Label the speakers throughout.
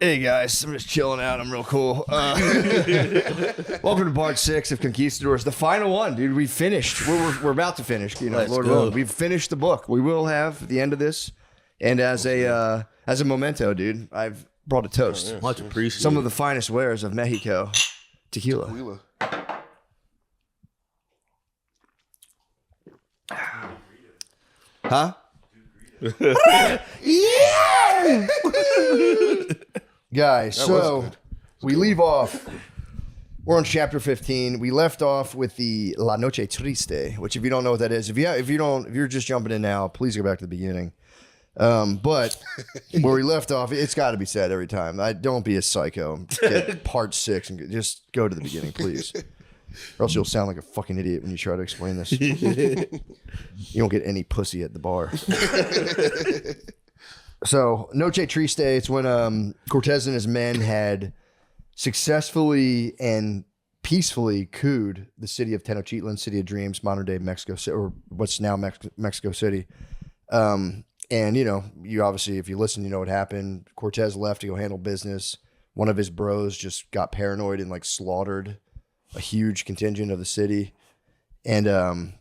Speaker 1: Hey guys, I'm just chilling out. I'm real cool. Welcome to part 6 of Conquistadors, the final one, dude. We finished. We're about to finish. You know,
Speaker 2: Let's
Speaker 1: Lord
Speaker 2: go.
Speaker 1: willing, we've finished the book. We will have the end of this, and as a memento, dude, I've brought a toast.
Speaker 2: Much appreciated.
Speaker 1: Some of the finest wares of Mexico, tequila. Huh? Yeah! Guys, so we leave off. We're on chapter 15. We left off with the La Noche Triste, which if you don't know what that is, if you're just jumping in now, please go back to the beginning. But where we left off, it's got to be said every time. Don't be a psycho. Get part 6 and just go to the beginning, please. Or else you'll sound like a fucking idiot when you try to explain this. You don't get any pussy at the bar. So, Noche Triste, it's when Cortez and his men had successfully and peacefully cooed the city of Tenochtitlan, City of Dreams, modern day Mexico City, or what's now Mexico City. And, you know, you obviously, if you listen, you know what happened. Cortez left to go handle business. One of his bros just got paranoid and like slaughtered a huge contingent of the city. And,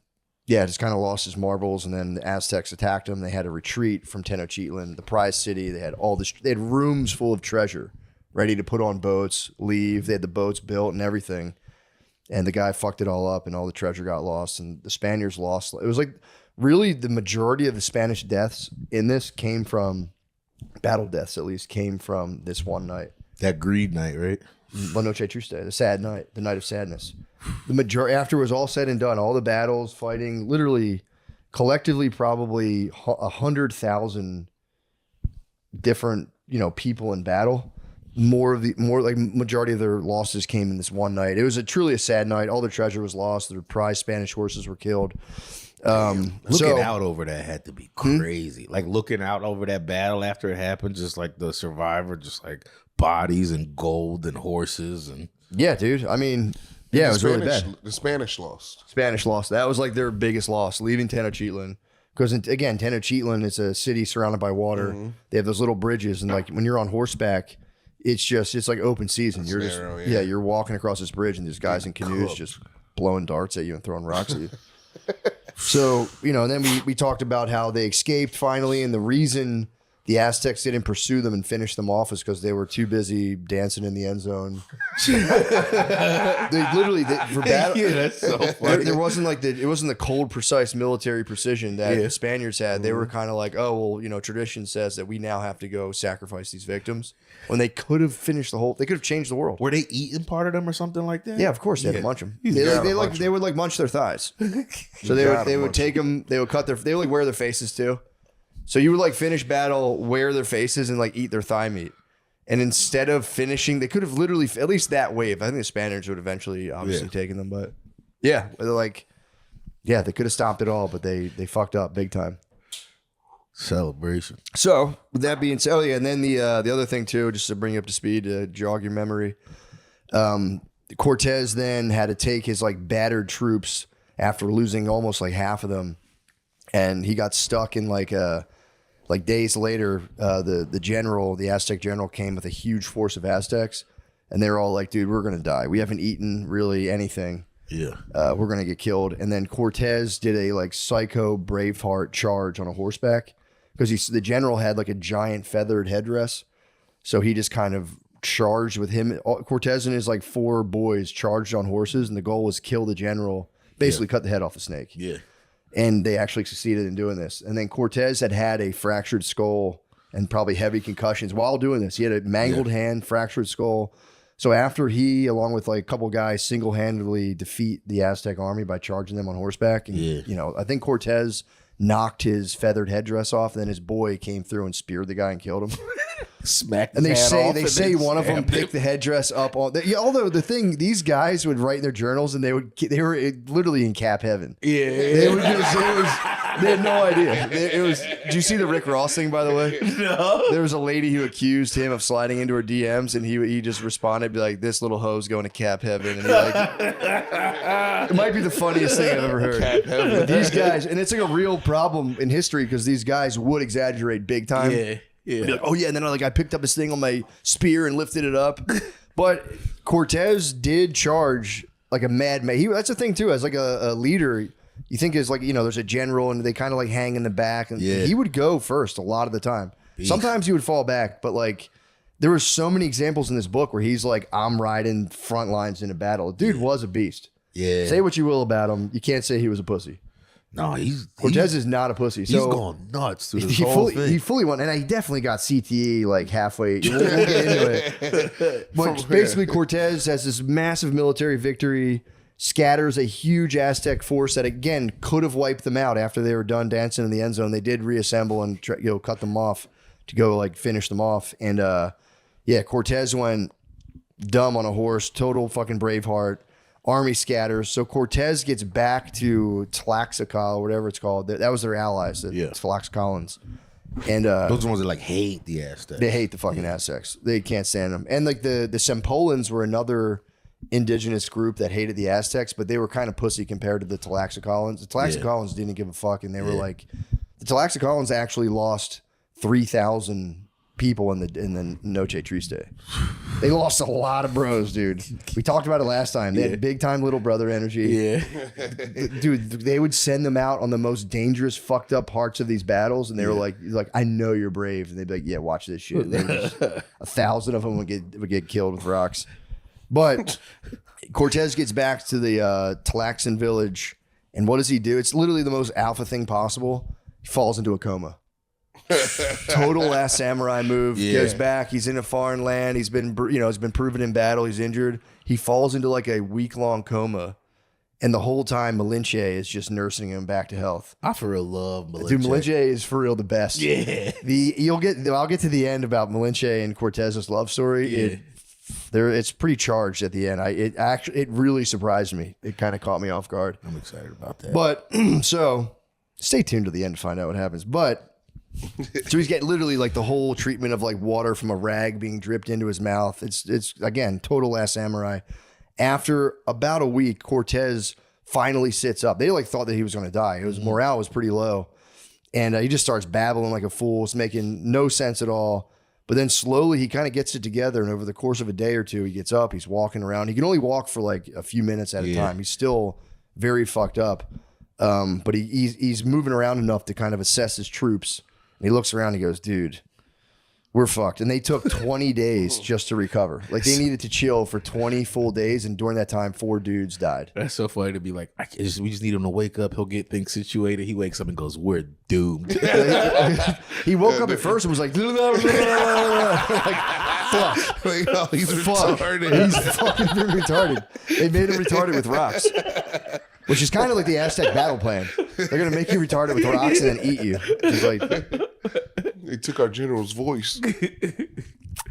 Speaker 1: yeah, just kind of lost his marbles, and then the Aztecs attacked them. They had to retreat from Tenochtitlan, the prize city. They had they had rooms full of treasure, ready to put on boats, leave. They had the boats built and everything, and the guy fucked it all up, and all the treasure got lost, and the Spaniards lost. It was like really the majority of the Spanish deaths in this came from battle deaths, at least came from this one night.
Speaker 2: That greed night, right?
Speaker 1: La Noche Triste, the sad night, the night of sadness. The majority, after it was all said and done, all the battles, fighting, literally, collectively, probably 100,000 different, people in battle. More like majority of their losses came in this one night. It was truly a sad night. All their treasure was lost. Their prized Spanish horses were killed.
Speaker 2: Looking out over that had to be crazy. Like looking out over that battle after it happened, just like the survivor, just like bodies and gold and horses and
Speaker 1: yeah, dude. I mean. Yeah, it was really bad.
Speaker 3: The Spanish lost.
Speaker 1: Spanish lost. That was like their biggest loss, leaving Tenochtitlan. Because, again, Tenochtitlan is a city surrounded by water. Mm-hmm. They have those little bridges. And, like, when you're on horseback, it's like open season. You're narrow, you're walking across this bridge, and there's guys in canoes just blowing darts at you and throwing rocks at you. So, and then we talked about how they escaped finally. And the reason the Aztecs didn't pursue them and finish them off is because they were too busy dancing in the end zone. They literally for battle. Yeah, that's so funny. There wasn't it wasn't the cold, precise military precision that the Spaniards had. They were kind of like, oh well, tradition says that we now have to go sacrifice these victims. When they could have finished they could have changed the world.
Speaker 2: Were they eating part of them or something like that?
Speaker 1: Yeah, of course they had to munch them. They would munch their thighs. So they would take them. They would cut they would wear their faces too. So you would finish battle, wear their faces, and eat their thigh meat. And instead of finishing, they could have literally, at least that wave. I think the Spaniards would eventually obviously taken them, but yeah, they're they could have stopped it all, but they fucked up big time.
Speaker 2: Celebration.
Speaker 1: So with that being said, and then the other thing too, just to bring you up to speed, to jog your memory, Cortez then had to take his battered troops after losing almost half of them, and he got stuck in days later, the Aztec general came with a huge force of Aztecs, and they were all like, dude, we're going to die. We haven't eaten really anything.
Speaker 2: Yeah.
Speaker 1: We're going to get killed. And then Cortez did a psycho Braveheart charge on a horseback because the general had a giant feathered headdress. So he just kind of charged with him. Cortez and his 4 boys charged on horses, and the goal was kill the general, basically cut the head off the snake.
Speaker 2: Yeah.
Speaker 1: And they actually succeeded in doing this. And then Cortez had a fractured skull and probably heavy concussions while doing this. He had a mangled hand, fractured skull. So after he, along with a couple guys, single-handedly defeat the Aztec army by charging them on horseback, and I think Cortez knocked his feathered headdress off, and then his boy came through and speared the guy and killed him.
Speaker 2: Smacked
Speaker 1: and
Speaker 2: his hand off.
Speaker 1: They say one of them picked the headdress up on. Although the thing, these guys would write in their journals, and they were literally in cap heaven.
Speaker 2: Yeah,
Speaker 1: they had no idea. Did you see the Rick Ross thing, by the way?
Speaker 2: No.
Speaker 1: There was a lady who accused him of sliding into her DMs, and he just responded, be like, "This little hoe's going to cap heaven," and it might be the funniest thing I've ever heard.
Speaker 3: Cap heaven.
Speaker 1: But these guys, and it's a real problem in history because these guys would exaggerate big time.
Speaker 2: Yeah. Yeah.
Speaker 1: Be like, oh yeah, and then I picked up this thing on my spear and lifted it up. But Cortez did charge like a madman. That's the thing too. As like a leader, you think is like there's a general and they kind of like hang in the back, and he would go first a lot of the time. Sometimes he would fall back, but like there were so many examples in this book where he's like, I'm riding front lines in a battle. Dude was a beast.
Speaker 2: Yeah.
Speaker 1: Say what you will about him, you can't say he was a pussy.
Speaker 2: No,
Speaker 1: Cortez is not a pussy.
Speaker 2: He's going nuts through this whole
Speaker 1: fully,
Speaker 2: thing.
Speaker 1: He fully won, and he definitely got CTE like halfway. We'll get into it. But basically, Cortez has this massive military victory, scatters a huge Aztec force that again could have wiped them out after they were done dancing in the end zone. They did reassemble and cut them off to go like finish them off. And Cortez went dumb on a horse, total fucking Braveheart. Army scatters. So Cortez gets back to Tlaxcala, or whatever it's called. That was their allies, the Tlaxcalans. And
Speaker 2: those are the ones that like hate the Aztecs.
Speaker 1: They hate the fucking Aztecs. They can't stand them. And like the Sempolans were another indigenous group that hated the Aztecs, but they were kind of pussy compared to the Tlaxcalans. The Tlaxcalans didn't give a fuck, and they were like, the Tlaxcalans actually lost 3,000 people in the Noche Triste. They lost a lot of bros, dude. We talked about it last time. They had big time little brother energy. Yeah. Dude, they would send them out on the most dangerous, fucked up parts of these battles, and they were like, I know you're brave. And they'd be like, yeah, watch this shit. And 1,000 of them would get killed with rocks. But Cortez gets back to the Tlaxcan village, and what does he do? It's literally the most alpha thing possible. He falls into a coma. Total Last Samurai move. Goes back. He's in a foreign land. He's been proven in battle. He's injured. He falls into like a week-long coma, and the whole time Malinche is just nursing him back to health.
Speaker 2: I for real love Malinche.
Speaker 1: Dude, Malinche is for real the best. Yeah. I'll get to the end about Malinche and Cortez's love story. Yeah. It's pretty charged at the end. It really surprised me. It kind of caught me off guard.
Speaker 2: I'm excited about that.
Speaker 1: But so stay tuned to the end to find out what happens. But so he's getting literally like the whole treatment of like water from a rag being dripped into his mouth. It's again, total Last Samurai. After about a week, Cortez finally sits up. They like thought that he was going to die. His morale was pretty low. And he just starts babbling like a fool. It's making no sense at all. But then slowly he kind of gets it together. And over the course of a day or two, he gets up, he's walking around. He can only walk for like a few minutes at a time. He's still very fucked up. But he's moving around enough to kind of assess his troops. And he looks around and he goes, dude, we're fucked. And they took 20 days just to recover. Like they needed to chill for 20 full days. And during that time, 4 dudes died.
Speaker 2: That's so funny to be like, we just need him to wake up. He'll get things situated. He wakes up and goes, we're doomed.
Speaker 1: He woke up at first and was like, like fuck.
Speaker 2: Like, oh, he's retarded.
Speaker 1: He's fucking retarded. They made him retarded with rocks. Which is kind of like the Aztec battle plan. They're going to make you retarded with rocks and then eat you. It's like,
Speaker 3: they took our general's voice.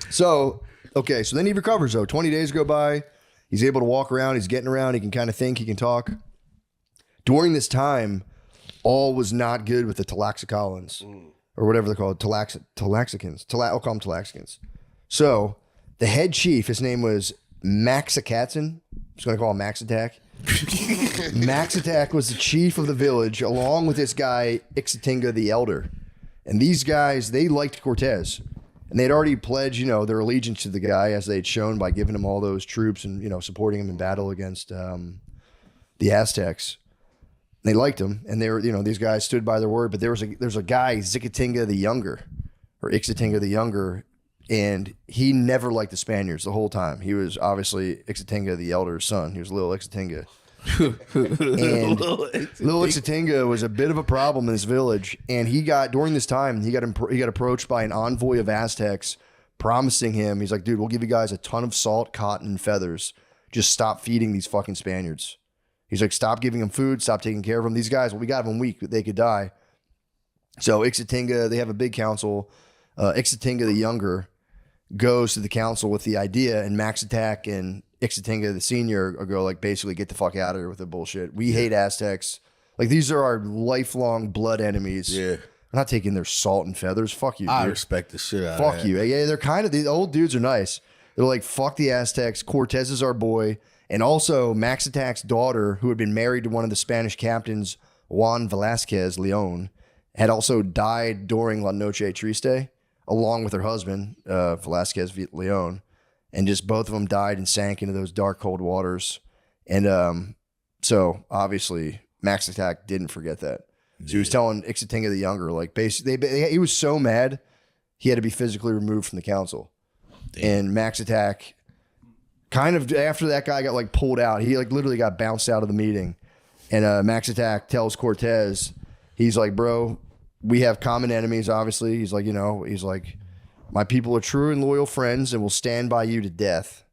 Speaker 1: So then he recovers though. 20 days go by. He's able to walk around. He's getting around. He can kind of think. He can talk. During this time, all was not good with the Tlaxcalans or whatever they're called. Tlaxicans. I'll call them Tlaxicans. So the head chief, his name was Maxacatzin. I'm just going to call him Max Attack. Max Attack was the chief of the village along with this guy Ixatinga the Elder. And these guys, they liked Cortez. And they'd already pledged, their allegiance to the guy as they'd shown by giving him all those troops and, supporting him in battle against the Aztecs. They liked him. And they were, these guys stood by their word. But there's a guy, Xicotinga the Younger, or Ixatinga the Younger, and he never liked the Spaniards the whole time. He was obviously Ixatinga the Elder's son. He was little Ixatinga. And little Ixatinga was a bit of a problem in this village. And during this time, he got approached by an envoy of Aztecs promising him, he's like, dude, we'll give you guys a ton of salt, cotton, and feathers. Just stop feeding these fucking Spaniards. He's like, stop giving them food, stop taking care of them. These guys, we got them weak, they could die. So Ixatinga, they have a big council. Ixatinga the Younger goes to the council with the idea, and Max Attack and Ixatinga the Senior go like, basically get the fuck out of here with the bullshit. We hate Aztecs. Like these are our lifelong blood enemies. Yeah. I'm not taking their salt and feathers. Fuck you, dude.
Speaker 2: I respect the shit out of
Speaker 1: Fuck you. Yeah, they're kind of, the old dudes are nice. They're like, fuck the Aztecs. Cortez is our boy. And also Max Attack's daughter, who had been married to one of the Spanish captains, Juan Velasquez Leon, had also died during La Noche Triste. along with her husband, Velasquez Leon, and just both of them died and sank into those dark, cold waters. And so obviously Max Attack didn't forget that. So he was telling Ixatinga the Younger, like basically, he was so mad he had to be physically removed from the council. Damn. And Max Attack, kind of after that guy got like pulled out, he like literally got bounced out of the meeting. And Max Attack tells Cortez, he's like, bro, we have common enemies, obviously. He's like, he's like, my people are true and loyal friends and will stand by you to death.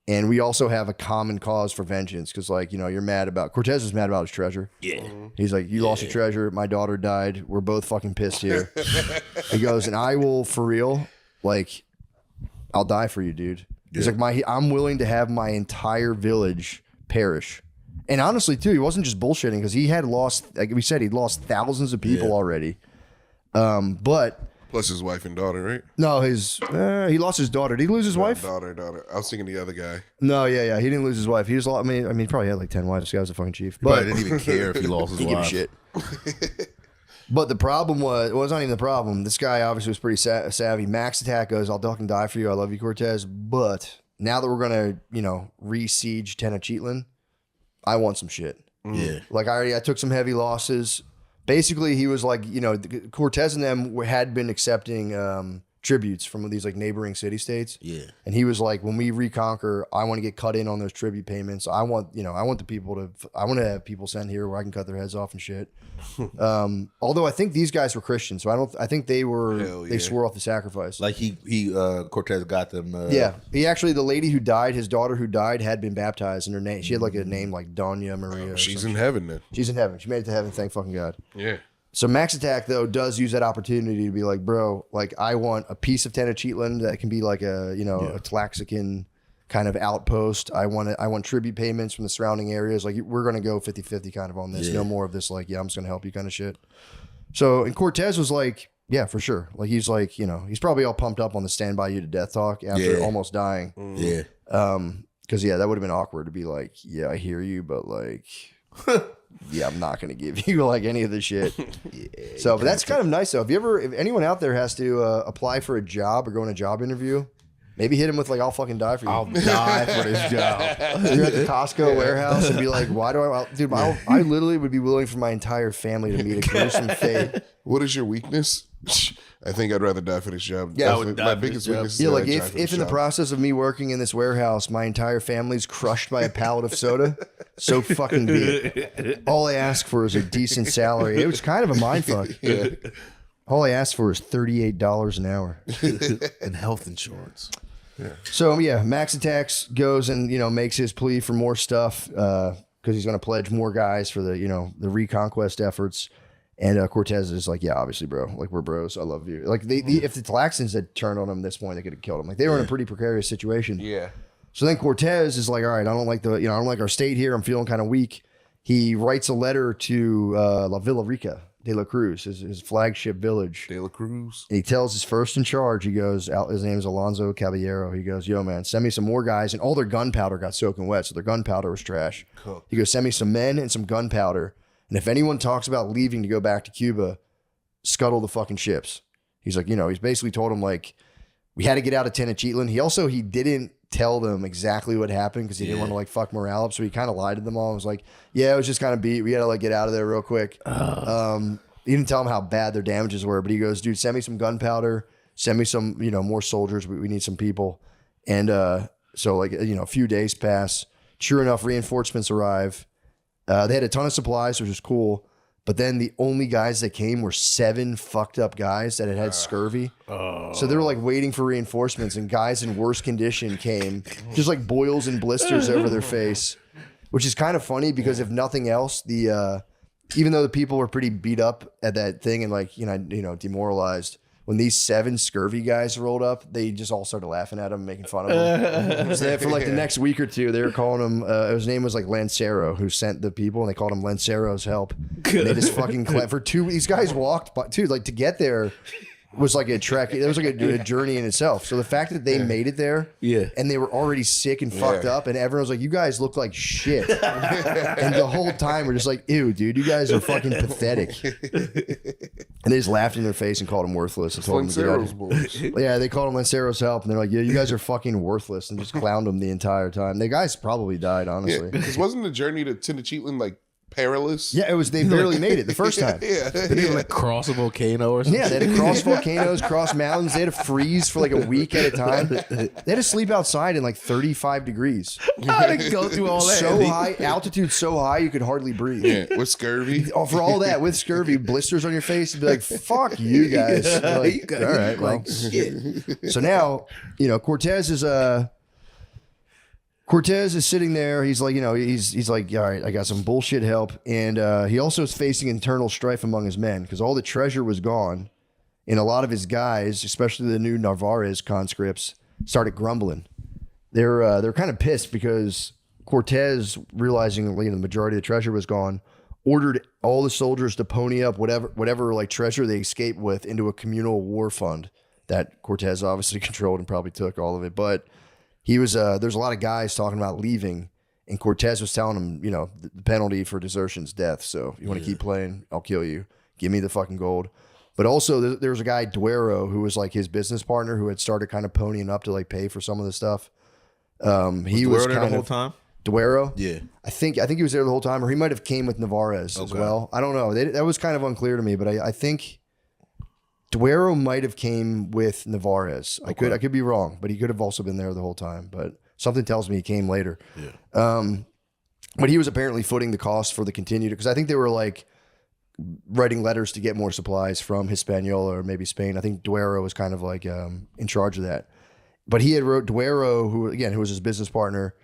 Speaker 1: And we also have a common cause for vengeance because, like, you're mad about... Cortez is mad about his treasure. Yeah. He's like, you lost your treasure. My daughter died. We're both fucking pissed here. He goes, and I will, for real, like, I'll die for you, dude. He's like, I'm willing to have my entire village perish. And honestly, too, he wasn't just bullshitting because he had lost, like we said, he'd lost thousands of people already. But...
Speaker 3: Plus his wife and daughter, right?
Speaker 1: No, he lost his daughter. Did he lose his wife?
Speaker 3: Daughter. I was thinking the other guy.
Speaker 1: No, yeah. He didn't lose his wife. He was. I mean, he probably had like 10 wives. This guy was a fucking chief.
Speaker 2: But I didn't even care if he lost his wife.
Speaker 1: He didn't give a shit. But the problem was, well, it's not even the problem. This guy obviously was pretty savvy. Max Attack goes, I'll duck and die for you. I love you, Cortez. But now that we're going to, re-siege Tenochtitlan, I want some shit.
Speaker 2: Yeah.
Speaker 1: Like I took some heavy losses. Basically, he was like, Cortez and them had been accepting tributes from these like neighboring city states.
Speaker 2: Yeah.
Speaker 1: And he was like, when we reconquer, I want to get cut in on those tribute payments. I want to have people sent here where I can cut their heads off and shit. Although I think these guys were Christians, so I think they swore off the sacrifice.
Speaker 2: Like he Cortez got them.
Speaker 1: He actually, the lady who died, his daughter who died, had been baptized, and her name, she had like a name like Doña Maria.
Speaker 3: She's in heaven then.
Speaker 1: She's in heaven. She made it to heaven. Thank fucking God.
Speaker 3: Yeah.
Speaker 1: So Max Attack though does use that opportunity to be like, bro, like I want a piece of Tenochtitlan that can be like a a Tlaxican kind of outpost. I want tribute payments from the surrounding areas. Like we're gonna go 50-50 kind of on this. No more of this like, I'm just gonna help you kind of shit. So and Cortez was like, yeah, for sure. Like he's like, he's probably all pumped up on the stand by you to death talk after almost dying.
Speaker 2: Yeah.
Speaker 1: Because that would have been awkward to be like, yeah, I hear you, but like yeah, I'm not going to give you like any of the shit. So, but that's kind of nice though. If anyone out there has to apply for a job or go on a job interview, maybe hit him with like, I'll fucking die for you.
Speaker 2: I'll die for this job.
Speaker 1: You're at the Costco warehouse and be like, why do dude, I literally would be willing for my entire family to meet a gruesome fate.
Speaker 3: What is your weakness? I think I'd rather die for this job.
Speaker 1: Yeah,
Speaker 3: my biggest weakness is
Speaker 1: like if in the process of me working in this warehouse, my entire family's crushed by a pallet of soda, so fucking be it. All I ask for is a decent salary. It was kind of a mindfuck. Yeah. All I asked for is $38 an hour
Speaker 2: and health insurance.
Speaker 3: Yeah.
Speaker 1: So Max Attacks goes and makes his plea for more stuff because he's going to pledge more guys for the the reconquest efforts. And Cortez is like, yeah, obviously, bro. Like, we're bros. I love you. Like, if the Tlaxcans had turned on him at this point, they could have killed him. Like, they were in a pretty precarious situation.
Speaker 3: Yeah.
Speaker 1: So then Cortez is like, all right, I don't like I don't like our state here. I'm feeling kind of weak. He writes a letter to La Villa Rica de la Cruz, his flagship village.
Speaker 3: De la Cruz. And
Speaker 1: he tells his first in charge, he goes, his name is Alonso Caballero. He goes, yo, man, send me some more guys. And all their gunpowder got soaking wet, so their gunpowder was trash. Cool. He goes, send me some men and some gunpowder. And if anyone talks about leaving to go back to Cuba, scuttle the fucking ships. He's like, he's basically told him like, we had to get out of Tenochtitlan. He didn't tell them exactly what happened because he didn't want to like fuck morale up. So he kind of lied to them all. He was like, yeah, it was just kind of beat. We had to like get out of there real quick. He didn't tell them how bad their damages were, but he goes, dude, send me some gunpowder. Send me some, more soldiers. We need some people. And so like, a few days pass. Sure enough, reinforcements arrive. They had a ton of supplies, which was cool. But then the only guys that came were 7 fucked up guys that had scurvy. So they were like waiting for reinforcements, and guys in worse condition came, just like boils and blisters over their face, which is kind of funny because if nothing else, even though the people were pretty beat up at that thing and like, demoralized, when these 7 scurvy guys rolled up, they just all started laughing at him, making fun of him. So for like the next week or two, they were calling him, his name was like Lancero, who sent the people, and they called him Lancero's help. And they just fucking, for 2, these guys walked, but dude, like to get there, was like a trek. It was like a journey in itself. So the fact that they made it there, and they were already sick and fucked up, and everyone was like, "You guys look like shit," and the whole time we're just like, "Ew, dude, you guys are fucking pathetic." And they just laughed in their face and called him worthless. And told him to get out. Yeah, they called him Lancero's help, and they're like, "Yeah, you guys are fucking worthless," and just clowned him the entire time. The guys probably died, honestly.
Speaker 3: Because wasn't the journey to Tenochtitlan like perilous?
Speaker 1: Yeah, it was. They barely made it the first time.
Speaker 2: They did like cross a volcano or something.
Speaker 1: Yeah, they had to cross volcanoes, cross mountains. They had to freeze for like a week at a time. They had to sleep outside in like 35 degrees.
Speaker 2: How did they go through all that?
Speaker 1: So high, altitude so high you could hardly breathe.
Speaker 3: Yeah, with scurvy.
Speaker 1: Oh, for all that, with scurvy, blisters on your face, you'd be like, "Fuck you guys." Like, all right, well, shit. So now, Cortez is sitting there. He's like, he's like, all right, I got some bullshit help. And he also is facing internal strife among his men because all the treasure was gone. And a lot of his guys, especially the new Narvaez conscripts, started grumbling. They're kind of pissed because Cortez, realizing the majority of the treasure was gone, ordered all the soldiers to pony up whatever like treasure they escaped with into a communal war fund that Cortez obviously controlled and probably took all of it. But he was there's a lot of guys talking about leaving, and Cortez was telling them, the penalty for desertion is death. So if you want to keep playing, I'll kill you. Give me the fucking gold. But also there was a guy, Duero, who was like his business partner, who had started kind of ponying up to like pay for some of the stuff. He was
Speaker 2: there the whole time.
Speaker 1: Duero?
Speaker 2: Yeah.
Speaker 1: I think he was there the whole time, or he might have came with Narvaez as well. I don't know. That was kind of unclear to me, but I think Duero might have came with Narvaez. I could be wrong, but he could have also been there the whole time. But something tells me he came later. Yeah. But he was apparently footing the cost for the continued, because I think they were like writing letters to get more supplies from Hispaniola or maybe Spain. I think Duero was kind of like in charge of that. But he had wrote Duero, who was his business partner,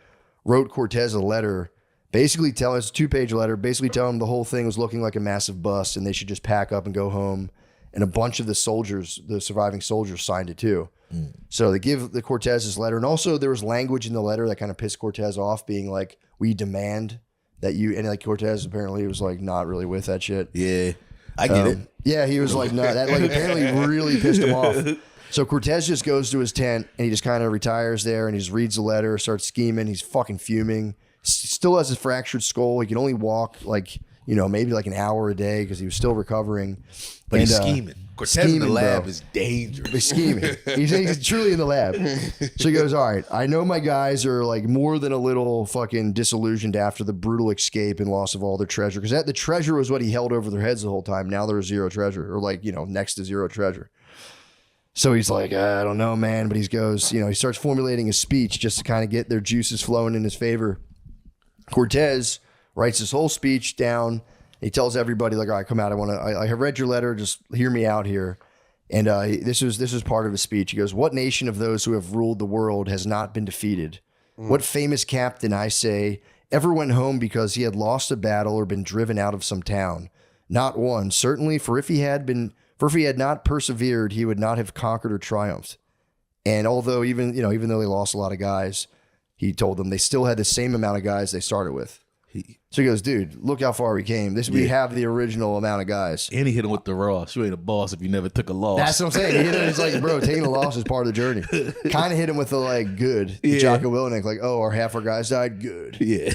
Speaker 1: wrote Cortez a letter, basically telling us a 2-page letter, basically telling him the whole thing was looking like a massive bust and they should just pack up and go home. And a bunch of the surviving soldiers signed it too. So they give the Cortez this letter. And also there was language in the letter that kind of pissed Cortez off, being like, "We demand that you," and like Cortez apparently was like not really with that shit.
Speaker 2: Yeah, I get it.
Speaker 1: Yeah, he was like, no, that like apparently really pissed him off. So Cortez just goes to his tent and he just kind of retires there and he just reads the letter, starts scheming. He's fucking fuming. Still has a fractured skull. He can only walk like, maybe like an hour a day because he was still recovering.
Speaker 2: But he's scheming. Cortez in the lab is dangerous.
Speaker 1: He's scheming. He's truly in the lab. So he goes, all right, I know my guys are like more than a little fucking disillusioned after the brutal escape and loss of all their treasure. Because the treasure was what he held over their heads the whole time. Now there's zero treasure, or like, next to zero treasure. So he's like, I don't know, man. But he goes, he starts formulating a speech just to kind of get their juices flowing in his favor. Cortez writes this whole speech down. He tells everybody, like, all right, come out. I have read your letter. Just hear me out here. And this was part of his speech. He goes, "What nation of those who have ruled the world has not been defeated? What famous captain, I say, ever went home because he had lost a battle or been driven out of some town? Not one, certainly, for if he had not persevered, he would not have conquered or triumphed." And although even though they lost a lot of guys, he told them they still had the same amount of guys they started with. So he goes, "Dude, look how far we came. We have the original amount of guys."
Speaker 2: And he hit him with the Ross. You ain't a boss if you never took a loss.
Speaker 1: That's what I'm saying. He hit him. It's like, bro, taking a loss is part of the journey. Kind of hit him with the like good. Yeah. Jocko Willink, like, "Oh, half our guys died. Good."
Speaker 2: Yeah.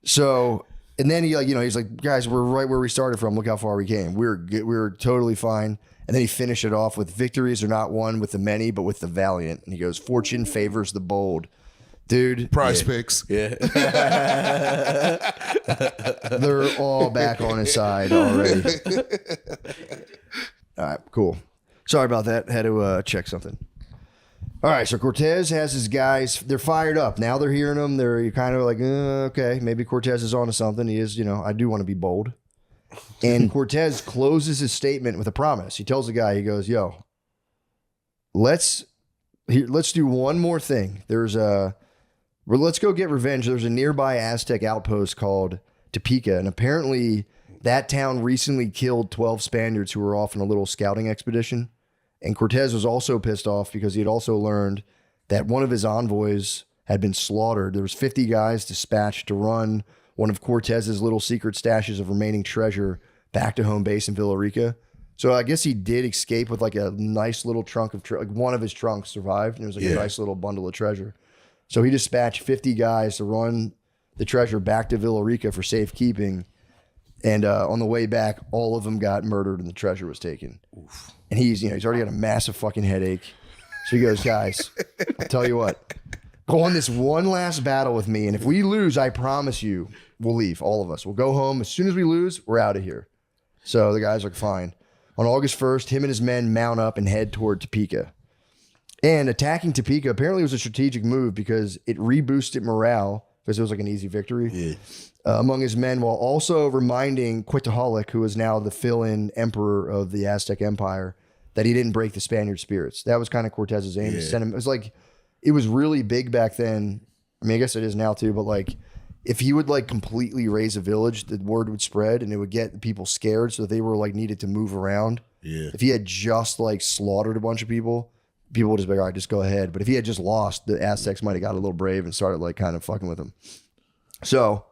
Speaker 1: So, and then he's like, "Guys, we're right where we started from. Look how far we came. We're good. We're totally fine." And then he finished it off with, "Victories are not won with the many, but with the valiant." And he goes, "Fortune favors the bold." Dude.
Speaker 3: Prize picks.
Speaker 2: Yeah.
Speaker 1: They're all back on his side already. All right, cool. Sorry about that. Had to check something. All right, so Cortez has his guys. They're fired up. Now they're hearing him. They're kind of like, okay, maybe Cortez is onto something. He is, I do want to be bold. And Cortez closes his statement with a promise. He tells the guy, he goes, "Yo, let's do one more thing. Let's go get revenge. There's a nearby Aztec outpost called Topeka, and apparently that town recently killed 12 Spaniards who were off on a little scouting expedition. And Cortez was also pissed off because he had also learned that one of his envoys had been slaughtered. There was 50 guys dispatched to run one of Cortez's little secret stashes of remaining treasure back to home base in Villa Rica. So I guess he did escape with like a nice little trunk of like one of his trunks survived, and it was like a nice little bundle of treasure. So he dispatched 50 guys to run the treasure back to Villarica for safekeeping. And on the way back, all of them got murdered and the treasure was taken. Oof. And he's already got a massive fucking headache. So he goes, guys, I'll tell you what, go on this one last battle with me. And if we lose, I promise you, we'll leave, all of us. We'll go home. As soon as we lose, we're out of here. So the guys are fine. On August 1st, him and his men mount up and head toward Topeka. And attacking Topeka apparently was a strategic move because it reboosted morale because it was like an easy victory among his men, while also reminding Cuitlahuac, who is now the fill-in emperor of the Aztec Empire, that he didn't break the Spaniard spirits. That was kind of Cortez's aim to send him. It was like, it was really big back then. I mean, I guess it is now too, but like, if he would like completely raise a village, the word would spread and it would get people scared, so that they were like needed to move around. Yeah. If he had just like slaughtered a bunch of people would just be like, all right, just go ahead. But if he had just lost, the Aztecs might have got a little brave and started like kind of fucking with him. So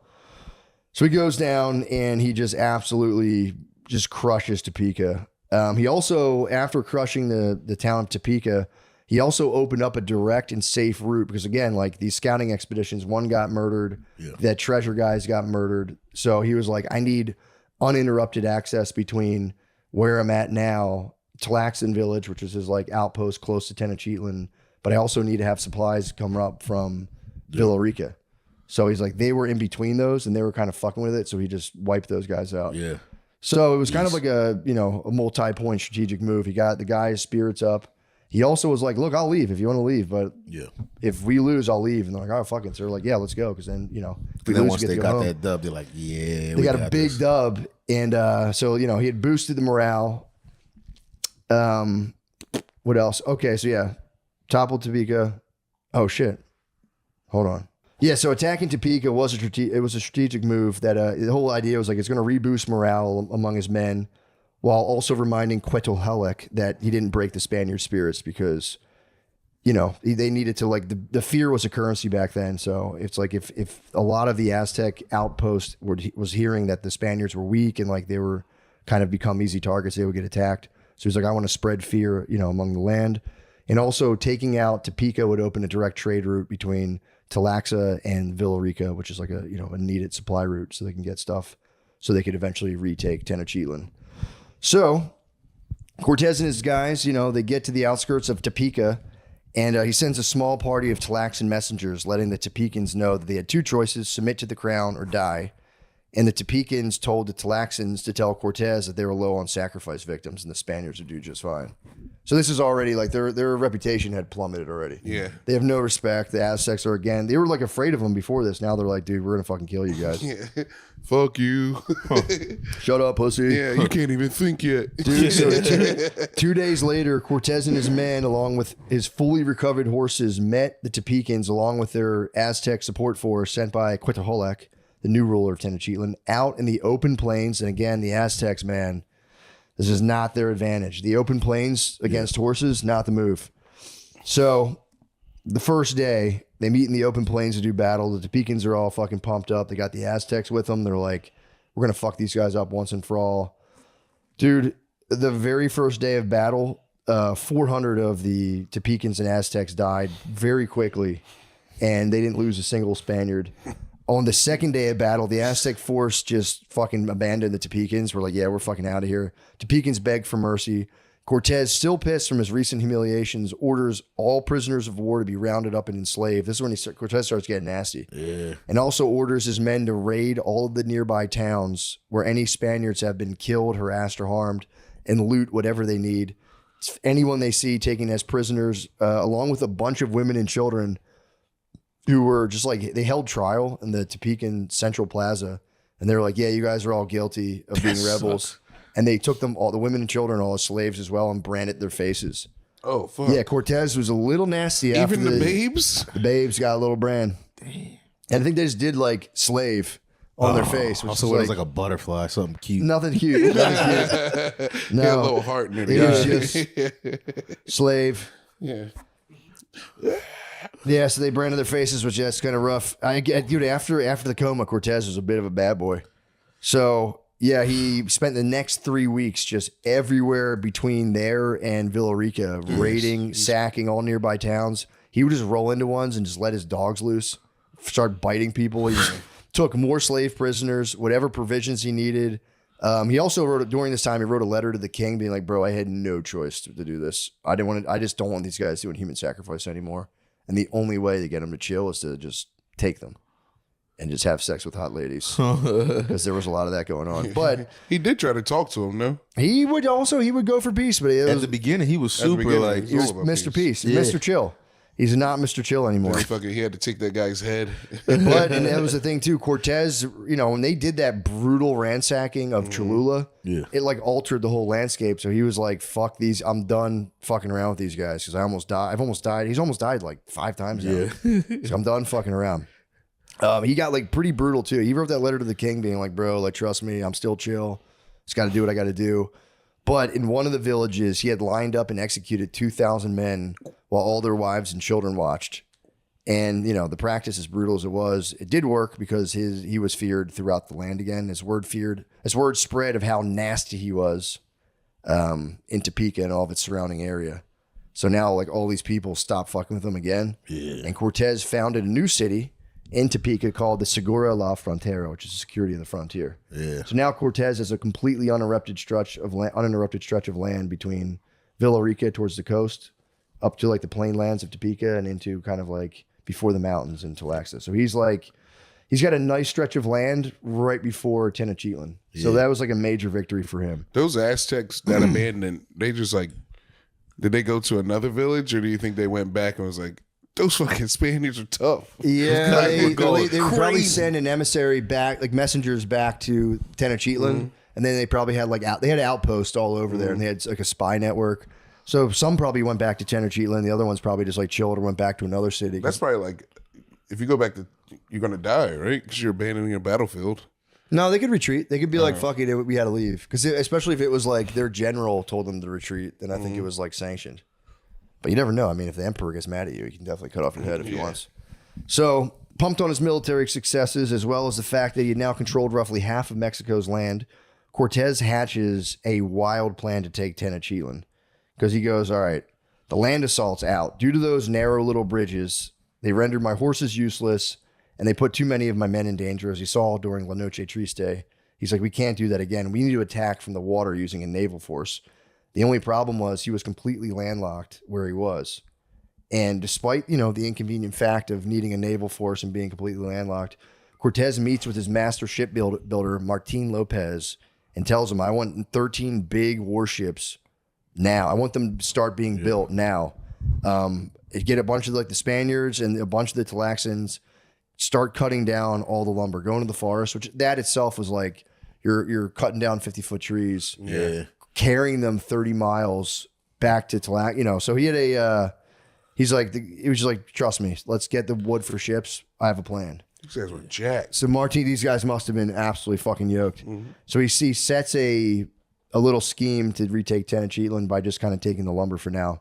Speaker 1: he goes down and he just absolutely just crushes Topeka. He also, after crushing the town of Topeka, he also opened up a direct and safe route because, again, like these scouting expeditions, one got murdered, that treasure guys got murdered. So he was like, I need uninterrupted access between where I'm at now, Tlaxcan Village, which is his like outpost close to Tenochtitlan, but I also need to have supplies come up from Villarica. So he's like, they were in between those and they were kind of fucking with it. So he just wiped those guys out. Yeah. So it was kind of like a multi-point strategic move. He got the guys' spirits up. He also was like, look, I'll leave if you want to leave, but if we lose, I'll leave. And they're like, oh, fuck it. So they're like, yeah, let's go. Because then, if we lose,
Speaker 2: once they got that dub, they're like, yeah,
Speaker 1: they got a big dub. And so, he had boosted the morale. What else? Okay, so toppled Topeka. Oh shit, hold on. Yeah, so attacking Topeka was a strategic move that the whole idea was like it's going to reboost morale among his men, while also reminding Cuitlahuac that he didn't break the Spaniard spirits because they needed to, like, the fear was a currency back then. So it's like if a lot of the Aztec outpost was hearing that the Spaniards were weak and like they were kind of become easy targets, they would get attacked. So he's like, I want to spread fear, among the land. And also taking out Topeka would open a direct trade route between Tlaxca and Villarica, which is like a needed supply route so they can get stuff so they could eventually retake Tenochtitlan. So Cortez and his guys, they get to the outskirts of Topeka and he sends a small party of Tlaxcan messengers letting the Topekans know that they had two choices, submit to the crown or die. And the Topekans told the Tlaxcans to tell Cortez that they were low on sacrifice victims and the Spaniards would do just fine. So this is already like their reputation had plummeted already. Yeah. They have no respect. The Aztecs are, they were like afraid of them before this. Now they're like, dude, we're going to fucking kill you guys.
Speaker 3: Yeah. Fuck you.
Speaker 1: Shut up, pussy.
Speaker 3: Yeah, you can't even think yet.
Speaker 1: Dude, so 2 days later, Cortez and his men, along with his fully recovered horses, met the Topekans along with their Aztec support force sent by Cuitlahuac, the new ruler of Tenochtitlan, out in the open plains. And again, the Aztecs, man, this is not their advantage. The open plains against horses, not the move. So the first day, they meet in the open plains to do battle. The Topekans are all fucking pumped up. They got the Aztecs with them. They're like, we're going to fuck these guys up once and for all. Dude, the very first day of battle, 400 of the Topekans and Aztecs died very quickly, and they didn't lose a single Spaniard. On the second day of battle, the Aztec force just fucking abandoned the Topekans. We're like, yeah, we're fucking out of here. Topekans begged for mercy. Cortez, still pissed from his recent humiliations, orders all prisoners of war to be rounded up and enslaved. This is when Cortez starts getting nasty. Yeah. And also orders his men to raid all of the nearby towns where any Spaniards have been killed, harassed, or harmed, and loot whatever they need. Anyone they see taken as prisoners, along with a bunch of women and children who were just like, they held trial in the Topekan Central Plaza. And they were like, yeah, you guys are all guilty of being rebels. And they took them, all the women and children, all as slaves as well, and branded their faces.
Speaker 3: Oh, fuck.
Speaker 1: Yeah, Cortez was a little nasty.
Speaker 3: Even the babes?
Speaker 1: The babes got a little brand. Damn. And I think they just did like slave on their face. Which
Speaker 2: also, it was like a butterfly, something cute.
Speaker 1: Nothing cute. Nothing cute. No.
Speaker 3: Yeah, a little heart in it.
Speaker 1: It was just slave.
Speaker 3: Yeah.
Speaker 1: Yeah, so they branded their faces, which that's kind of rough. Dude, after the coma, Cortez was a bit of a bad boy. So Yeah, he spent the next 3 weeks just everywhere between there and Villarica, raiding, sacking all nearby towns. He would just roll into ones and just let his dogs loose, start biting people. He took more slave prisoners, whatever provisions he needed. He also wrote during this time. He wrote a letter to the king, being like, "Bro, I had no choice to do this. I didn't want. I just don't want these guys doing human sacrifice anymore. And the only way to get them to chill is to just take them." And just have sex with hot ladies, because there was a lot of that going on. But
Speaker 3: he did try to talk to him, no?
Speaker 1: he would go for peace. But
Speaker 2: At the beginning, he was super like,
Speaker 1: he was Mr. Peace, Mr. Chill. He's not Mr. Chill anymore.
Speaker 3: He had to take that guy's head.
Speaker 1: But and that was the thing too. Cortez, when they did that brutal ransacking of Cholula, it like altered the whole landscape. So he was like, "Fuck these! I'm done fucking around with these guys because I almost died. I've almost died. He's almost died like 5 times now. So I'm done fucking around." He got like pretty brutal too. He wrote that letter to the king being like, "Bro, like trust me, I'm still chill. Just got to do what I got to do." But in one of the villages, he had lined up and executed 2,000 men while all their wives and children watched. And the practice, as brutal as it was, it did work because he was feared throughout the land again. His word spread of how nasty he was in Topeka and all of its surrounding area. So now like all these people stopped fucking with him again. Yeah. And Cortez founded a new city in Topeka called the Segura La Frontera, which is the security of the frontier. Yeah. So now Cortez has a completely uninterrupted stretch of land between Villarica towards the coast, up to like the plain lands of Topeka, and into kind of like before the mountains in Tlaxcala. So he's got a nice stretch of land right before Tenochtitlan. Yeah. So that was like a major victory for him.
Speaker 3: Those Aztecs that abandoned, they just like, did they go to another village, or do you think they went back and was like, those fucking Spaniards are tough?
Speaker 1: Yeah, they would probably send an emissary back, like messengers back to Tenochtitlan, and then they probably had they had outposts all over there, and they had like a spy network. So some probably went back to Tenochtitlan, the other ones probably just like chilled or went back to another city.
Speaker 3: That's probably like, if you go back to, you're gonna die, right? Because you're abandoning a battlefield.
Speaker 1: No, they could retreat. They could be like, "Fuck it, we had to leave." Because especially if it was like their general told them to retreat, then I think it was like sanctioned. But you never know. I mean, if the emperor gets mad at you, he can definitely cut off your head if he wants. So, pumped on his military successes, as well as the fact that he had now controlled roughly half of Mexico's land, Cortez hatches a wild plan to take Tenochtitlan. Because he goes, "All right, the land assault's out. Due to those narrow little bridges, they rendered my horses useless, and they put too many of my men in danger," as he saw during La Noche Triste. He's like, "We can't do that again. We need to attack from the water using a naval force." The only problem was he was completely landlocked where he was. And despite, the inconvenient fact of needing a naval force and being completely landlocked, Cortez meets with his master shipbuilder, Martin Lopez, and tells him, "I want 13 big warships now. I want them to start being built now. Get a bunch of the Spaniards and a bunch of the Tlaxcans, start cutting down all the lumber, go into the forest," which that itself was like, you're cutting down 50-foot trees. Yeah. Carrying them 30 miles back to Tlaxcala, so he had he was just like, "Trust me, let's get the wood for ships. I have a plan."
Speaker 3: These guys were jacked.
Speaker 1: So these guys must have been absolutely fucking yoked. Mm-hmm. So he sets a little scheme to retake Tenochtitlan by just kind of taking the lumber for now.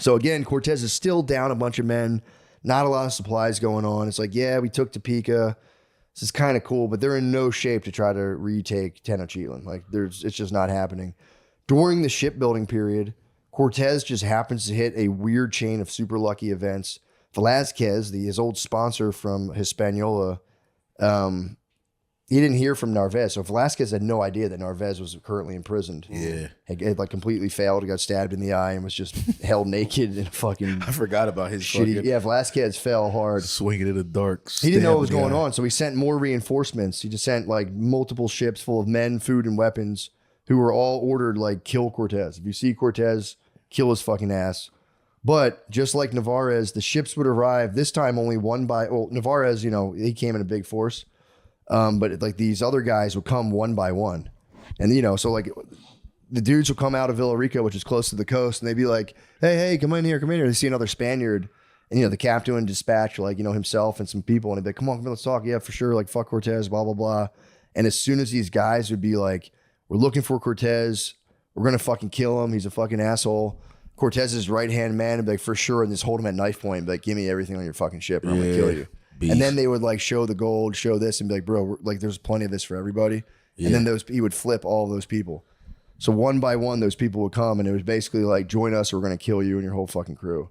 Speaker 1: So again, Cortez is still down a bunch of men, not a lot of supplies going on. It's like, yeah, we took Topeka. This is kind of cool, but they're in no shape to try to retake Tenochtitlan. It's just not happening. During the shipbuilding period, Cortez just happens to hit a weird chain of super lucky events. Velazquez, his old sponsor from Hispaniola, he didn't hear from Narvaez. So Velazquez had no idea that Narvaez was currently imprisoned. Yeah. Had completely failed, got stabbed in the eye, and was just held naked in a fucking...
Speaker 2: I forgot about his
Speaker 1: shitty...
Speaker 2: fucking...
Speaker 1: Yeah, Velazquez fell hard.
Speaker 2: Swinging in the dark.
Speaker 1: He didn't know what was going on, so he sent more reinforcements. He just sent multiple ships full of men, food, and weapons who were all ordered kill Cortez. If you see Cortez, kill his fucking ass. But just like Narvaez, the ships would arrive, this time only one by... Well, Narvaez, he came in a big force. But these other guys would come one by one. And, so the dudes will come out of Villarica, which is close to the coast, and they'd be like, hey, come in here. They see another Spaniard. And, the captain would dispatch, himself and some people, and he'd be like, come on, let's talk. Yeah, for sure. Fuck Cortez, blah, blah, blah. And as soon as these guys would be like, we're looking for Cortez. We're going to fucking kill him. He's a fucking asshole. Cortez's right-hand man would be like, for sure, and just hold him at knife point and be like, give me everything on your fucking ship, or I'm going to kill you. Beef. And then they would show the gold, show this, and be like, bro, there's plenty of this for everybody. and then he would flip all of those people. So one by one, those people would come, and it was basically like, join us, or we're gonna kill you and your whole fucking crew.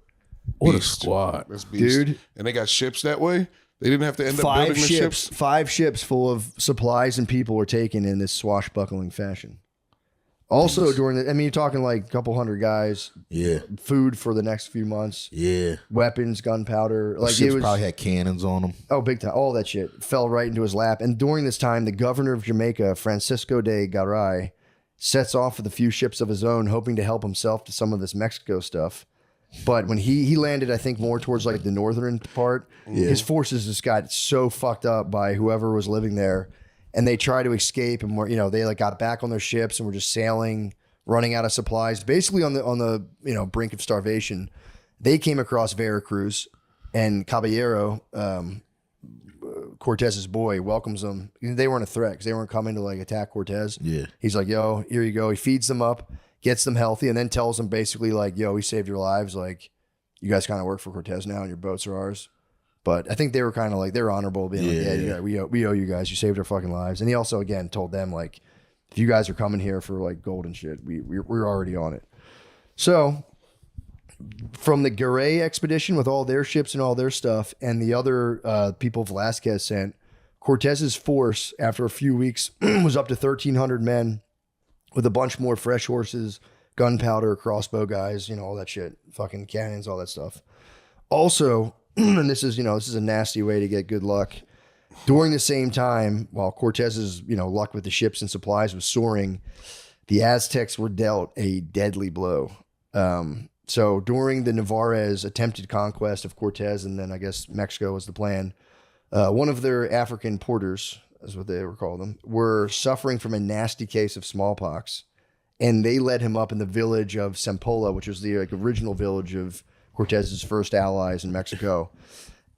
Speaker 2: What a squad.
Speaker 3: That's beast.
Speaker 1: Dude.
Speaker 3: And they got ships that way? They didn't have to end up building the ships?
Speaker 1: 5 ships full of supplies and people were taken in this swashbuckling fashion. Also you're talking like a couple hundred guys.
Speaker 2: Yeah.
Speaker 1: Food for the next few months.
Speaker 2: Yeah.
Speaker 1: Weapons, gunpowder.
Speaker 2: Like ships probably had cannons on them.
Speaker 1: Oh, big time. All that shit fell right into his lap. And during this time, the governor of Jamaica, Francisco de Garay, sets off with a few ships of his own, hoping to help himself to some of this Mexico stuff. But when he landed, I think more towards like the northern part, his forces just got so fucked up by whoever was living there. And they tried to escape, and they like got back on their ships and were just sailing, running out of supplies, basically on the brink of starvation. They came across Veracruz, and Caballero, Cortez's boy, welcomes them. They weren't a threat because they weren't coming to like attack Cortez.
Speaker 2: Yeah,
Speaker 1: he's like, "Yo, here you go." He feeds them up, gets them healthy, and then tells them basically like, "Yo, we saved your lives. Like, you guys kind of work for Cortez now, and your boats are ours." But I think they were kind of like, they're honorable, being like, we owe you guys. You saved our fucking lives. And he also, again, told them, like, if you guys are coming here for, like, gold and shit, we're already on it. So, from the Garay expedition with all their ships and all their stuff, and the other people Velasquez sent, Cortez's force, after a few weeks, was up to 1,300 men with a bunch more fresh horses, gunpowder, crossbow guys, all that shit, fucking cannons, all that stuff. Also... and this is a nasty way to get good luck. During the same time, while Cortez's, luck with the ships and supplies was soaring, the Aztecs were dealt a deadly blow. So during the Navarrez attempted conquest of Cortez, and then I guess Mexico was the plan, one of their African porters, is what they were called them, were suffering from a nasty case of smallpox. And they led him up in the village of Sempola, which was the original village of Cortez's first allies in Mexico,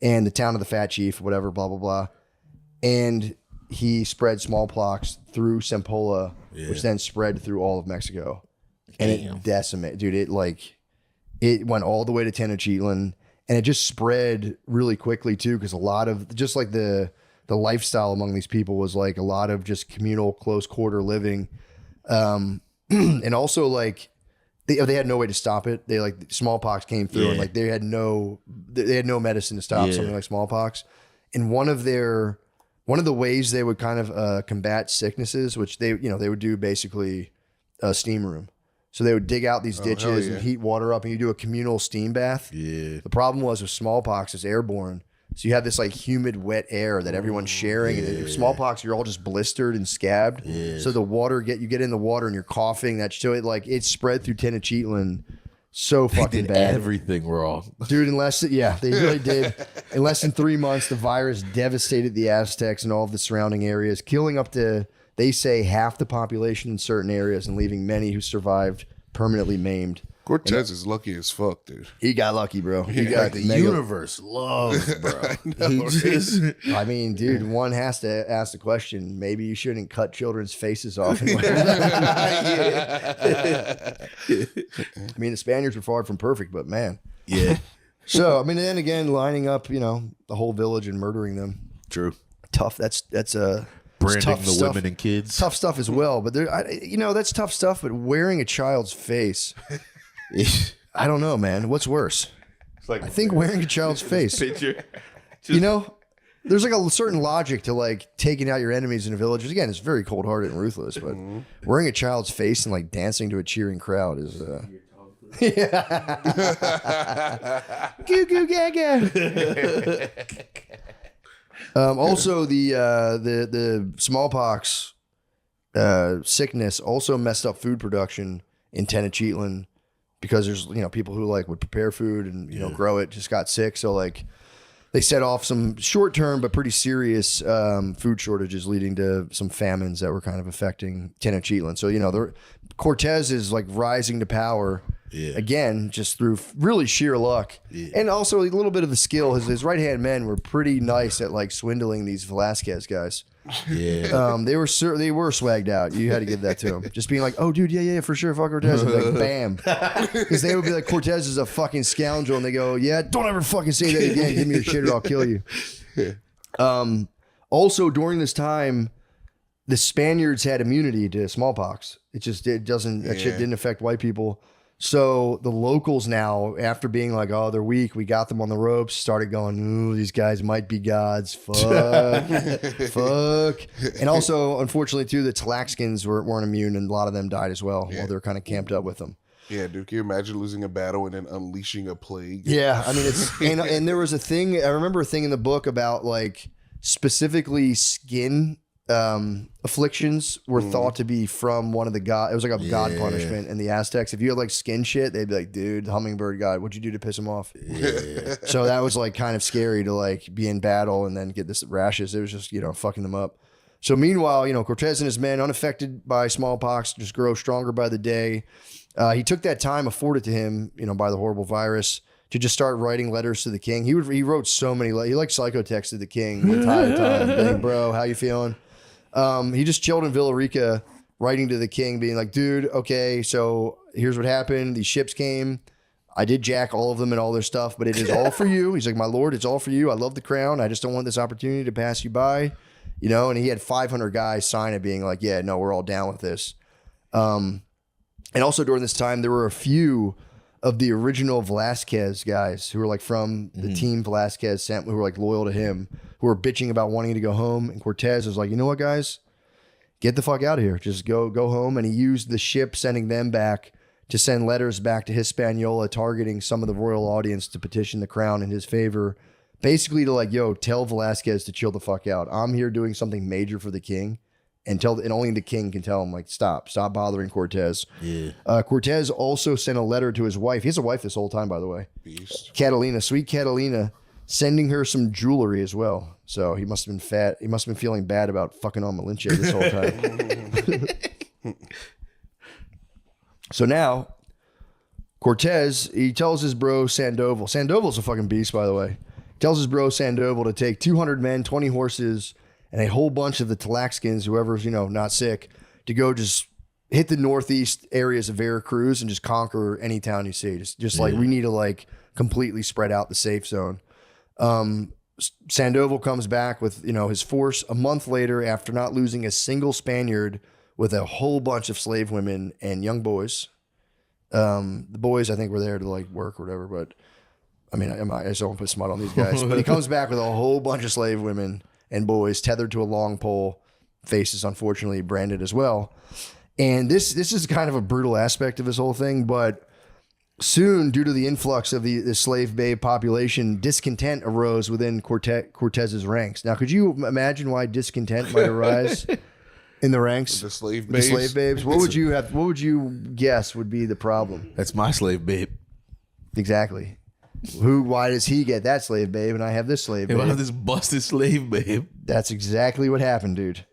Speaker 1: and the town of the Fat Chief, whatever, blah, blah, blah. And he spread smallpox through Sempola, which then spread through all of Mexico. And it decimated, dude. It went all the way to Tenochtitlan, and it just spread really quickly too, because a lot of just like the lifestyle among these people was like a lot of just communal, close quarter living, and also like. They had no way to stop it. They smallpox came through, and like they had no medicine to stop something like smallpox. And one of the ways they would kind of combat sicknesses, which they would do basically a steam room. So they would dig out these ditches and heat water up, and you do a communal steam bath. Yeah. The problem was with smallpox, it's airborne. So you have this like humid, wet air that everyone's sharing. And smallpox, you're all just blistered and scabbed. So the water you get in the water and you're coughing. It spread through Tenochtitlan so fucking bad.
Speaker 2: Everything wrong,
Speaker 1: dude. They really did. In less than 3 months, the virus devastated the Aztecs and all of the surrounding areas, killing up to, they say, half the population in certain areas and leaving many who survived permanently maimed.
Speaker 3: Cortez is lucky as fuck, dude.
Speaker 1: He got lucky, bro. He got
Speaker 2: the universe loves, bro.
Speaker 1: I mean, dude, one has to ask the question, maybe you shouldn't cut children's faces off. I mean, the Spaniards were far from perfect, but man.
Speaker 2: Yeah.
Speaker 1: So, I mean, then again, lining up, the whole village and murdering them.
Speaker 2: True.
Speaker 1: Tough. That's
Speaker 2: branding
Speaker 1: tough
Speaker 2: the
Speaker 1: stuff.
Speaker 2: Women and kids.
Speaker 1: Tough stuff as well. But that's tough stuff. But wearing a child's face, I don't know, man. What's worse? I think wearing a child's face.
Speaker 2: Picture.
Speaker 1: There's like a certain logic to like taking out your enemies in a village. Again, it's very cold-hearted and ruthless. But wearing a child's face and like dancing to a cheering crowd is. Goo goo gaga. Also, the smallpox sickness also messed up food production in Tenochtitlan because there's people who like would prepare food and grow it just got sick, so like they set off some short term but pretty serious food shortages, leading to some famines that were kind of affecting Tenochtitlan. So Cortez is like rising to power. Again, just through really sheer luck, and also a little bit of the skill. His right hand men were pretty nice at like swindling these Velasquez guys.
Speaker 2: Yeah,
Speaker 1: they were swagged out. You had to give that to them. Just being like, "Oh, dude, yeah, for sure, fuck Cortez." And like, bam, because they would be like, "Cortez is a fucking scoundrel," and they go, "Yeah, don't ever fucking say that again. Give me your shit, or I'll kill you." Also, during this time, the Spaniards had immunity to smallpox. That shit didn't affect white people. So the locals now, after being like, oh, they're weak, we got them on the ropes, started going, ooh, these guys might be gods. Fuck. Fuck. And also, unfortunately, too, the Tlaxcans weren't immune, and a lot of them died as well while they were kind of camped up with them.
Speaker 3: Yeah, dude, can you imagine losing a battle and then unleashing a plague?
Speaker 1: Yeah, I mean, it's and there was a thing, I remember a thing in the book about like specifically skin afflictions were thought to be from one of the god. It was like a god punishment. And the Aztecs, if you had like skin shit, they'd be like, dude, hummingbird god, what'd you do to piss him off? Yeah. So that was like kind of scary to like be in battle and then get this rashes. It was just, fucking them up. So meanwhile, Cortez and his men, unaffected by smallpox, just grow stronger by the day. He took that time afforded to him, by the horrible virus, to just start writing letters to the king. He wrote so many. He like psychotexted the king the entire time. Being, bro, how you feeling? He just chilled in Villarica, writing to the king, being like, dude, okay, so here's what happened. These ships came. I did jack all of them and all their stuff, but it is all for you. He's like, my lord, it's all for you. I love the crown. I just don't want this opportunity to pass you by. And he had 500 guys sign it, being like, yeah, no, we're all down with this. And also during this time, there were a few of the original Velasquez guys who were like from the team Velasquez sent, who were like loyal to him, who were bitching about wanting to go home. And Cortez was like, you know what, guys, get the fuck out of here. Just go home. And he used the ship sending them back to send letters back to Hispaniola, targeting some of the royal audience to petition the crown in his favor. Basically to like, yo, tell Velasquez to chill the fuck out. I'm here doing something major for the king. And only the king can tell him, like, stop bothering Cortez. Yeah. Cortez also sent a letter to his wife. He has a wife this whole time, by the way. Beast. Catalina, sweet Catalina, sending her some jewelry as well. So he must have been fat. He must have been feeling bad about fucking on Malinche this whole time. So now, Cortez, he tells his bro Sandoval. Sandoval's a fucking beast, by the way. He tells his bro Sandoval to take 200 men, 20 horses, and a whole bunch of the Tlaxcans, whoever's, not sick, to go just hit the northeast areas of Veracruz and just conquer any town you see. Just like, we need to like completely spread out the safe zone. Sandoval comes back with, his force a month later after not losing a single Spaniard, with a whole bunch of slave women and young boys. The boys, I think, were there to like work or whatever, but I mean, I just don't want to put smut on these guys. But he comes back with a whole bunch of slave women and boys tethered to a long pole, faces unfortunately branded as well. And this is kind of a brutal aspect of this whole thing, but soon, due to the influx of the slave babe population, discontent arose within Cortez's ranks. Now, could you imagine why discontent might arise in the ranks?
Speaker 3: The slave babes.
Speaker 1: The slave babes. What would you guess would be the problem?
Speaker 2: That's my slave babe.
Speaker 1: Exactly. Why does he get that slave babe and I have this slave babe?
Speaker 2: I have this busted slave babe.
Speaker 1: That's exactly what happened, dude.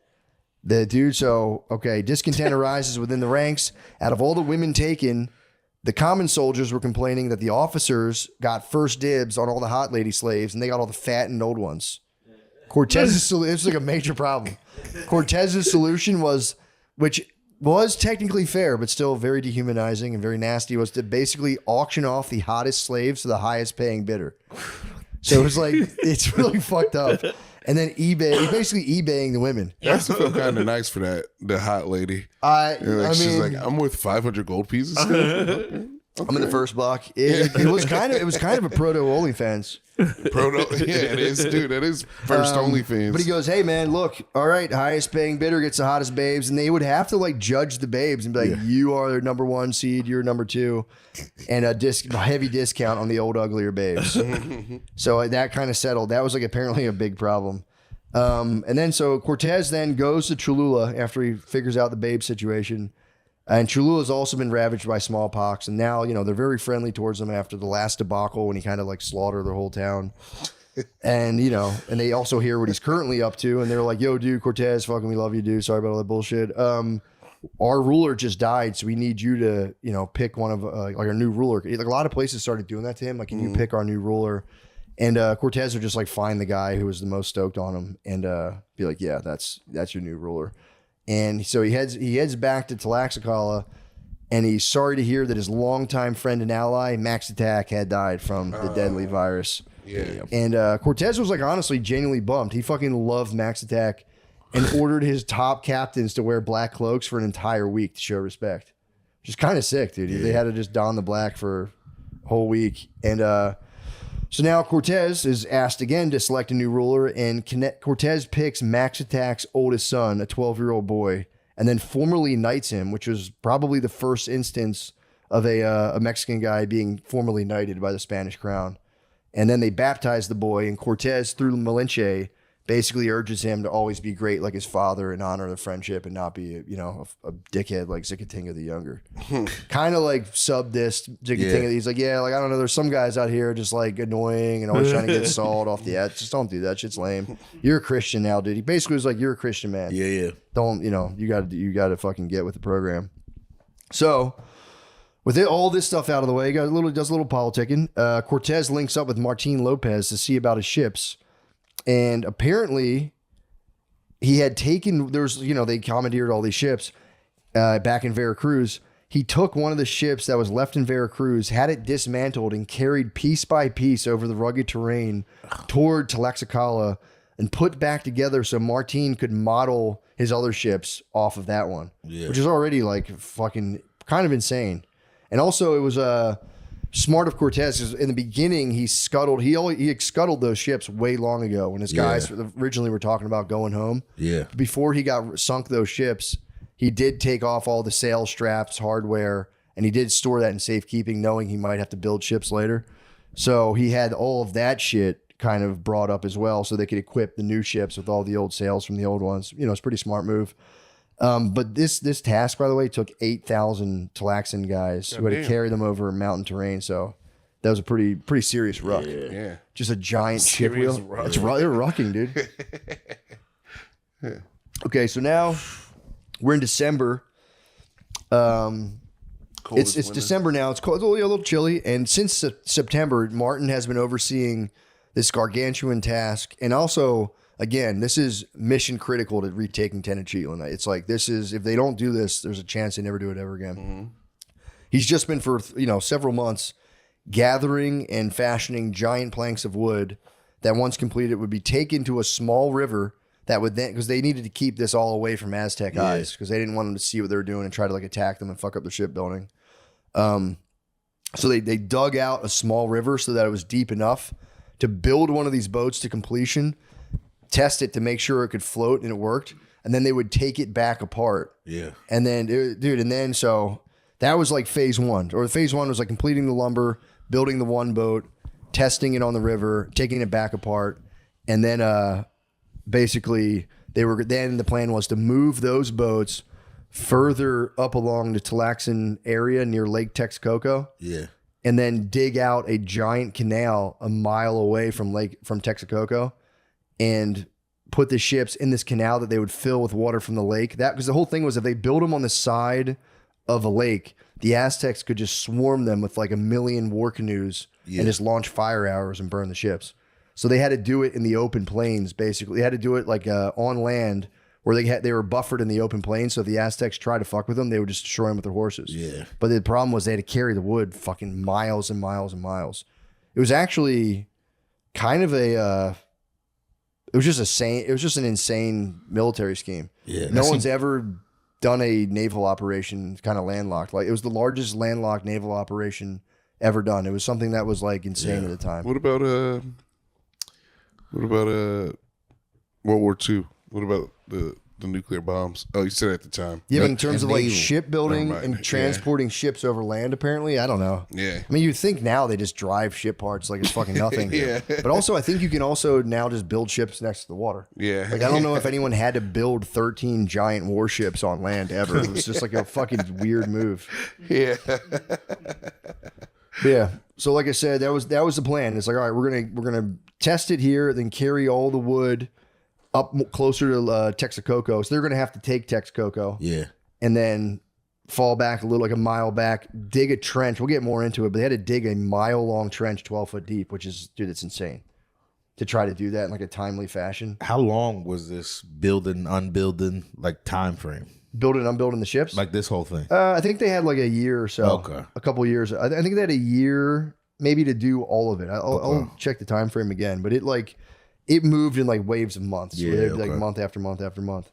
Speaker 1: Discontent arises within the ranks. Out of all the women taken, the common soldiers were complaining that the officers got first dibs on all the hot lady slaves and they got all the fat and old ones. Cortez's solution, it's like a major problem. Cortez's solution which was technically fair, but still very dehumanizing and very nasty, was to basically auction off the hottest slaves to the highest paying bidder. So it was like, it's really fucked up. And then he's basically eBaying the women.
Speaker 3: That's feel kind of nice for that, the hot lady. She's like, I'm worth 500 gold pieces.
Speaker 1: I'm in the first block. It was kind of a proto OnlyFans.
Speaker 3: It is, dude. It is first OnlyFans.
Speaker 1: But he goes, hey man, look, all right, highest paying bidder gets the hottest babes, and they would have to like judge the babes and be like, you are their number one seed, you're number two, and a heavy discount on the old uglier babes. So that kind of settled. That was like apparently a big problem. And then so Cortez then goes to Cholula after he figures out the babe situation. And Cholula's also been ravaged by smallpox. And now, they're very friendly towards him after the last debacle when he kind of like slaughtered their whole town. And, and they also hear what he's currently up to. And they're like, yo, dude, Cortez, fucking we love you, dude. Sorry about all that bullshit. Our ruler just died. So we need you to, pick one of like our new ruler. Like a lot of places started doing that to him. Like, can you pick our new ruler? And Cortez would just like find the guy who was the most stoked on him and be like, yeah, that's your new ruler. And so he heads back to Tlaxcala, and he's sorry to hear that his longtime friend and ally, Max Attack, had died from the deadly virus. Yeah. And Cortez was like honestly genuinely bummed. He fucking loved Max Attack. and ordered his top captains to wear black cloaks for an entire week to show respect. Which is kind of sick, dude. They had to just don the black for a whole week. And so now Cortez is asked again to select a new ruler, and Cortez picks Max Attack's oldest son, a 12-year-old boy, and then formally knights him, which was probably the first instance of a Mexican guy being formally knighted by the Spanish crown. And then they baptize the boy, and Cortez, through Malinche, basically urges him to always be great like his father and honor the friendship and not be, a dickhead like Xicotenga the Younger. Kind of like sub-dissed Xicotenga. Yeah. He's like, yeah, like, I don't know, there's some guys out here just like annoying and always trying to get salt off the edge. Just don't do that. Shit's lame. You're a Christian now, dude. He basically was like, you're a Christian, man.
Speaker 2: Yeah.
Speaker 1: Don't, you gotta fucking get with the program. So with all this stuff out of the way, does a little politicking. Cortez links up with Martin Lopez to see about his ships. And apparently he had taken, they commandeered all these ships back in Veracruz. He took one of the ships that was left in Veracruz, had it dismantled, and carried piece by piece over the rugged terrain toward Tlaxcala and put back together so Martin could model his other ships off of that one, which is already like fucking kind of insane. And also it was smart of Cortez, because in the beginning he scuttled those ships way long ago when his guys originally were talking about going home. Yeah. Before he got sunk those ships, he did take off all the sail straps, hardware, and he did store that in safekeeping, knowing he might have to build ships later. So he had all of that shit kind of brought up as well, so they could equip the new ships with all the old sails from the old ones. It's a pretty smart move. But this task, by the way, took 8,000 Tlaxan guys who had to carry them over mountain terrain. So that was a pretty serious ruck.
Speaker 3: Yeah.
Speaker 1: Just a giant ship wheel. They're rucking, dude. Okay, so now we're in December. It's December now. It's cold. It's a little chilly. And since September, Martin has been overseeing this gargantuan task. And also, again, this is mission critical to retaking Tenochtitlan. It's like, if they don't do this, there's a chance they never do it ever again. Mm-hmm. He's just been for, several months gathering and fashioning giant planks of wood that once completed would be taken to a small river that would then, because they needed to keep this all away from Aztec eyes, because they didn't want them to see what they were doing and try to like attack them and fuck up the shipbuilding. So they dug out a small river so that it was deep enough to build one of these boats to completion, test it to make sure it could float, and it worked. And then they would take it back apart. Yeah. And then, so that was like phase one. Or phase one was like completing the lumber, building the one boat, testing it on the river, taking it back apart. And then basically the plan was to move those boats further up along the Tlaxan area near Lake Texcoco. Yeah. And then dig out a giant canal a mile away from Texcoco and put the ships in this canal that they would fill with water from the lake. Because the whole thing was, if they built them on the side of a lake, the Aztecs could just swarm them with like 1 million war canoes and just launch fire arrows and burn the ships. So they had to do it in the open plains, basically. They had to do it like on land, where they were buffered in the open plains. So if the Aztecs tried to fuck with them, they would just destroy them with their horses. Yeah. But the problem was they had to carry the wood fucking miles and miles and miles. It was actually kind of it was just an insane military scheme. Yeah. No one's ever done a naval operation kind of landlocked. Like, it was the largest landlocked naval operation ever done. It was something that was like insane at the time.
Speaker 3: What about World War II? What about the nuclear bombs? Oh, you said at the time.
Speaker 1: Yeah, but in terms of like shipbuilding and transporting ships over land, apparently, I don't know. Yeah. I mean, you'd think now they just drive ship parts like it's fucking nothing. Yeah. But also, I think you can also now just build ships next to the water. Yeah. Like, I don't know if anyone had to build 13 giant warships on land ever. It was just like a fucking weird move. Yeah. Yeah. So like I said, that was the plan. It's like, all right, we're gonna test it here, then carry all the wood up closer to Texcoco. So they're going to have to take Texcoco. Yeah. And then fall back a little, like a mile back, dig a trench. We'll get more into it, but they had to dig a mile-long trench, 12 foot deep, which is, dude, it's insane to try to do that in like a timely fashion.
Speaker 2: How long was this building, unbuilding, like time frame?
Speaker 1: Building, unbuilding the ships?
Speaker 2: Like this whole thing?
Speaker 1: I think they had like a year or so. Okay. A couple of years. I think they had a year maybe to do all of it. I'll check the time frame again, but it moved in like waves of months.
Speaker 2: Yeah,
Speaker 1: where they'd be like
Speaker 2: okay.
Speaker 1: month after month after month.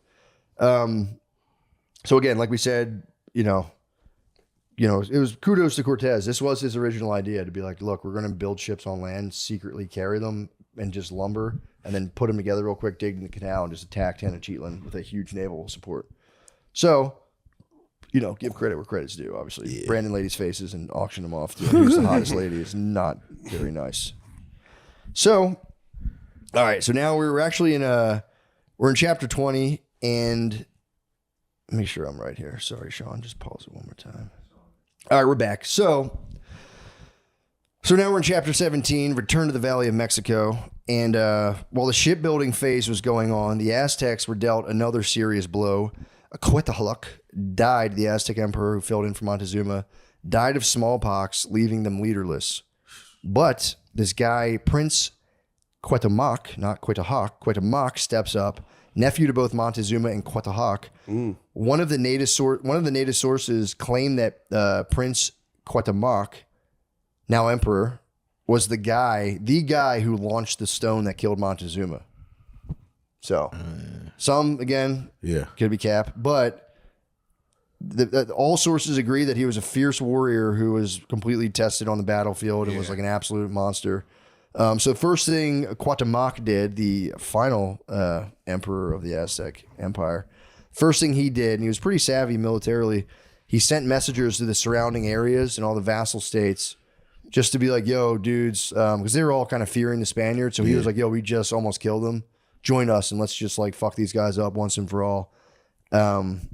Speaker 1: So again, like we said, it was kudos to Cortez. This was his original idea to be like, look, we're going to build ships on land, secretly carry them, and just lumber, and then put them together real quick, dig in the canal, and just attack Tenochtitlan with a huge naval support. So, give credit where credit's due, obviously.
Speaker 2: Yeah.
Speaker 1: Brandon ladies' faces and auction them off to who's the hottest lady is not very nice. So, all right, so now we're actually we're in chapter 20, and make sure I'm right here. Sorry, Sean, just pause it one more time. All right, we're back. So now we're in chapter 17, Return to the Valley of Mexico. And while the shipbuilding phase was going on, the Aztecs were dealt another serious blow. Quetzalcoatl died, the Aztec emperor who filled in for Montezuma, died of smallpox, leaving them leaderless. But this guy, Prince Cuauhtémoc, not Cuauhtémoc, Cuauhtémoc steps up, nephew to both Montezuma and Cuauhtémoc. One of the native sources claim that Prince Cuauhtémoc, now emperor, was the guy who launched the stone that killed Montezuma. So, some again, could be cap, but all sources agree that he was a fierce warrior who was completely tested on the battlefield and was like an absolute monster. So the first thing Cuauhtémoc did, the final emperor of the Aztec Empire, first thing he did, and he was pretty savvy militarily, he sent messengers to the surrounding areas and all the vassal states just to be like, yo, dudes, because they were all kind of fearing the Spaniards. So he was like, yo, we just almost killed them. Join us and let's just like fuck these guys up once and for all. And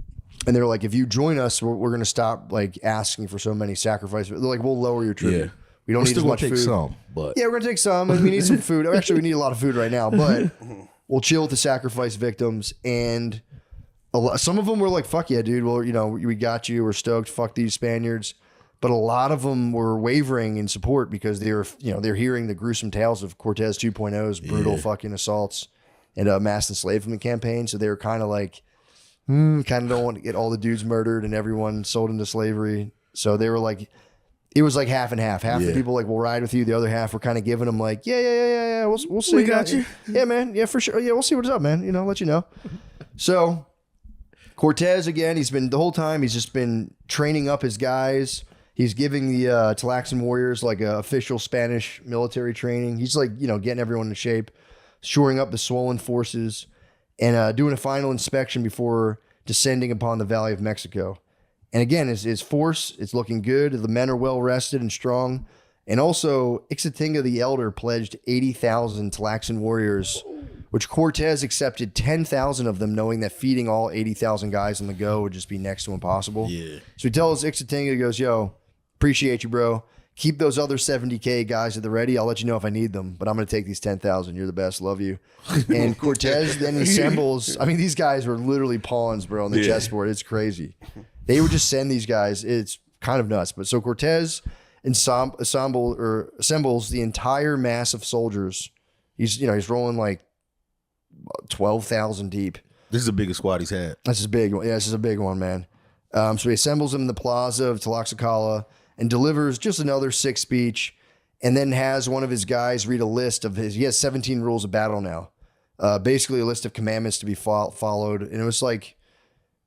Speaker 1: they're like, if you join us, we're going to stop like asking for so many sacrifices. They're like, we'll lower your tribute.
Speaker 2: Yeah.
Speaker 1: We don't need as much food.
Speaker 2: Some, but
Speaker 1: Yeah, we're gonna take some, and we need some food. Actually, we need a lot of food right now, but we'll chill with the sacrifice victims. And some of them were like, "Fuck yeah, dude! Well, we got you. We're stoked. Fuck these Spaniards." But a lot of them were wavering in support because they're hearing the gruesome tales of Cortez 2.0's brutal fucking assaults and mass enslavement campaign. So they were kind of like, kind of don't want to get all the dudes murdered and everyone sold into slavery. So they were like. It was like half and half. Half the people like, we'll ride with you. The other half were kind of giving them like, yeah. We'll see.
Speaker 2: We got you.
Speaker 1: Yeah, man. Yeah, for sure. Yeah, we'll see what's up, man. Let you know. So Cortez, again, the whole time, he's just been training up his guys. He's giving the Tlaxcalan warriors like official Spanish military training. He's like, getting everyone in shape, shoring up the swollen forces, and doing a final inspection before descending upon the Valley of Mexico. And again, his force, it's looking good. The men are well rested and strong. And also, Ixatinga the Elder pledged 80,000 Tlaxcalan warriors, which Cortez accepted 10,000 of them, knowing that feeding all 80,000 guys on the go would just be next to impossible.
Speaker 2: Yeah. So
Speaker 1: he tells Ixatinga, he goes, yo, appreciate you, bro. Keep those other 70K guys at the ready. I'll let you know if I need them, but I'm going to take these 10,000. You're the best. Love you. And Cortez then assembles. I mean, these guys were literally pawns, bro, on the chessboard. It's crazy. They would just send these guys. It's kind of nuts. But so Cortez assembles the entire mass of soldiers. He's rolling like 12,000 deep.
Speaker 2: this is the biggest squad he's had.
Speaker 1: This is a big one. Yeah, this is a big one, man. So he assembles them in the plaza of Tlaxcala and delivers just another sick speech, and then has one of his guys read a list of he has 17 rules of battle now. Basically a list of commandments to be followed. And it was like,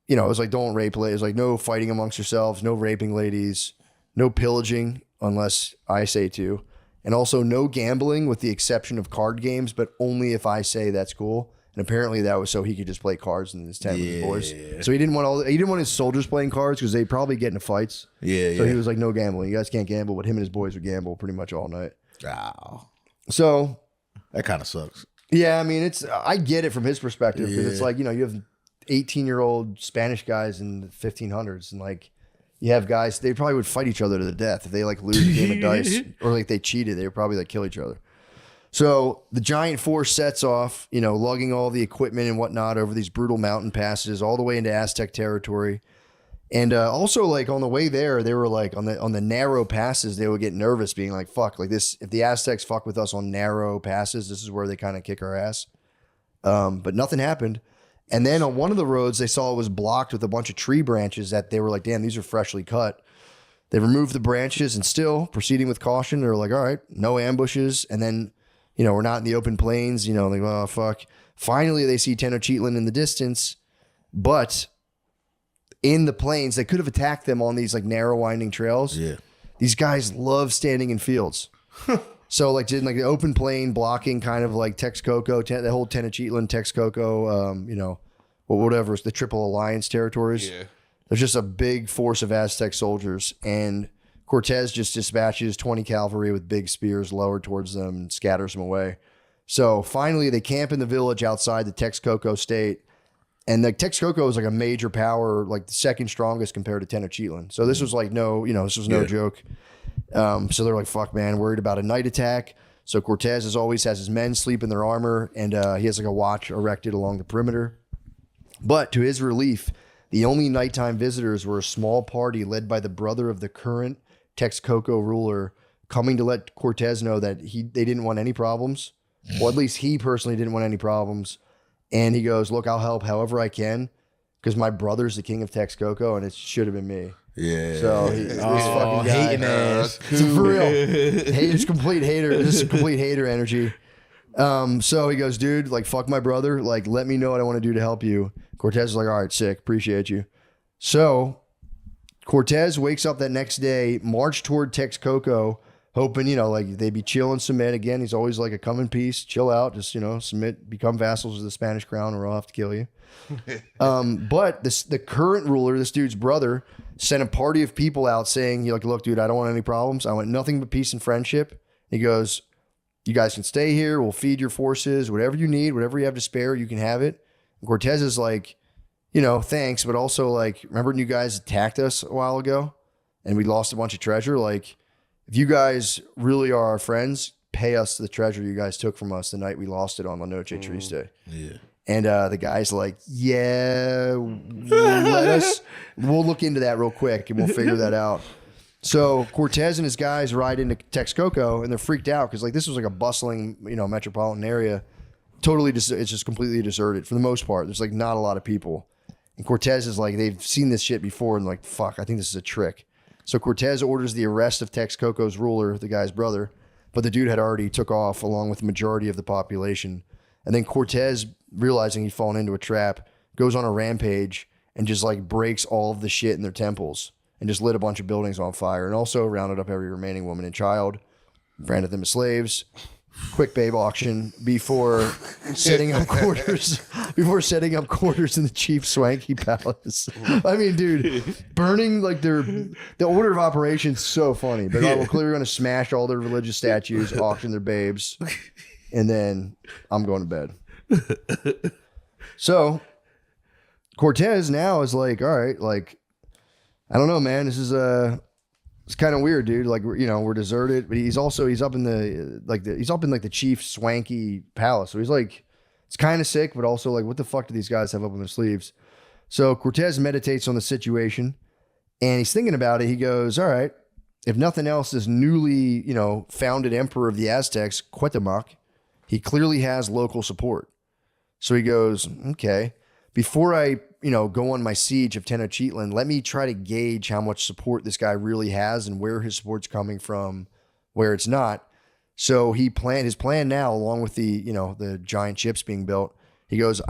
Speaker 1: don't rape ladies. Like no fighting amongst yourselves, no raping ladies, no pillaging unless I say to, and also no gambling with the exception of card games, but only if I say that's cool. And apparently that was so he could just play cards in his tent with his boys. So he didn't want his soldiers playing cards because they'd probably get into fights. So he was like, no gambling. You guys can't gamble, but him and his boys would gamble pretty much all night.
Speaker 2: Wow.
Speaker 1: So
Speaker 2: that kind of sucks.
Speaker 1: Yeah, I mean, I get it from his perspective because it's like, you have 18-year-old Spanish guys in the 1500s, and like you have guys, they probably would fight each other to the death if they like lose a game of dice or like they cheated. They would probably like kill each other. So the giant force sets off, lugging all the equipment and whatnot over these brutal mountain passes all the way into Aztec territory. And also, like on the way there, they were like on the narrow passes, they would get nervous, being like, "Fuck, like this. If the Aztecs fuck with us on narrow passes, this is where they kind of kick our ass." But nothing happened. And then on one of the roads, they saw it was blocked with a bunch of tree branches that they were like, "Damn, these are freshly cut." They removed the branches and still proceeding with caution. They were like, "All right, no ambushes." And then we're not in the open plains, like, oh, fuck. Finally, they see Tenochtitlan in the distance, but in the plains, they could have attacked them on these like narrow winding trails.
Speaker 2: Yeah.
Speaker 1: These guys love standing in fields. So like did like the open plain blocking kind of like Texcoco, the whole Tenochtitlan, Texcoco, whatever, it's the Triple Alliance territories.
Speaker 3: Yeah.
Speaker 1: There's just a big force of Aztec soldiers, and Cortez just dispatches 20 cavalry with big spears lowered towards them and scatters them away. So finally, they camp in the village outside the Texcoco state, and the Texcoco is like a major power, like the second strongest compared to Tenochtitlan. So this was like no joke. So they're like, fuck, man, worried about a night attack. So Cortez, as always, has his men sleep in their armor, and he has like a watch erected along the perimeter. But to his relief, the only nighttime visitors were a small party led by the brother of the current Texcoco ruler, coming to let Cortez know that they didn't want any problems. Well, at least he personally didn't want any problems. And he goes, look, I'll help however I can because my brother's the king of Texcoco and it should have been me.
Speaker 2: Yeah.
Speaker 1: So this fucking guy.
Speaker 2: Hating ass.
Speaker 1: For real. It's complete hater. This is complete hater energy. So he goes, dude, like, fuck my brother. Like, let me know what I want to do to help you. Cortez is like, all right, sick. Appreciate you. So Cortez wakes up that next day, marched toward Texcoco, hoping, like they'd be chill and submit. Again, he's always like a come in peace, chill out, just, submit, become vassals of the Spanish crown or I'll have to kill you. But the current ruler, this dude's brother, sent a party of people out saying, look, dude, I don't want any problems. I want nothing but peace and friendship. He goes, you guys can stay here. We'll feed your forces, whatever you need, whatever you have to spare, you can have it. And Cortez is like, thanks. But also like, remember when you guys attacked us a while ago and we lost a bunch of treasure? Like, if you guys really are our friends, pay us the treasure you guys took from us the night we lost it on La Noche Triste.
Speaker 2: Yeah.
Speaker 1: And the guy's like, yeah, we'll look into that real quick and we'll figure that out. So Cortez and his guys ride into Texcoco and they're freaked out because like this was like a bustling, metropolitan area. Totally, it's just completely deserted for the most part. There's like not a lot of people. And Cortez is like, they've seen this shit before and like, fuck, I think this is a trick. So Cortez orders the arrest of Texcoco's ruler, the guy's brother, but the dude had already took off along with the majority of the population. And then Cortez, realizing he'd fallen into a trap, goes on a rampage and just like breaks all of the shit in their temples and just lit a bunch of buildings on fire and also rounded up every remaining woman and child, branded them as slaves. Quick babe auction before setting up quarters in the chief swanky palace. I mean, dude, burning like the order of operations so funny. But we're clearly going to smash all their religious statues, auction their babes, and then I'm going to bed. So Cortez now is like, all right, like, I don't know, man. This is it's kind of weird, dude. Like, we're deserted, but he's up in the chief swanky palace. So he's like, it's kind of sick, but also like, what the fuck do these guys have up on their sleeves? So Cortez meditates on the situation and he's thinking about it. He goes, all right, if nothing else, this newly, founded emperor of the Aztecs, Cuauhtémoc, he clearly has local support. So he goes, okay, before I, go on my siege of Tenochtitlan, let me try to gauge how much support this guy really has and where his support's coming from, where it's not. So his plan now, along with the giant ships being built, he goes,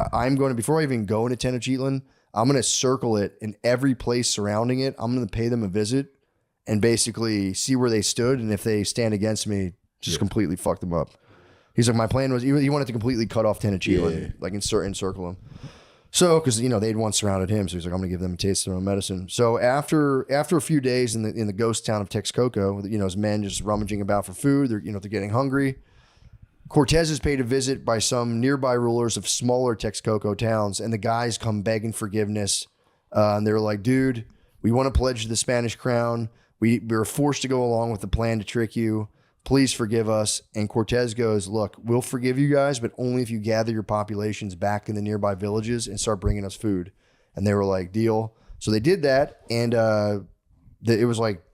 Speaker 1: before I even go into Tenochtitlan, I'm going to circle it in every place surrounding it. I'm going to pay them a visit and basically see where they stood. And if they stand against me, just completely fuck them up. He's like, my plan was, he wanted to completely cut off Tenochtitlan, like encircle him. So, because they'd once surrounded him, so he's like, I'm gonna give them a taste of their own medicine. So after a few days in the ghost town of Texcoco, his men just rummaging about for food, they're getting hungry. Cortez is paid a visit by some nearby rulers of smaller Texcoco towns, and the guys come begging forgiveness. And they're like, dude, we want to pledge to the Spanish crown. We were forced to go along with the plan to trick you. Please forgive us. And Cortez goes, look, we'll forgive you guys, but only if you gather your populations back in the nearby villages and start bringing us food. And they were like, deal. So they did that. And it was like,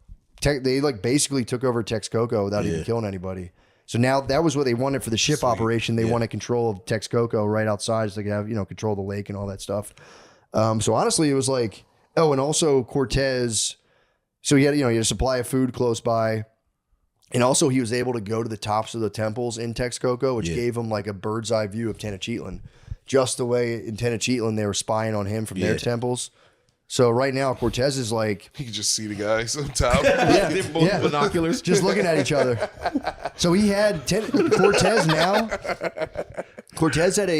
Speaker 1: they like basically took over Texcoco without even killing anybody. So now that was what they wanted for the ship operation. They wanted control of Texcoco right outside so they could have, control of the lake and all that stuff. So honestly, it was like, and also Cortez, so he had a supply of food close by. And also he was able to go to the tops of the temples in Texcoco, which gave him like a bird's eye view of Tenochtitlan. Just the way in Tenochtitlan they were spying on him from their temples. So right now Cortez is like...
Speaker 3: You can just see the guys on top.
Speaker 2: Binoculars.
Speaker 1: Just looking at each other. So he had... Cortez had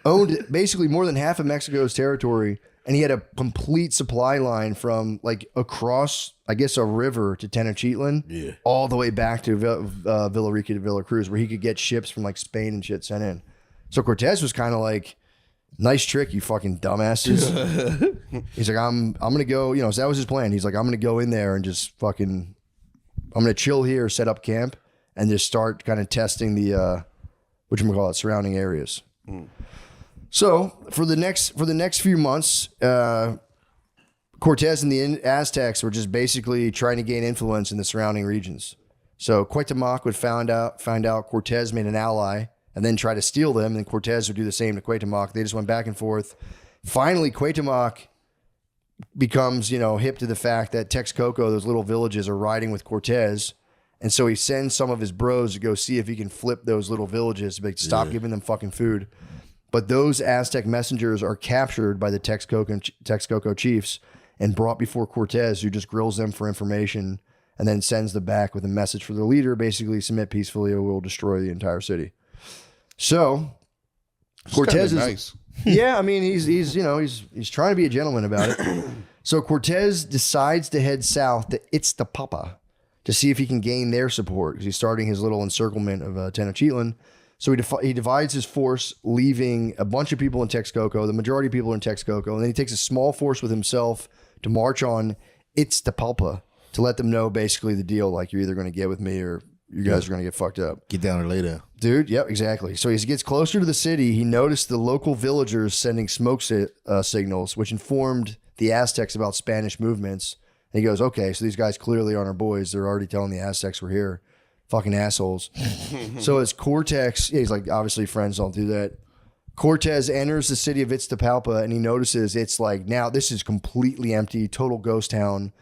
Speaker 1: owned basically more than half of Mexico's territory, and he had a complete supply line from like across, I guess, a river to Tenochtitlan, all the way back to Villarica to Veracruz, where he could get ships from like Spain and shit sent in. So Cortez was kind of like, nice trick, you fucking dumbasses. He's like, I'm gonna go, you know, so that was his plan. He's like, I'm gonna go in there and just fucking, I'm gonna chill here, set up camp, and just start kind of testing the whatchamacallit, surrounding areas. So for the next few months, Cortez and the Aztecs were just basically trying to gain influence in the surrounding regions. So Cuauhtémoc would find out Cortez made an ally and then try to steal them, and then Cortez would do the same to Cuauhtémoc. They just went back and forth. Finally, Cuauhtémoc becomes, you know, hip to the fact that Texcoco, those little villages, are riding with Cortez. And so he sends some of his bros to go see if he can flip those little villages, to stop giving them fucking food. But those Aztec messengers are captured by the Texcoco chiefs and brought before Cortez, who just grills them for information and then sends them back with a message for their leader, basically submit peacefully or we'll destroy the entire city. So Cortez is
Speaker 3: nice.
Speaker 1: Yeah, I mean he's trying to be a gentleman about it. So Cortez decides to head south to Ixtapalpa to see if he can gain their support, because he's starting his little encirclement of Tenochtitlan. So he divides his force, leaving a bunch of people in Texcoco, the majority of people are in Texcoco, and then he takes a small force with himself to march on Ixtapalpa to let them know basically the deal, like you're either going to get with me or you guys are going to get fucked up.
Speaker 2: Get down or lay down.
Speaker 1: Dude, yep, exactly. So as he gets closer to the city, he noticed the local villagers sending smoke signals, which informed the Aztecs about Spanish movements. And he goes, okay, so these guys clearly aren't our boys. They're already telling the Aztecs we're here. Fucking assholes. So as Cortex, he's like, obviously friends don't do that. Cortez enters the city of Ixtapalpa and he notices it's like, now this is completely empty, total ghost town.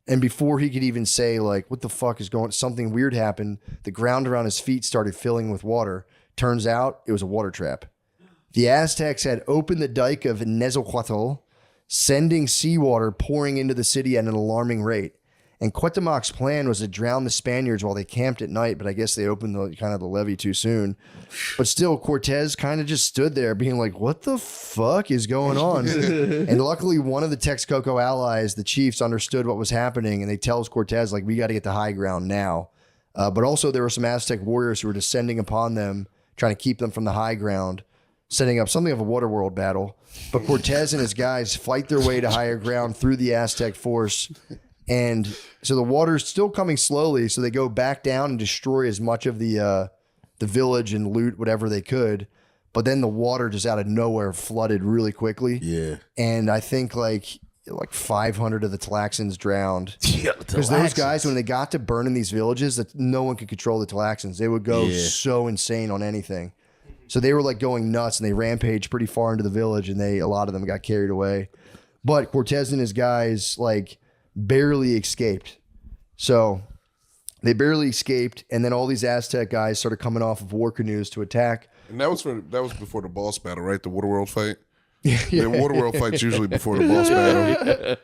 Speaker 1: And before he could even say like, what the fuck is going, something weird happened. The ground around his feet started filling with water. Turns out it was a water trap. The Aztecs had opened the dike of Nezahualcóyotl, sending seawater pouring into the city at an alarming rate. And Cuauhtémoc's plan was to drown the Spaniards while they camped at night, but I guess they opened the levee too soon. But still, Cortez kind of just stood there being like, what the fuck is going on? And luckily, one of the Texcoco allies, the chiefs, understood what was happening, and they tells Cortez, like, we got to get to high ground now. But also, there were some Aztec warriors who were descending upon them, trying to keep them from the high ground, setting up something of a Waterworld battle. But Cortez and his guys fight their way to higher ground through the Aztec force. And so the water's still coming slowly, so they go back down and destroy as much of the village and loot whatever they could. But then the water just out of nowhere flooded really quickly.
Speaker 2: Yeah.
Speaker 1: And I think like 500 of the Tlaxans drowned.
Speaker 2: Yeah,
Speaker 1: because those guys, when they got to burning these villages, that no one could control the Tlaxans. They would go so insane on anything. So they were like going nuts, and they rampaged pretty far into the village, and a lot of them got carried away. But Cortez and his guys like barely escaped. So they barely escaped, and then all these Aztec guys started coming off of war canoes to attack.
Speaker 3: And that was before the boss battle, right? The Waterworld fight. The Waterworld fight's usually before the boss battle.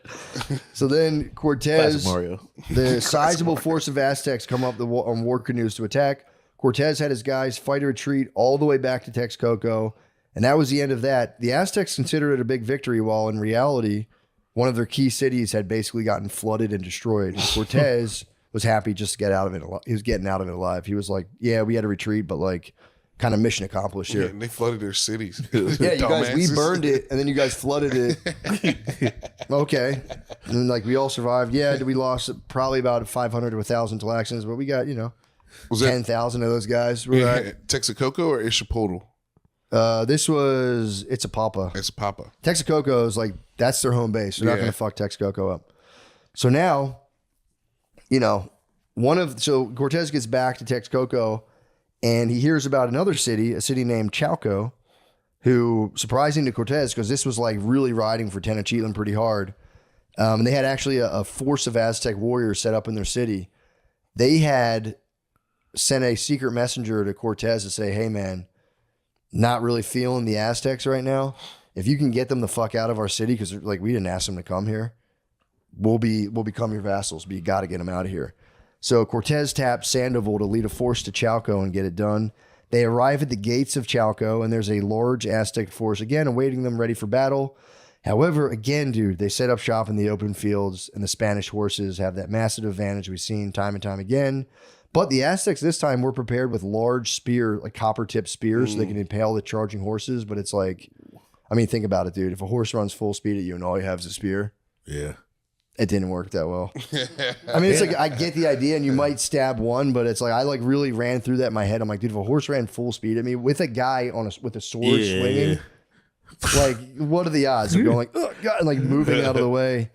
Speaker 1: So then Cortez,
Speaker 2: Mario.
Speaker 1: the sizable force of Aztecs come up on war canoes to attack. Cortez had his guys fight a retreat all the way back to Texcoco, and that was the end of that. The Aztecs considered it a big victory, while in reality, one of their key cities had basically gotten flooded and destroyed. And Cortez was happy just to get out of it. He was getting out of it alive. He was like, yeah, we had a retreat, but like kind of mission accomplished here.
Speaker 3: Yeah, and they flooded their cities.
Speaker 1: Yeah, you guys, we burned it, and then you guys flooded it. Okay. And then like we all survived. Yeah, we lost probably about 500 to 1,000 Tlaxans, but we got, 10,000 of those guys.
Speaker 3: Right. Texcoco or Ixtapalpa?
Speaker 1: This was Ixtapalpa.
Speaker 3: Ixtapalpa.
Speaker 1: Texcoco is like, that's their home base. They're not going to fuck Texcoco up. So now, so Cortez gets back to Texcoco, and he hears about another city, a city named Chalco, who, surprising to Cortez, because this was like really riding for Tenochtitlan pretty hard. And they had actually a force of Aztec warriors set up in their city. they had sent a secret messenger to Cortez to say, hey, man, not really feeling the Aztecs right now. If you can get them the fuck out of our city, because like we didn't ask them to come here, we'll become your vassals, but you got to get them out of here. So Cortez tapped Sandoval to lead a force to Chalco and get it done. They arrive at the gates of Chalco, and there's a large Aztec force, again, awaiting them ready for battle. However, again, dude, they set up shop in the open fields, and the Spanish horses have that massive advantage we've seen time and time again. But the Aztecs this time were prepared with large spear, like copper-tipped spears, so they can impale the charging horses. But it's like, I mean, think about it, dude. If a horse runs full speed at you and all you have is a spear,
Speaker 2: Yeah.
Speaker 1: it didn't work that well. I mean, it's like, I get the idea, and you might stab one, but it's like, I like really ran through that in my head. I'm like, dude, if a horse ran full speed at me with a guy with a sword swinging, like, what are the odds of going like, oh God, and like moving out of the way?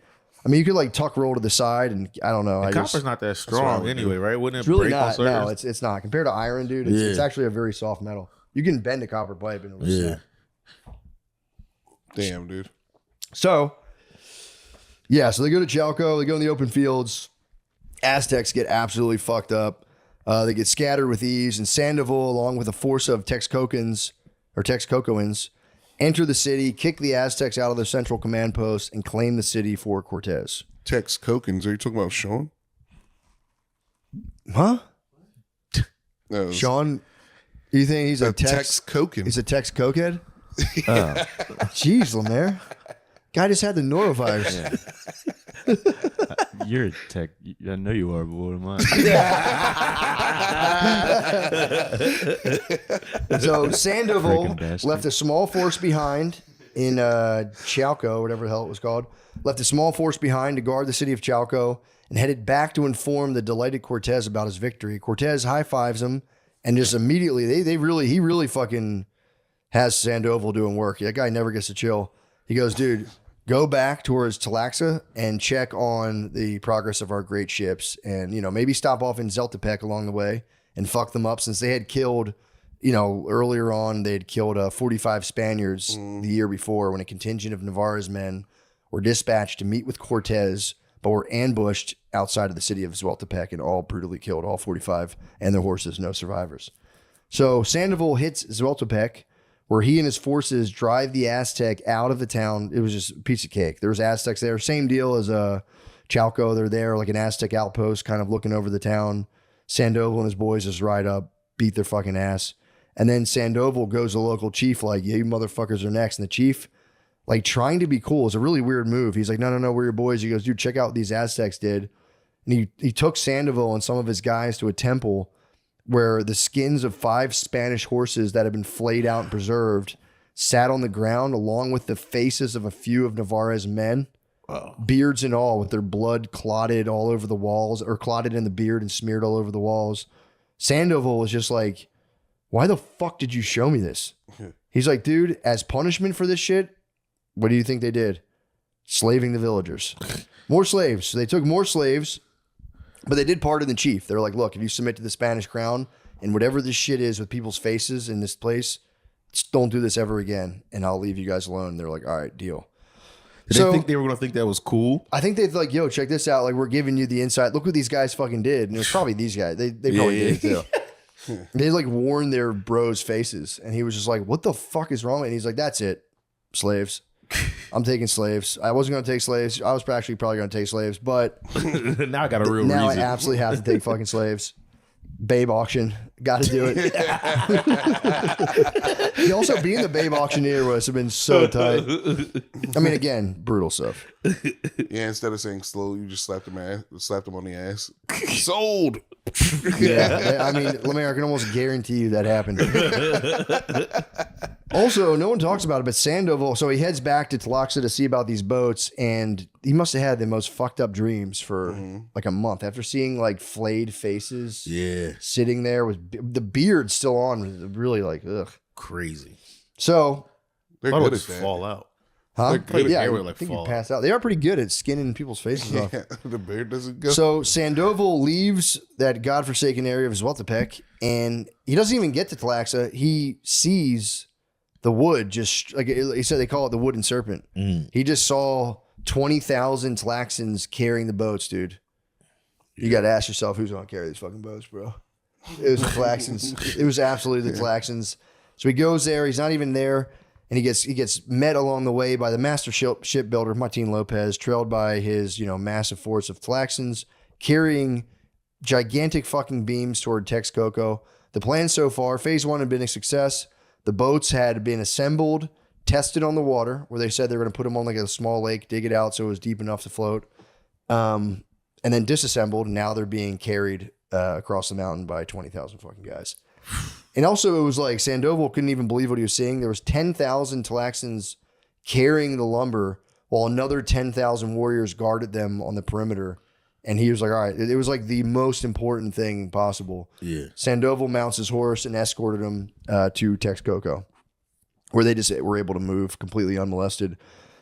Speaker 1: I mean, you could like tuck roll to the side, and I don't know.
Speaker 2: Copper's not that strong anyway, right? Wouldn't it
Speaker 1: it's really
Speaker 2: break on
Speaker 1: not.
Speaker 2: surface?
Speaker 1: No, it's not. Compared to iron, dude, it's actually a very soft metal. You can bend a copper pipe and it'll snap.
Speaker 3: Damn, dude.
Speaker 1: So, yeah, so they go to Chalco, they go in the open fields. Aztecs get absolutely fucked up. They get scattered with ease, and Sandoval, along with a force of Texcocoans, enter the city, kick the Aztecs out of their central command post, and claim the city for Cortez.
Speaker 3: Texcocans, are you talking about Sean?
Speaker 1: Huh?
Speaker 3: No,
Speaker 1: Sean, you think he's a
Speaker 3: Texcocan.
Speaker 1: He's a Tex cokehead? Jeez, Lemaire. Guy just had the norovirus.
Speaker 4: You're a tech. I know you are, but what am I?
Speaker 1: So Sandoval
Speaker 4: Freaking bastard.
Speaker 1: left a small force behind in Chalco, whatever the hell it was called. Left a small force behind to guard the city of Chalco and headed back to inform the delighted Cortez about his victory. Cortez high fives him and just immediately he really fucking has Sandoval doing work. That guy never gets to chill. He goes, dude, go back towards Tlaxca and check on the progress of our great ships, and maybe stop off in Zeltepec along the way and fuck them up, since they had killed, earlier on they had killed 45 Spaniards the year before when a contingent of Navarre's men were dispatched to meet with Cortez, but were ambushed outside of the city of Zeltepec and all brutally killed, all 45 and their horses, no survivors. So Sandoval hits Zeltepec, where he and his forces drive the Aztec out of the town. It was just a piece of cake. There was Aztecs there. Same deal as Chalco. They're there like an Aztec outpost kind of looking over the town. Sandoval and his boys just ride up, beat their fucking ass. And then Sandoval goes to the local chief like, yeah, you motherfuckers are next. And the chief, like trying to be cool, is a really weird move. He's like, no, we're your boys. He goes, dude, check out what these Aztecs did. And he took Sandoval and some of his guys to a temple where the skins of 5 Spanish horses that had been flayed out and preserved sat on the ground along with the faces of a few of Navarre's men, beards and all, with their blood clotted all over the walls, or clotted in the beard and smeared all over the walls. Sandoval was just like, why the fuck did you show me this? He's like, dude, as punishment for this shit, what do you think they did? Slaving the villagers. More slaves. So they took more slaves. But they did pardon the chief. They're like, look, if you submit to the Spanish crown and whatever this shit is with people's faces in this place, just don't do this ever again, and I'll leave you guys alone. And they're like, all right, deal.
Speaker 2: Did they think they were going to think that was cool?
Speaker 1: I think they're like, yo, check this out. Like, we're giving you the insight. Look what these guys fucking did. And it was probably these guys. They probably did it too. They like warned their bros' faces. And he was just like, what the fuck is wrong? And he's like, that's it. Slaves. I'm taking slaves. I wasn't going to take slaves. I was actually probably going to take slaves, but
Speaker 2: Now I got a real
Speaker 1: now
Speaker 2: reason.
Speaker 1: I absolutely have to take fucking slaves. Babe auction. Got to do it. He also being the babe auctioneer must have been so tight. I mean, again, brutal stuff.
Speaker 3: Yeah, instead of saying slow, you just slapped him on the ass. Sold.
Speaker 1: Yeah, I mean, Lemaire, I can almost guarantee you that happened. Also, no one talks about it, but Sandoval, so he heads back to Tlaxca to see about these boats, and he must have had the most fucked up dreams for like a month after seeing like flayed faces sitting there with the beard still on, was really like, ugh.
Speaker 2: Crazy.
Speaker 1: So,
Speaker 3: They're
Speaker 2: Thought it
Speaker 3: good
Speaker 2: would
Speaker 3: at that.
Speaker 2: fall out.
Speaker 1: huh?
Speaker 2: Good
Speaker 1: Yeah,
Speaker 2: hair
Speaker 1: I
Speaker 2: would, like,
Speaker 1: think you
Speaker 2: fall
Speaker 1: pass out. They are pretty good at skinning people's faces off.
Speaker 3: Yeah, the beard doesn't go.
Speaker 1: So Sandoval leaves that godforsaken area of Zeltepec, and he doesn't even get to Tlaxca. He sees the wood, just like he said, they call it the wooden serpent. He just saw 20,000 Tlaxcans carrying the boats, dude. You got to ask yourself who's going to carry these fucking boats, bro. It was the Tlaxcans. It was absolutely the Tlaxcans. So he goes there. He's not even there. And he gets met along the way by the master shipbuilder, Martin Lopez, trailed by his, massive force of Tlaxcans, carrying gigantic fucking beams toward Texcoco. The plan so far, phase 1 had been a success. The boats had been assembled, tested on the water, where they said they were going to put them on like a small lake, dig it out so it was deep enough to float, and then disassembled. And now they're being carried across the mountain by 20,000 fucking guys. And also, it was like Sandoval couldn't even believe what he was seeing. There was 10,000 Tlaxcans carrying the lumber, while another 10,000 warriors guarded them on the perimeter. And he was like, all right, it was like the most important thing possible.
Speaker 2: Yeah.
Speaker 1: Sandoval mounts his horse and escorted him to Texcoco, where they just were able to move completely unmolested.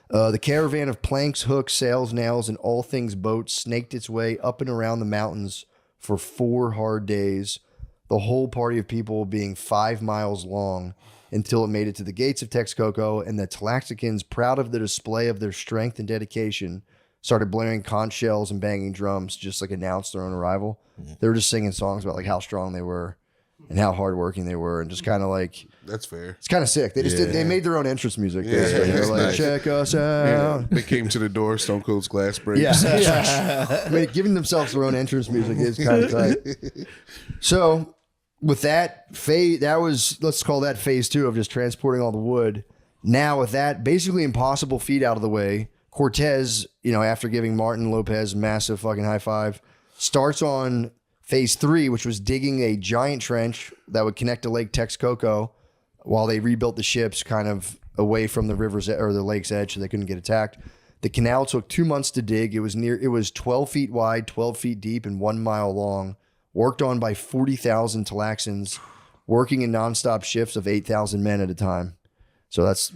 Speaker 1: The caravan of planks, hooks, sails, nails, and all things boats snaked its way up and around the mountains for 4 hard days, the whole party of people being 5 miles long, until it made it to the gates of Texcoco, and the Tlaxcans, proud of the display of their strength and dedication, started blaring conch shells and banging drums, just like announced their own arrival. They were just singing songs about like how strong they were and how hardworking they were, and just kind of like,
Speaker 3: That's fair.
Speaker 1: it's kind of sick. They just they made their own entrance music. Basically. They're like,
Speaker 3: nice.
Speaker 1: check us out.
Speaker 3: They came to the door, Stone Cold's glass breaks.
Speaker 1: Yeah. I mean, giving themselves their own entrance music is kind of tight. So with that let's call that phase 2 of just transporting all the wood. Now with that basically impossible feat out of the way, Cortez, after giving Martin Lopez a massive fucking high five, starts on phase 3, which was digging a giant trench that would connect to Lake Texcoco while they rebuilt the ships kind of away from the river's or the lake's edge so they couldn't get attacked. The canal took 2 months to dig. It was 12 feet wide, 12 feet deep, and 1 mile long, worked on by 40,000 Tlaxcans, working in nonstop shifts of 8,000 men at a time. So that's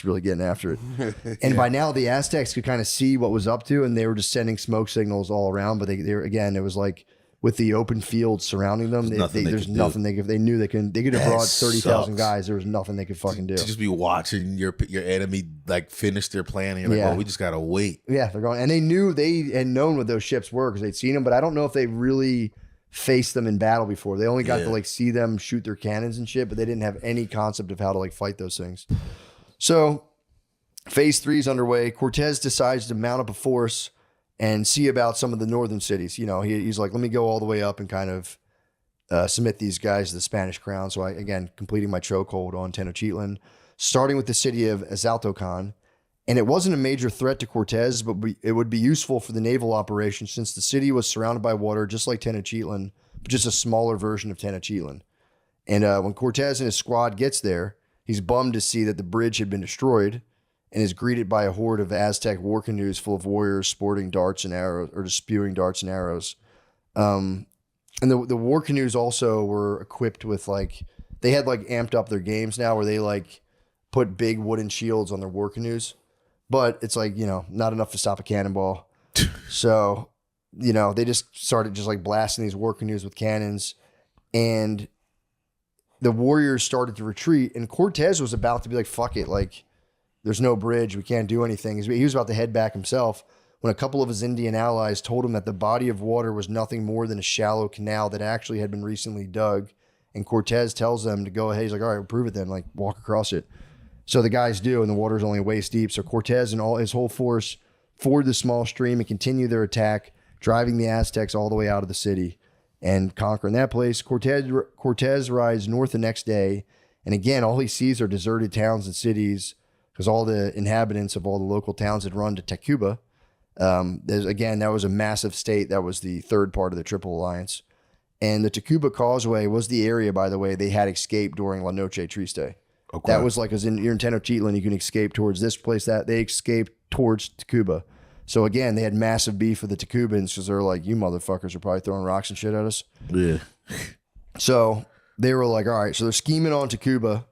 Speaker 1: really getting after it. And by now the Aztecs could kind of see what was up to, and they were just sending smoke signals all around. But they again, it was like with the open fields surrounding them, there's nothing they could. They knew they could have brought 30,000 guys. There was nothing they could fucking do.
Speaker 2: To just be watching your enemy like finish their plan, and you're like, oh, we just gotta wait.
Speaker 1: Yeah, they're going, and they had known what those ships were because they'd seen them. But I don't know if they really faced them in battle before. They only got to like see them shoot their cannons and shit, but they didn't have any concept of how to like fight those things. So phase 3 is underway. Cortez decides to mount up a force and see about some of the northern cities. He's like, let me go all the way up and kind of submit these guys to the Spanish crown. So completing my chokehold on Tenochtitlan, starting with the city of Azaltocan. And it wasn't a major threat to Cortez, but it would be useful for the naval operation since the city was surrounded by water, just like Tenochtitlan, but just a smaller version of Tenochtitlan. And when Cortez and his squad gets there, he's bummed to see that the bridge had been destroyed and is greeted by a horde of Aztec war canoes full of warriors sporting darts and arrows, or just spewing darts and arrows. And the war canoes also were equipped with they had amped up their games now where they put big wooden shields on their war canoes. But it's not enough to stop a cannonball. So, they just started blasting these war canoes with cannons, and the warriors started to retreat, and Cortez was about to be like, fuck it. There's no bridge. We can't do anything. He was about to head back himself when a couple of his Indian allies told him that the body of water was nothing more than a shallow canal that actually had been recently dug. And Cortez tells them to go ahead. He's like, all right, we'll prove it then. Walk across it. So the guys do, and the water's only waist deep. So Cortez and all his whole force ford the small stream and continue their attack, driving the Aztecs all the way out of the city and conquering that place. Cortez rides north the next day, and again, all he sees are deserted towns and cities because all the inhabitants of all the local towns had run to Tacuba. That was a massive state. That was the third part of the Triple Alliance. And the Tacuba Causeway was the area, by the way, they had escaped during La Noche Triste. Okay. That was you're in Tenochtitlan, you can escape towards this place. That they escaped towards Tacuba. So again, they had massive beef with the Tacubans because they're like, you motherfuckers are probably throwing rocks and shit at us.
Speaker 2: Yeah.
Speaker 1: So they were like, all right. So they're scheming on Tacuba,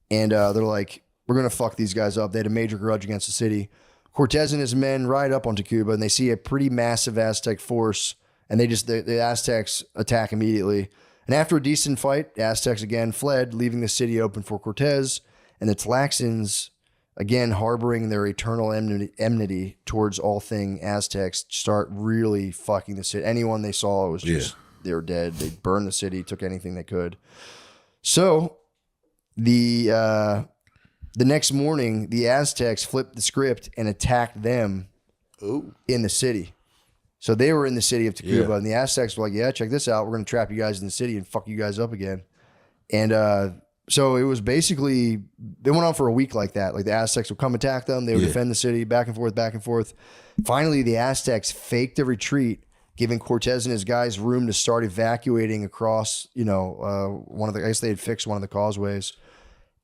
Speaker 1: and they're like, we're gonna fuck these guys up. They had a major grudge against the city. Cortez and his men ride up on Tacuba, and they see a pretty massive Aztec force, and the Aztecs attack immediately. And after a decent fight, the Aztecs again fled, leaving the city open for Cortez. And the Tlaxcans again, harboring their eternal enmity towards all thing Aztecs, start really fucking the city. Anyone they saw was just, they were dead. They burned the city, took anything they could. So the next morning, the Aztecs flipped the script and attacked them in the city. So they were in the city of Tacuba, and the Aztecs were like, yeah, check this out. We're going to trap you guys in the city and fuck you guys up again. And so it was basically, they went on for a week like that. Like the Aztecs would come attack them. They would defend the city back and forth, back and forth. Finally, the Aztecs faked a retreat, giving Cortez and his guys room to start evacuating across, I guess they had fixed one of the causeways.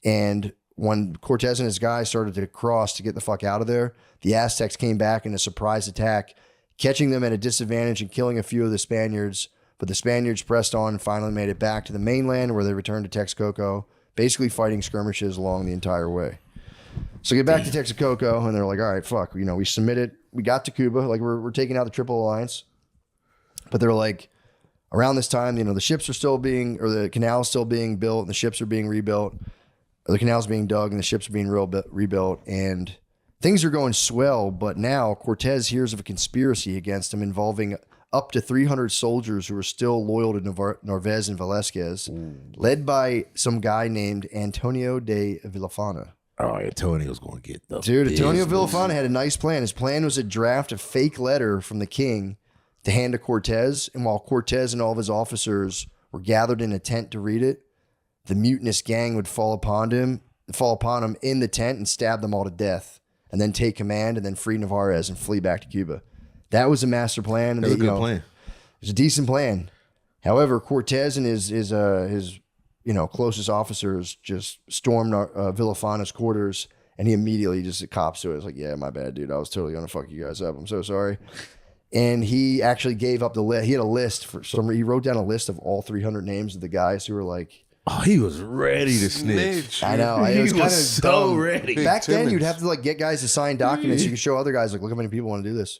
Speaker 1: And when Cortez and his guys started to cross to get the fuck out of there, the Aztecs came back in a surprise attack, catching them at a disadvantage and killing a few of the Spaniards. But the Spaniards pressed on and finally made it back to the mainland, where they returned to Texcoco, basically fighting skirmishes along the entire way. So get back to Texcoco, and they're like, all right, fuck, we submitted, we got to Cuba, like we're taking out the Triple Alliance. But they're like, around this time, the ships are still being, or the canal is still being built, and the ships are being rebuilt, or the canal's being dug, and the ships are being rebuilt, and things are going swell. But now Cortez hears of a conspiracy against him involving up to 300 soldiers who are still loyal to Narvaez and Velasquez, led by some guy named Antonio de Villafana.
Speaker 2: Oh, Antonio's going to get the
Speaker 1: Dude, Antonio
Speaker 2: business.
Speaker 1: Villafana had a nice plan. His plan was to draft a fake letter from the king to hand to Cortez, and while Cortez and all of his officers were gathered in a tent to read it, the mutinous gang would fall upon him in the tent and stab them all to death, and then take command and then free Narvaez and flee back to Cuba. That was a master plan. And
Speaker 2: That was a good plan.
Speaker 1: It was a decent plan. However, Cortez and his closest officers just stormed Villafana's quarters, and he immediately just cops to it. It's like, yeah, my bad, dude. I was totally gonna fuck you guys up. I'm so sorry. And he actually gave up the list. He had a list he wrote down a list of all 300 names of the guys who were like,
Speaker 2: oh, he was ready to snitch.
Speaker 1: I know.
Speaker 2: He
Speaker 1: It was kind of
Speaker 2: so
Speaker 1: dumb.
Speaker 2: ready.
Speaker 1: Back then, you'd have to get guys to sign documents. You could show other guys, like, look how many people want to do this.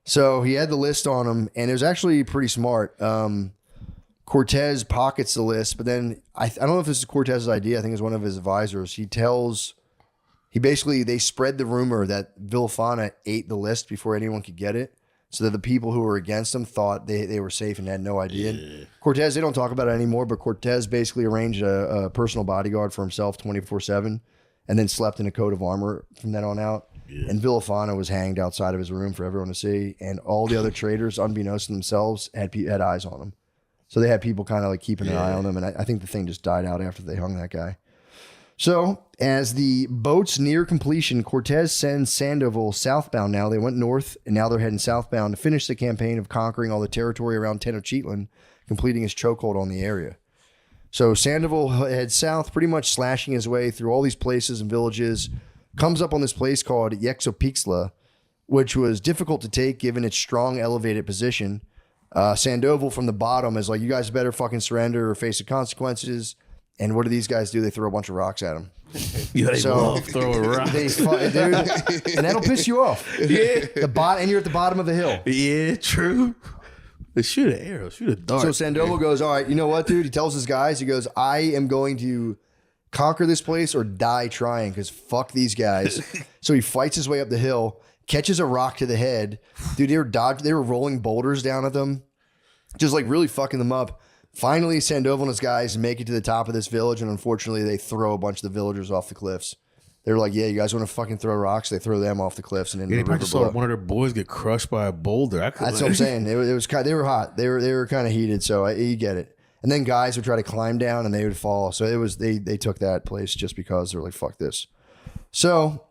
Speaker 1: So he had the list on him, and it was actually pretty smart. Cortez pockets the list, but then I don't know if this is Cortez's idea. I think it's one of his advisors. They spread the rumor that Villafana ate the list before anyone could get it, so that the people who were against him thought they were safe and had no idea. Yeah. Cortez, they don't talk about it anymore, but Cortez basically arranged a personal bodyguard for himself 24/7, and then slept in a coat of armor from then on out. Yeah. And Villafana was hanged outside of his room for everyone to see, and all the other traitors, unbeknownst to themselves, had eyes on him. So they had people kind of like keeping an eye on them, and I think the thing just died out after they hung that guy. So as the boats near completion, Cortez sends Sandoval southbound now. They went north, and now they're heading southbound to finish the campaign of conquering all the territory around Tenochtitlan, completing his chokehold on the area. So Sandoval heads south, pretty much slashing his way through all these places and villages, comes up on this place called Yexopixtla, which was difficult to take given its strong elevated position. Sandoval from the bottom is like, you guys better fucking surrender or face the consequences. And what do these guys do? They throw a bunch of rocks at him.
Speaker 2: Yeah, they love throwing rocks.
Speaker 1: Dude, and that'll piss you off.
Speaker 2: Yeah.
Speaker 1: And you're at the bottom of the hill.
Speaker 2: Yeah, true. They shoot an arrow, shoot a dart.
Speaker 1: So Sandoval goes, all right, you know what, dude? He tells his guys, he goes, I am going to conquer this place or die trying, because fuck these guys. So he fights his way up the hill, catches a rock to the head. Dude, they were rolling boulders down at them, just like really fucking them up. Finally, Sandoval and his guys make it to the top of this village, and unfortunately, they throw a bunch of the villagers off the cliffs. They were like, yeah, you guys want to fucking throw rocks? They throw them off the cliffs, and then
Speaker 2: they probably saw one of their boys get crushed by a boulder.
Speaker 1: That's what I'm saying. It was kind. They were hot. They were kind of heated, so you get it. And then guys would try to climb down, and they would fall. So it was they took that place just because they were like, fuck this. So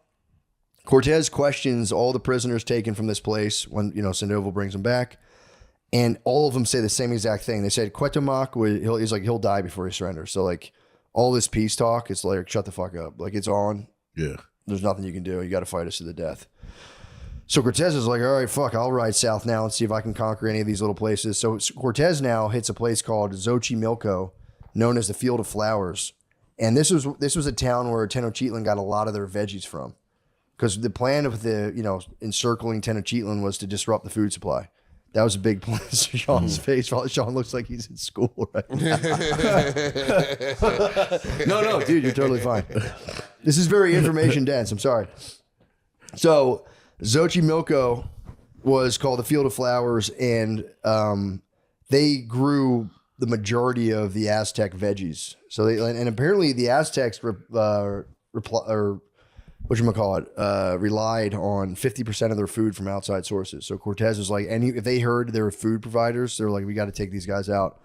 Speaker 1: Cortez questions all the prisoners taken from this place when Sandoval brings them back. And all of them say the same exact thing. They said Cuauhtémoc he'll die before he surrenders. So like all this peace talk, it's like, shut the fuck up. Like, it's on.
Speaker 2: Yeah.
Speaker 1: There's nothing you can do. You got to fight us to the death. So Cortez is like, all right, fuck, I'll ride south now and see if I can conquer any of these little places. So Cortez now hits a place called Xochimilco, known as the Field of Flowers. And this was a town where Tenochtitlan got a lot of their veggies from. Because the plan of encircling Tenochtitlan was to disrupt the food supply. That was a big plan. Sean's face. Sean looks like he's in school right now. No, dude, you're totally fine. This is very information dense. I'm sorry. So Xochimilco was called the Field of Flowers, and they grew the majority of the Aztec veggies. So and apparently the Aztecs relied on 50% of their food from outside sources. So Cortez was like, if they heard there were food providers, they were like, we got to take these guys out.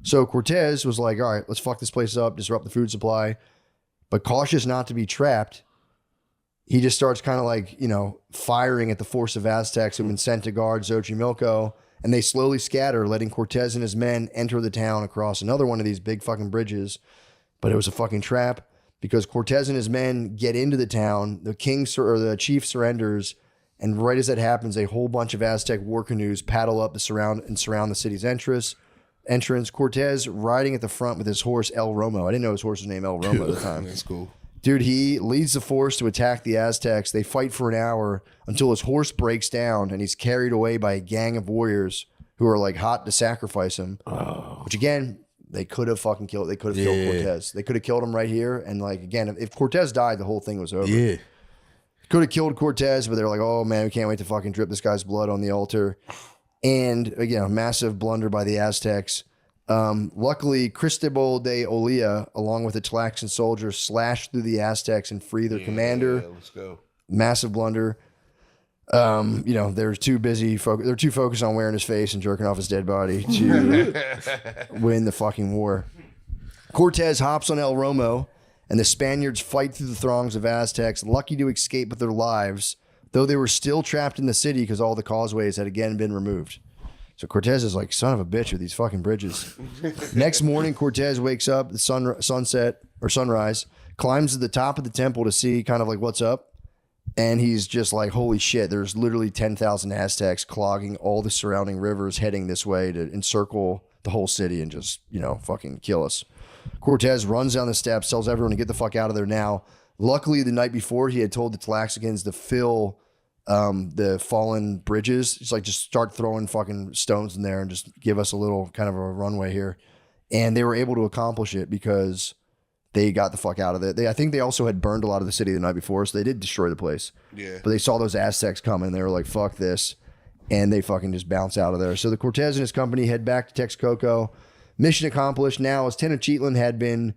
Speaker 1: So Cortez was like, all right, let's fuck this place up, disrupt the food supply. But cautious not to be trapped, he just starts kind of like, firing at the force of Aztecs who've been sent to guard Xochimilco. And they slowly scatter, letting Cortez and his men enter the town across another one of these big fucking bridges. But it was a fucking trap because Cortez and his men get into the town. The chief surrenders. And right as that happens, a whole bunch of Aztec war canoes paddle up to surround the city's entrance. Cortez riding at the front with his horse El Romo. I didn't know his horse was named El Romo at the time.
Speaker 3: That's cool.
Speaker 1: Dude, he leads the force to attack the Aztecs. They fight for an hour until his horse breaks down and he's carried away by a gang of warriors who are like hot to sacrifice him. Oh. Which again, they could have fucking killed. They could have killed Cortez. They could have killed him right here. And like again, if Cortez died, the whole thing was over.
Speaker 2: Yeah.
Speaker 1: Could have killed Cortez, but they're like, oh man, we can't wait to fucking drip this guy's blood on the altar. And again, a massive blunder by the Aztecs. Luckily, Cristobal de Olia, along with the Tlaxcalan soldiers, slashed through the Aztecs and free their commander.
Speaker 3: Let's go.
Speaker 1: Massive blunder. They're too busy. They're too focused on wearing his face and jerking off his dead body to win the fucking war. Cortez hops on El Romo, and the Spaniards fight through the throngs of Aztecs, lucky to escape with their lives, though they were still trapped in the city because all the causeways had again been removed. So Cortez is like, son of a bitch with these fucking bridges. Next morning, Cortez wakes up, the sunrise, climbs to the top of the temple to see kind of like what's up. And he's just like, holy shit, there's literally 10,000 Aztecs clogging all the surrounding rivers heading this way to encircle the whole city and just, fucking kill us. Cortez runs down the steps, tells everyone to get the fuck out of there now. Luckily, the night before, he had told the Tlaxcalans to fill the fallen bridges. Just start throwing fucking stones in there and just give us a little kind of a runway here. And they were able to accomplish it because they got the fuck out of it. I think they also had burned a lot of the city the night before, so they did destroy the place. Yeah. But they saw those Aztecs coming. They were like, fuck this. And they fucking just bounce out of there. So the Cortez and his company head back to Texcoco. Mission accomplished. Now, as Tenochtitlan had been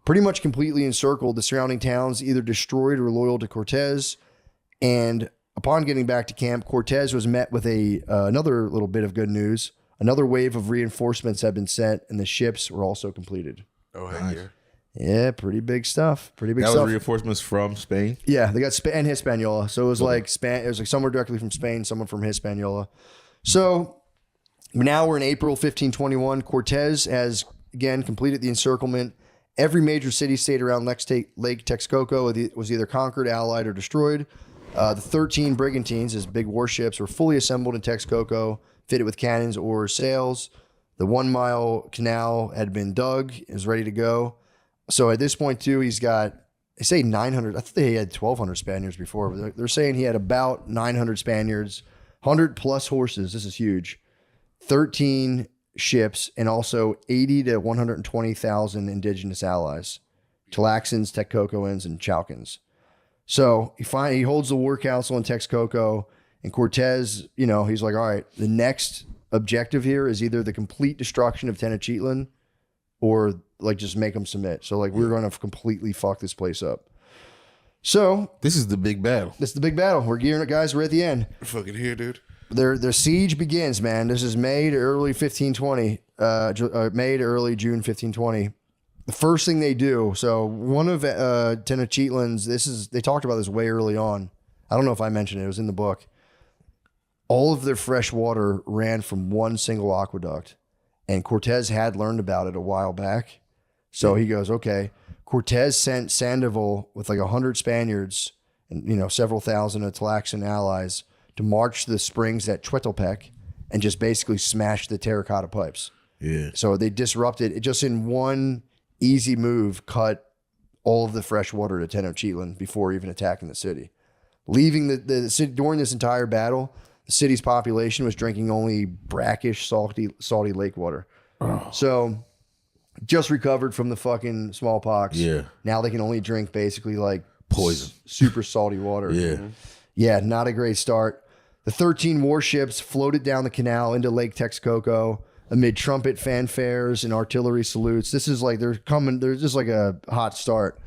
Speaker 1: pretty much completely encircled, the surrounding towns either destroyed or loyal to Cortez. And upon getting back to camp, Cortez was met with another little bit of good news. Another wave of reinforcements had been sent, and the ships were also completed.
Speaker 3: Oh, heck yeah.
Speaker 1: Yeah, pretty big stuff. That
Speaker 2: was reinforcements from Spain?
Speaker 1: Yeah, they got Spain and Hispaniola. So it was like someone directly from Spain, someone from Hispaniola. So now we're in April 1521. Cortez has, again, completed the encirclement. Every major city-state around Lake Texcoco was either conquered, allied, or destroyed. The 13 brigantines, his big warships, were fully assembled in Texcoco, fitted with cannons or sails. The 1 mile canal had been dug, is ready to go. So at this point, too, he's got, they say 900. I thought they had 1,200 Spaniards before, but they're saying he had about 900 Spaniards, 100 plus horses. This is huge. 13 ships, and also 80 to 120,000 indigenous allies. Tlaxcans, Texcocoans, and Chalcans. So he holds the war council in Texcoco, and Cortez, he's like, all right, the next objective here is either the complete destruction of Tenochtitlan or like just make them submit. So like we're going to completely fuck this place up. So
Speaker 2: this is the big battle.
Speaker 1: We're gearing up, guys. We're at the end.
Speaker 3: We're fucking here, dude.
Speaker 1: Their siege begins, man. This is May to early 1520. May to early June 1520. The first thing they do, so one of Tenochtitlan's, they talked about this way early on. I don't know if I mentioned it. It was in the book. All of their fresh water ran from one single aqueduct. And Cortez had learned about it a while back. So he goes, okay. Cortez sent Sandoval with like 100 Spaniards and, several thousand of Tlaxcalan allies to march to the springs at Chuetepec and just basically smash the terracotta pipes.
Speaker 2: Yeah.
Speaker 1: So they disrupted it, just in one easy move, cut all of the fresh water to Tenochtitlan before even attacking the city. Leaving the city during this entire battle, the city's population was drinking only brackish, salty lake water. Oh. So just recovered from the fucking smallpox.
Speaker 2: Yeah.
Speaker 1: Now they can only drink basically like
Speaker 2: Poison.
Speaker 1: super salty water.
Speaker 2: Yeah.
Speaker 1: Yeah, not a great start. The 13 warships floated down the canal into Lake Texcoco amid trumpet fanfares and artillery salutes. This is like there's just like a hot start.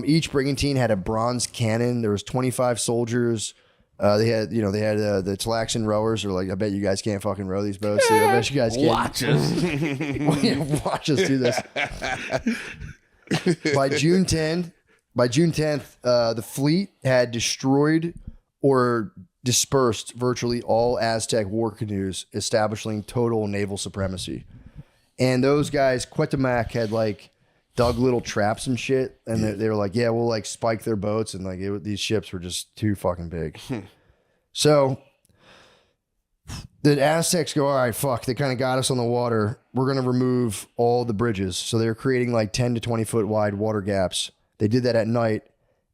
Speaker 1: Each brigantine had a bronze cannon. There was 25 soldiers. They had the Tlaxan rowers are like, I bet you guys can't fucking row these boats. Dude. I bet you guys can't.
Speaker 2: Watch us.
Speaker 1: Watch us do this. By June 10th, the fleet had destroyed or dispersed virtually all Aztec war canoes, establishing total naval supremacy. And those guys, Cuauhtémoc had like dug little traps and shit, and they were like, yeah, we'll like spike their boats, and like these ships were just too fucking big. So the Aztecs go, all right, fuck, they kind of got us on the water. We're going to remove all the bridges. So they were creating like 10 to 20 foot wide water gaps. They did that at night.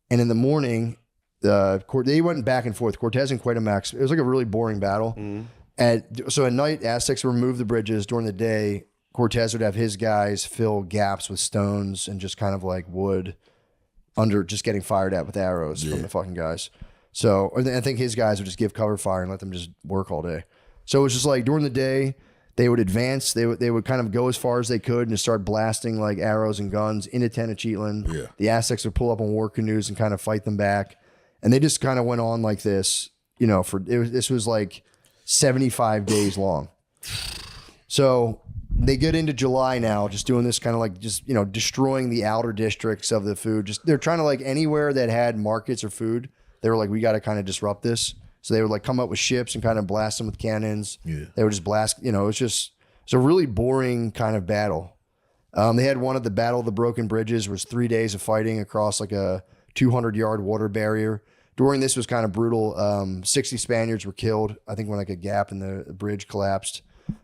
Speaker 1: And in the morning, they went back and forth. Cortez and Cuauhtémoc. It was like a really boring battle. So at night, Aztecs would remove the bridges. During the day, Cortez would have his guys fill gaps with stones and just kind of like wood under just getting fired at with arrows from the fucking guys. So I think his guys would just give cover fire and let them just work all day. So it was just like during the day, they would advance. They would kind of go as far as they could and just start blasting like arrows and guns into Tenochtitlan. Yeah. The Aztecs would pull up on war canoes and kind of fight them back. And they just kind of went on like this, this was like 75 days long. So they get into July now, just doing this kind of like just, destroying the outer districts of the food. They're trying to like anywhere that had markets or food. They were like, we got to kind of disrupt this. So they would like come up with ships and kind of blast them with cannons. Yeah. They would just blast, it's a really boring kind of battle. They had one at the Battle of the Broken Bridges, was 3 days of fighting across like a 200-yard water barrier. During this was kind of brutal. 60 Spaniards were killed, I think when like a gap in the bridge collapsed.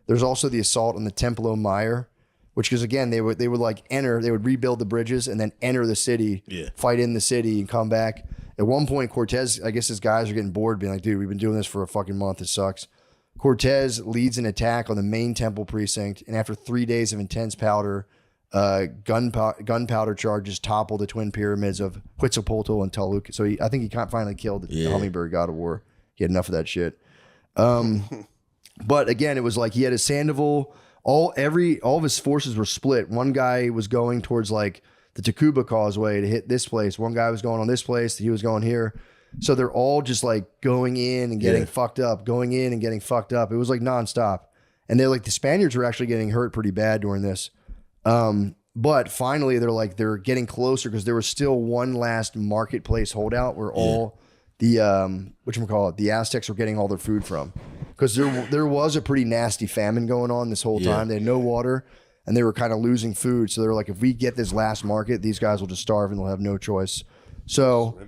Speaker 1: There's also the assault on the Templo Mayor, which because again, they would like enter, they would rebuild the bridges and then enter the city, fight in the city and come back. At one point, Cortez, I guess his guys are getting bored, being like, dude, we've been doing this for a fucking month. It sucks. Cortez leads an attack on the main temple precinct, and after 3 days of intense gunpowder charges topple the twin pyramids of Huitzilopochtli and Toluca. So I think he finally killed the hummingbird god of war. He had enough of that shit. But again, it was like he had a Sandoval. All of his forces were split. One guy was going towards like the Tacuba Causeway to hit this place. One guy was going on this place. He was going here. So they're all just like going in and getting fucked up, going in and getting fucked up. It was like nonstop. And they're like, the Spaniards were actually getting hurt pretty bad during this. But finally they're getting closer because there was still one last marketplace holdout where all the the Aztecs were getting all their food from. Because there was a pretty nasty famine going on this whole time. They had no water and they were kind of losing food. So they were like, if we get this last market, these guys will just starve and they'll have no choice. So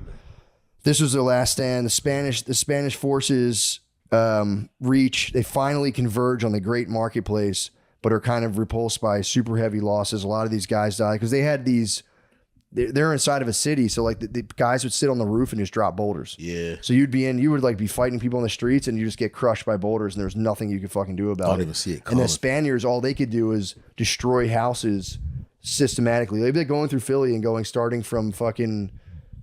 Speaker 1: this was their last stand. The Spanish forces they finally converge on the great marketplace, but are kind of repulsed by super heavy losses. A lot of these guys die because they had they're inside of a city. So like the guys would sit on the roof and just drop boulders. Yeah. So you would like be fighting people in the streets and you just get crushed by boulders and there's nothing you could fucking do about it. I don't even see it coming. And the Spaniards, all they could do is destroy houses systematically. They'd be going through Philly and starting from fucking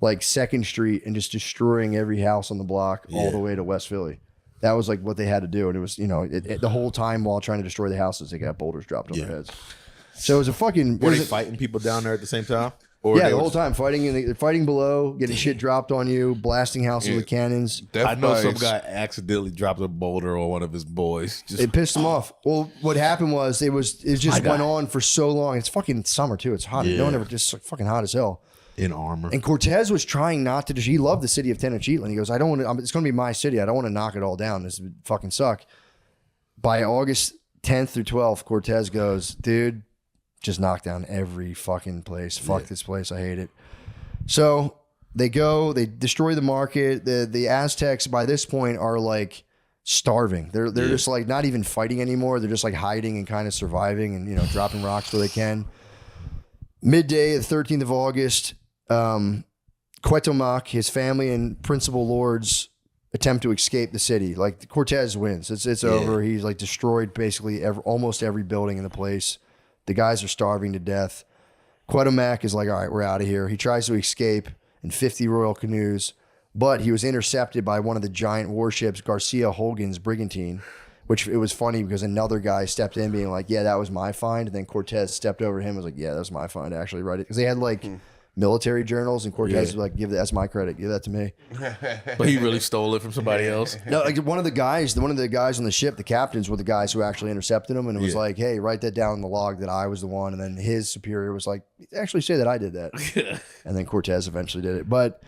Speaker 1: like 2nd Street and just destroying every house on the block all the way to West Philly. That was like what they had to do. And it was, the whole time while trying to destroy the houses, they got boulders dropped on their heads. So it was a fucking...
Speaker 2: Were they fighting people down there at the same time?
Speaker 1: Or the whole time fighting below, getting shit dropped on you, blasting houses with cannons.
Speaker 2: I know some guy accidentally dropped a boulder on one of his boys.
Speaker 1: It pissed him off. Well, what happened was it just went on for so long. It's fucking summer too. It's hot. No one ever just fucking hot as hell.
Speaker 2: In armor.
Speaker 1: And Cortez was trying not to. He loved the city of Tenochtitlan. He goes, I don't want to. It's going to be my city. I don't want to knock it all down. This would fucking suck. By August 10th through 12th, Cortez goes, dude, just knock down every fucking place. Fuck this place. I hate it. So they destroy the market. The Aztecs by this point are like starving. They're just like not even fighting anymore. They're just like hiding and kind of surviving and dropping rocks where they can. Midday, the 13th of August, Cuauhtémoc, his family and principal lords attempt to escape the city. Like Cortez wins. It's over. He's like destroyed basically almost every building in the place. The guys are starving to death. Cuauhtémoc is like, all right, we're out of here. He tries to escape. and 50 royal canoes, but he was intercepted by one of the giant warships, Garcia Holguin's brigantine, which it was funny because another guy stepped in being like, yeah, that was my find. And then Cortez stepped over to him and was like, yeah, that was my find, actually, right? Because they had like military journals, and Cortez was like, that's my credit. Give that to me.
Speaker 2: But he really stole it from somebody else.
Speaker 1: No, like one of the guys on the ship, the captains were the guys who actually intercepted him, and it was like, hey, write that down in the log that I was the one. And then his superior was like, actually say that I did that. And then Cortez eventually did it. But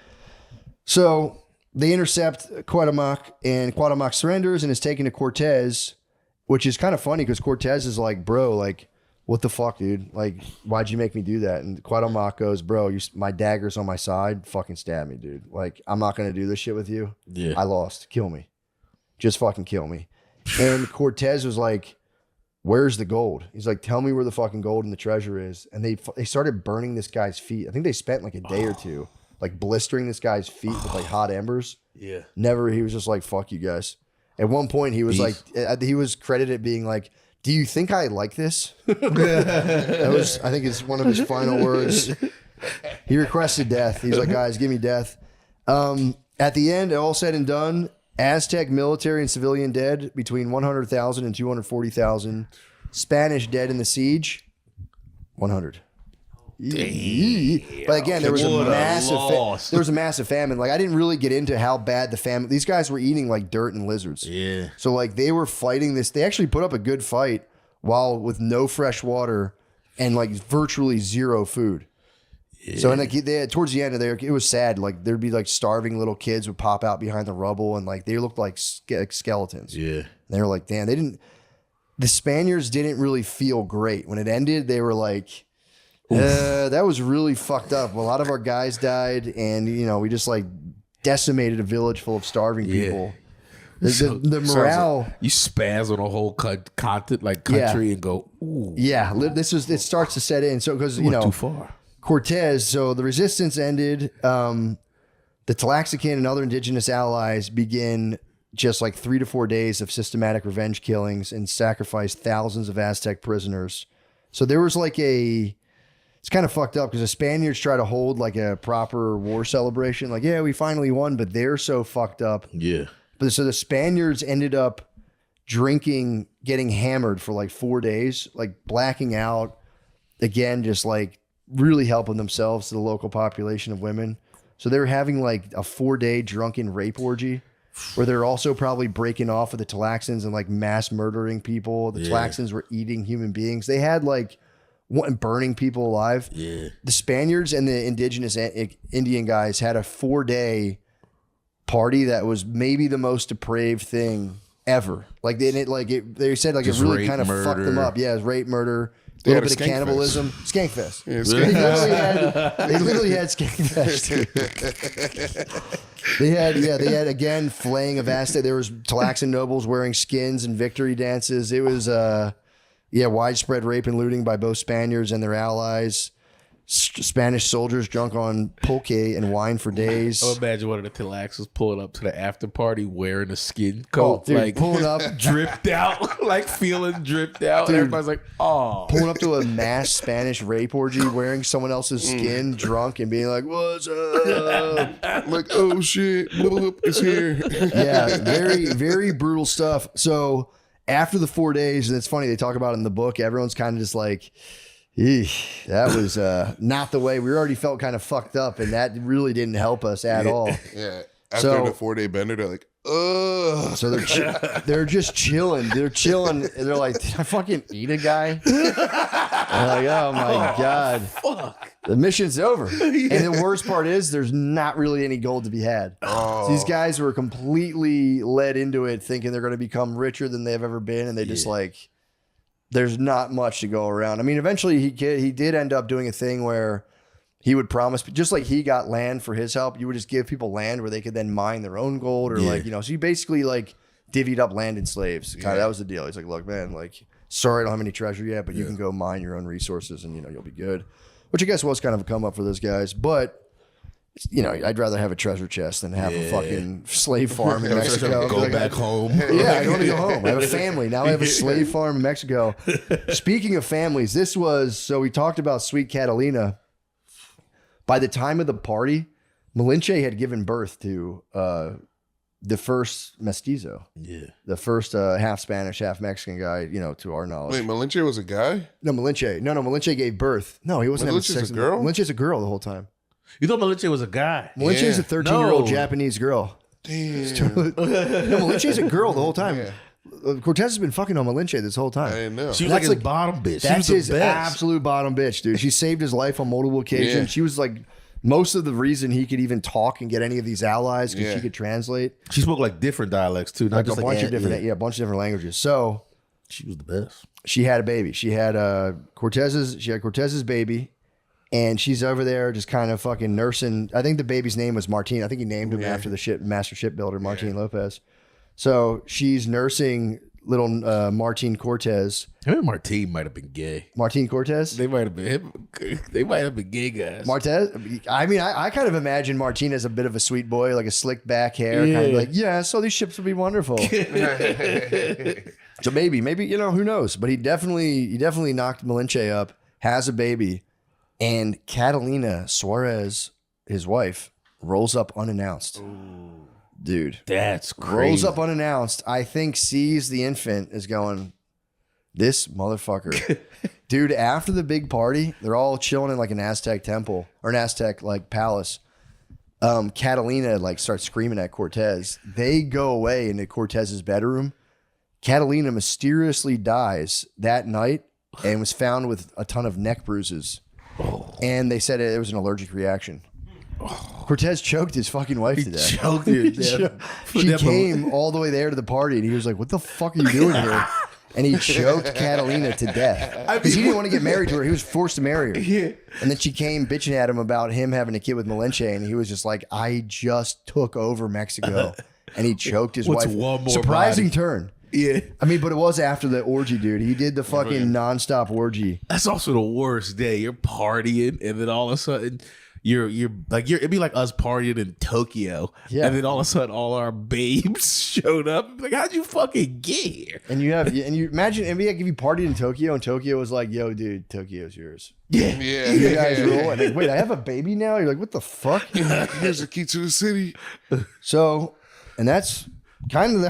Speaker 1: so they intercept Cuauhtémoc, and Cuauhtémoc surrenders and is taken to Cortez, which is kind of funny because Cortez is like, bro, like, what the fuck, dude? Like, why'd you make me do that? And Cuauhtémoc goes, bro, my dagger's on my side. Fucking stab me, dude. Like, I'm not going to do this shit with you.
Speaker 2: Yeah.
Speaker 1: I lost. Kill me. Just fucking kill me. And Cortez was like, where's the gold? He's like, tell me where the fucking gold and the treasure is. And they started burning this guy's feet. I think they spent like a day or two, like blistering this guy's feet with like hot embers.
Speaker 2: Yeah.
Speaker 1: He was just like, fuck you guys. At one point, he was like, he was credited being like, do you think I like this? That was, I think it's one of his final words. He requested death. He's like, guys, give me death. At the end, all said and done, Aztec military and civilian dead between 100,000 and 240,000. Spanish dead in the siege, 100. Damn. But again, there was a massive famine. Like, I didn't really get into how bad the famine. These guys were eating like dirt and lizards.
Speaker 2: Yeah.
Speaker 1: So like they were fighting this. They actually put up a good fight while with no fresh water and like virtually zero food. Yeah. So and like they towards the end of there, it was sad. Like there'd be like starving little kids would pop out behind the rubble, and like they looked like skeletons.
Speaker 2: Yeah.
Speaker 1: And they were like, damn, the Spaniards didn't really feel great when it ended. They were like, that was really fucked up. A lot of our guys died, and we just like decimated a village full of starving people. The morale,
Speaker 2: like you spaz on a whole country and go, ooh.
Speaker 1: Yeah, it starts to set in. So because
Speaker 2: too far.
Speaker 1: Cortez, so the resistance ended. The Tlaxican and other indigenous allies begin just like 3 to 4 days of systematic revenge killings and sacrificed thousands of Aztec prisoners. So there was like it's kind of fucked up because the Spaniards try to hold like a proper war celebration. Like, yeah, we finally won, but they're so fucked up.
Speaker 2: Yeah.
Speaker 1: But so the Spaniards ended up drinking, getting hammered for like 4 days, like blacking out. Again, just like really helping themselves to the local population of women. So they were having like a 4-day drunken rape orgy where they're also probably breaking off with the Tlaxcans and like mass murdering people. The Tlaxcans were eating human beings. They had like burning people alive.
Speaker 2: Yeah.
Speaker 1: The Spaniards and the indigenous Indian guys had a 4-day party that was maybe the most depraved thing ever. Like they said like just it really kind of fucked them up. Yeah, it was rape, murder, a little bit of cannibalism. Skank fest.
Speaker 3: Yeah,
Speaker 1: They literally had skank fest. They had again flaying of Aztec. There was Tlaxcan nobles wearing skins and victory dances. It was widespread rape and looting by both Spaniards and their allies. Spanish soldiers drunk on pulque and wine for days.
Speaker 2: I imagine one of the Tlaxcans pulling up to the after party wearing a skin coat,
Speaker 1: dude,
Speaker 2: like
Speaker 1: pulling up,
Speaker 2: dripped out, like feeling dripped out.
Speaker 1: Dude,
Speaker 2: and everybody's like, oh.
Speaker 1: Pulling up to a mass Spanish rape orgy wearing someone else's skin, drunk, and being like, what's up?
Speaker 3: I'm like, oh shit, it's here.
Speaker 1: Yeah, very, very brutal stuff. So after the 4 days, and it's funny, they talk about it in the book, everyone's kind of just like, eesh, that was not the way. We already felt kind of fucked up, and that really didn't help us at all.
Speaker 3: Yeah. After the 4-day bender, they're like, ugh.
Speaker 1: So they're just chilling. They're chilling. And they're like, did I fucking eat a guy? They're like, oh my God.
Speaker 2: Fuck.
Speaker 1: The mission's over. And the worst part is there's not really any gold to be had. So these guys were completely led into it thinking they're going to become richer than they've ever been. And they just like, there's not much to go around. I mean, eventually he did end up doing a thing where he would promise, just like he got land for his help, you would just give people land where they could then mine their own gold or so you basically like divvied up land and slaves. Kind of, that was the deal. He's like, look, man, like, sorry I don't have any treasure yet, but you can go mine your own resources and, you'll be good. Which I guess was kind of a come up for those guys. But, I'd rather have a treasure chest than have a fucking slave farm in Mexico.
Speaker 2: Go back home.
Speaker 1: Yeah, I don't want to go home. I have a family. Now I have a slave farm in Mexico. Speaking of families, so we talked about Sweet Catalina. By the time of the party, Malinche had given birth to the first mestizo, the first half Spanish, half Mexican guy, to our knowledge.
Speaker 3: Wait, Malinche was a guy?
Speaker 1: No, Malinche gave birth. No, he wasn't having
Speaker 3: Malinche's
Speaker 1: sex.
Speaker 3: a girl?
Speaker 1: Malinche's a girl the whole time.
Speaker 2: You thought Malinche was a guy?
Speaker 1: Malinche's a 13-year-old
Speaker 2: No.
Speaker 1: Japanese girl.
Speaker 3: Damn.
Speaker 1: No, Malinche's a girl the whole time.
Speaker 3: Yeah.
Speaker 1: Cortez has been fucking on Malinche this whole
Speaker 3: I
Speaker 1: time.
Speaker 3: didn't know.
Speaker 2: She was
Speaker 1: That's
Speaker 2: like his
Speaker 1: like-
Speaker 2: bottom bitch. She
Speaker 1: That's
Speaker 2: was
Speaker 1: his
Speaker 2: the best.
Speaker 1: absolute bottom bitch, dude. She saved his life on multiple occasions.
Speaker 3: Yeah.
Speaker 1: She was like most of the reason he could even talk and get any of these allies because
Speaker 3: Yeah.
Speaker 1: she could translate
Speaker 2: She spoke like different dialects too, not
Speaker 1: like
Speaker 2: just
Speaker 1: a bunch of different, a bunch of different languages. So
Speaker 2: She was the best.
Speaker 1: she had a baby. She had Cortez's baby, and she's over there just kind of fucking nursing. I think the baby's name was Martin. I think he named him after the master shipbuilder Martin Lopez. So she's nursing little Martin Cortez.
Speaker 2: Him and Martin might have been gay.
Speaker 1: Martin Cortez.
Speaker 2: They might have been. They might have been gay guys.
Speaker 1: Martez. I mean, I kind of imagine Martin as a bit of a sweet boy, like a slick back hair, kind of like, so these ships will be wonderful. So maybe, who knows? But he definitely knocked Malinche up, has a baby, and Catalina Suarez, his wife, rolls up unannounced. Dude.
Speaker 2: That's crazy.
Speaker 1: Rolls up unannounced. I think sees the infant is going, this motherfucker. Dude, after the big party, they're all chilling in like an Aztec temple or an Aztec like palace. Catalina like starts screaming at Cortez. They go away into Cortez's bedroom. Catalina mysteriously dies that night and was found with a ton of neck bruises. And they said it was an allergic reaction. Cortez choked his fucking wife to death.
Speaker 2: Choked her to death.
Speaker 1: She came all the way there to the party, and he was like, "What the fuck are you doing here?" And he choked Catalina to death because he didn't want to get married to her. He was forced to marry her.
Speaker 2: Yeah.
Speaker 1: And then she came bitching at him about him having a kid with Malinche, and he was just like, "I just took over Mexico," and he choked his
Speaker 2: What's
Speaker 1: wife.
Speaker 2: one more
Speaker 1: Surprising
Speaker 2: body?
Speaker 1: turn.
Speaker 2: Yeah.
Speaker 1: I mean, but it was after the orgy, dude. He did the fucking nonstop orgy.
Speaker 2: That's also the worst day. You're partying, and then all of a sudden, it'd be like us partying in Tokyo,
Speaker 1: Yeah.
Speaker 2: and then all of a sudden, all our babes showed up. Like, how'd you fucking get here?
Speaker 1: And you imagine, it'd be like if you partied in Tokyo, and Tokyo was like, "Yo, dude, Tokyo's yours."
Speaker 2: Yeah.
Speaker 3: Yeah.
Speaker 1: You guys rule. And like, wait, I have a baby now? You're like, what the fuck?
Speaker 3: Here's the key to the city.
Speaker 1: So, and that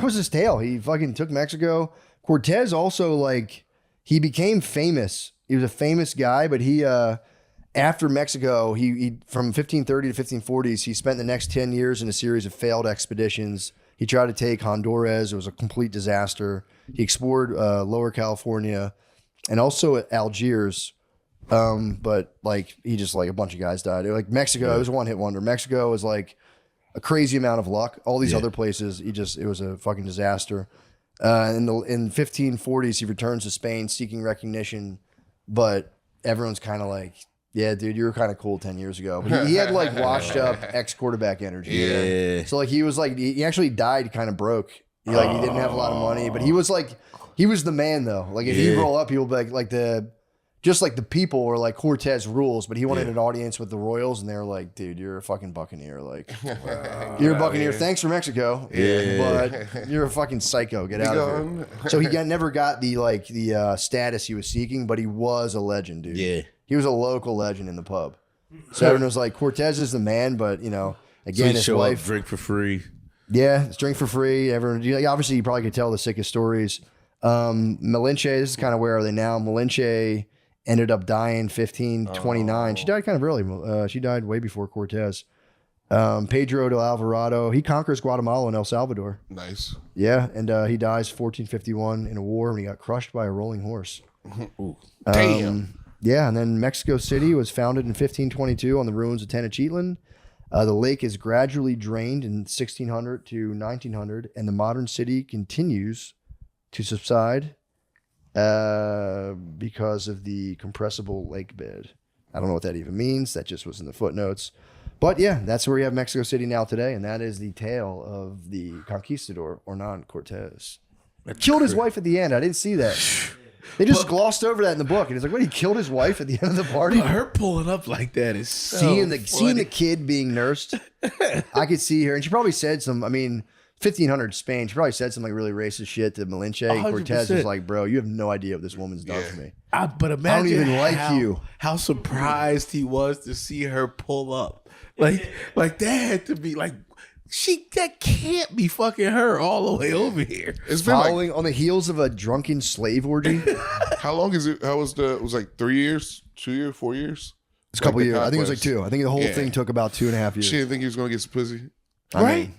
Speaker 1: was his tale. He fucking took Mexico. Cortez also, like, he became famous. He was a famous guy, but he, after Mexico, he from 1530 to 1540s, he spent the next 10 years in a series of failed expeditions. He tried to take Honduras. It was a complete disaster. He explored Lower California and also Algiers. But like, he just like a bunch of guys died. Like Mexico, it was a one-hit wonder. Mexico was like a crazy amount of luck. All these other places, it was a fucking disaster. In 1540s, he returns to Spain seeking recognition, but everyone's kind of like, yeah, dude, you were kind of cool 10 years ago. But he had like washed up ex-quarterback energy.
Speaker 2: Yeah.
Speaker 1: So like he was like, he actually died kind of broke. He didn't have a lot of money, but he was the man though. Like if you roll up, people be like the people were like Cortez rules, but he wanted an audience with the Royals, and they were like, dude, you're a fucking Buccaneer. Like, you're a Buccaneer. Thanks for Mexico. But you're a fucking psycho. Get out of here. So he never got the status he was seeking, but he was a legend, dude.
Speaker 2: Yeah.
Speaker 1: He was a local legend in the pub. So everyone was like, Cortez is the man, but again,
Speaker 2: So
Speaker 1: his
Speaker 2: show
Speaker 1: wife.
Speaker 2: up, drink for free.
Speaker 1: Yeah, it's drink for free. Everyone, obviously, you probably could tell the sickest stories. Malinche, this is kind of where are they now? Malinche ended up dying 1529. She died kind of early. She died way before Cortez. Pedro de Alvarado, he conquers Guatemala and El Salvador.
Speaker 3: Nice.
Speaker 1: Yeah, and he dies 1451 in a war when he got crushed by a rolling horse.
Speaker 3: Damn.
Speaker 1: Yeah, and then Mexico City was founded in 1522 on the ruins of Tenochtitlan. The lake is gradually drained in 1600 to 1900, and the modern city continues to subside because of the compressible lake bed. I don't know what that even means. That just was in the footnotes. But yeah, that's where we have Mexico City now today, and that is the tale of the conquistador, Hernan Cortez. Killed his wife at the end. I didn't see that. They just glossed over that in the book, and it's like, what? He killed his wife at the end of the party.
Speaker 2: But her pulling up like that is so
Speaker 1: Seeing
Speaker 2: funny.
Speaker 1: the kid being nursed, I could see her, and she probably said some. I mean, 1500 Spain. She probably said some like really racist shit to Malinche. And Cortez was
Speaker 2: 100%.
Speaker 1: like, "Bro, you have no idea what this woman's done for me."
Speaker 2: But imagine
Speaker 1: even like you.
Speaker 2: how surprised he was to see her pull up. Like that had to be like that can't be fucking her all the way over here.
Speaker 3: It's been like,
Speaker 1: Following on the heels of a drunken slave orgy.
Speaker 3: how long is it? How was it was like 3 years, 2 years, 4 years?
Speaker 1: It's a couple
Speaker 3: the
Speaker 1: years. I think it was like
Speaker 3: conquest.
Speaker 1: 2. I think the whole thing took about 2.5 years.
Speaker 3: She didn't think he was gonna get some pussy.
Speaker 1: Right?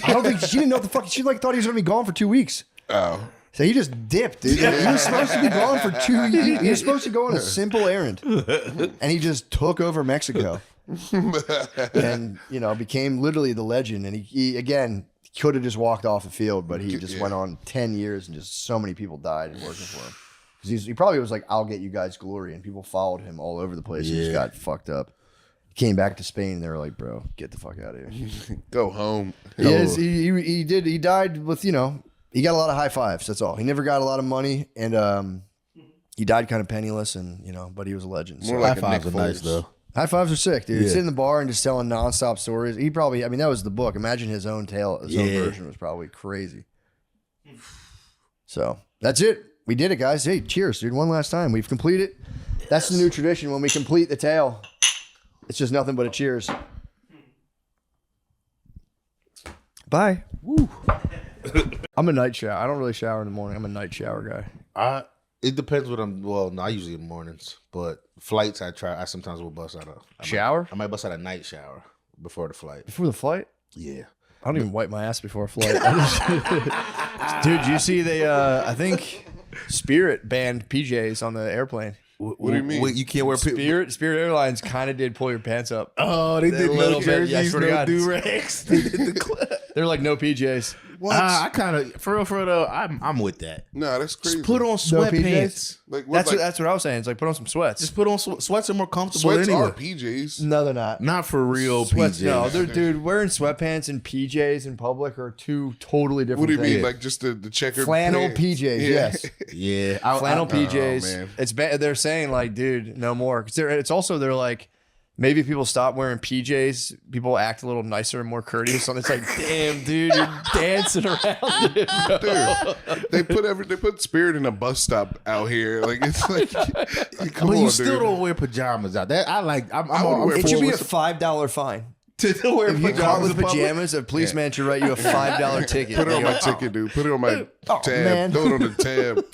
Speaker 1: I don't think she didn't know what the fuck. She like thought he was gonna be gone for 2 weeks.
Speaker 3: Oh,
Speaker 1: So he just dipped, dude. He was supposed to be gone for 2 years. He was supposed to go on a simple errand, and he just took over Mexico, and became literally the legend. And he again could have just walked off the field, but he just went on 10 years, and just so many people died working for him. Because he probably was like, "I'll get you guys glory," and people followed him all over the place. He just got fucked up. He came back to Spain, and they were like, "Bro, get the fuck out of here."
Speaker 3: go home.
Speaker 1: He did. He died with he got a lot of high fives. That's all. He never got a lot of money, and he died kind of penniless, and but he was a legend. So
Speaker 3: More like
Speaker 2: High
Speaker 3: a Nick
Speaker 2: fives are nice
Speaker 3: Foles.
Speaker 2: though.
Speaker 1: high fives are sick, dude.
Speaker 2: Yeah.
Speaker 1: Sitting in the bar and just telling nonstop stories. He probably, that was the book. Imagine his own tale. His own version was probably crazy. So that's it. We did it, guys. Hey, cheers, dude. One last time. We've completed. That's the new tradition. When we complete the tale, it's just nothing but a cheers. Bye. Woo. I'm a night shower. I don't really shower in the morning. I'm a night shower guy.
Speaker 2: It depends what I'm. Well, no, I usually in the mornings, but flights I sometimes will bust out a
Speaker 1: Shower?
Speaker 2: I might bust out a night shower before the flight.
Speaker 1: Before the flight?
Speaker 2: Yeah.
Speaker 1: I don't even wipe my ass before a flight. Dude, you see I think Spirit banned PJs on the airplane.
Speaker 3: What do you mean?
Speaker 2: Wait, you can't wear
Speaker 1: Spirit Airlines kind of did pull your pants up.
Speaker 2: Oh, they did
Speaker 1: little
Speaker 2: no
Speaker 1: bit,
Speaker 2: jerseys,
Speaker 1: yeah, I swear to
Speaker 2: no
Speaker 1: God.
Speaker 2: do-rags. They did the clip.
Speaker 1: They're like no PJs.
Speaker 3: What?
Speaker 2: I kind of for real though. I'm with that.
Speaker 3: No, that's crazy.
Speaker 2: Just put on
Speaker 1: No
Speaker 2: sweatpants.
Speaker 1: PJs?
Speaker 3: Like what?
Speaker 1: That's what I was saying. It's like put on some sweats.
Speaker 2: Just put on sweats are more comfortable
Speaker 3: Sweats
Speaker 2: anyway.
Speaker 3: are PJs.
Speaker 1: No, they're not.
Speaker 2: Not for real
Speaker 1: Sweats,
Speaker 2: PJs.
Speaker 1: no, dude, wearing sweatpants and PJs in public are two totally different
Speaker 3: What do you
Speaker 1: things.
Speaker 3: mean? Like just the checkered
Speaker 1: Flannel
Speaker 3: pants?
Speaker 1: PJs,
Speaker 3: Yeah.
Speaker 1: yes.
Speaker 2: Yeah,
Speaker 1: Flannel
Speaker 3: man.
Speaker 1: PJs. It's they're saying like, dude, no more. Because it's also they're like, maybe if people stop wearing PJs, people act a little nicer and more courteous. And it's like, damn, dude, you're dancing around it, bro.
Speaker 3: They put Spirit in a bus stop out here. Like it's like, come
Speaker 2: but
Speaker 3: on,
Speaker 2: you still
Speaker 3: dude.
Speaker 2: don't wear pajamas out. That I like. I'm
Speaker 3: would wear
Speaker 1: It should be a
Speaker 3: with
Speaker 1: $5 fine.
Speaker 2: to wear
Speaker 1: If you go
Speaker 2: pajamas
Speaker 1: with
Speaker 2: in public.
Speaker 1: pajamas, a policeman should write you a $5 ticket.
Speaker 3: Put it on
Speaker 1: They
Speaker 3: my
Speaker 1: go,
Speaker 3: ticket, dude. Put it on my
Speaker 1: Oh,
Speaker 3: tab.
Speaker 1: man.
Speaker 3: Throw it on the tab.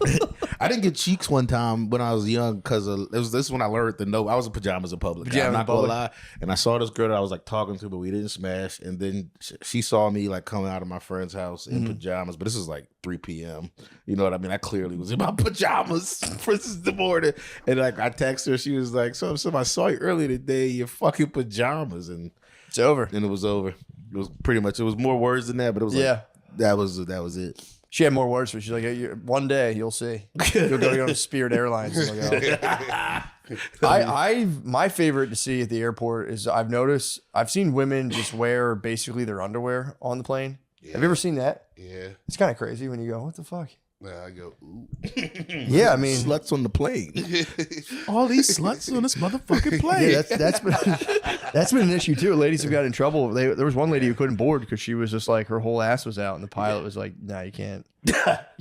Speaker 2: I didn't get cheeks one time when I was young because this is when I learned to know I was in pajamas in public.
Speaker 1: Pajamas
Speaker 2: I'm
Speaker 1: in
Speaker 2: not gonna
Speaker 1: public.
Speaker 2: lie. And I saw this girl that I was like talking to, but we didn't smash. And then she saw me like coming out of my friend's house in pajamas. But this is like 3 p.m. You know what I mean? I clearly was in my pajamas for the morning. And like I texted her, she was like, "So I saw you earlier today in your fucking pajamas," and
Speaker 1: It's over.
Speaker 2: it was over. It was pretty much. It was more words than that, but it was
Speaker 1: Yeah.
Speaker 2: like, that was it.
Speaker 1: She had more words for it. She's like, "Hey, one day you'll see. You'll go on Spirit Airlines." I'm like, oh. My favorite to see at the airport is I've seen women just wear basically their underwear on the plane. Have you ever seen that?
Speaker 3: Yeah.
Speaker 1: It's kind of crazy when you go, what the fuck?
Speaker 3: Nah, I go, ooh.
Speaker 1: Yeah, I mean,
Speaker 2: Sluts on the plane. All these sluts on this motherfucking plane.
Speaker 1: yeah, that's been an issue too. Ladies have got in trouble. There was one lady who couldn't board because she was just like her whole ass was out, and the pilot was like, "Nah, you can't. You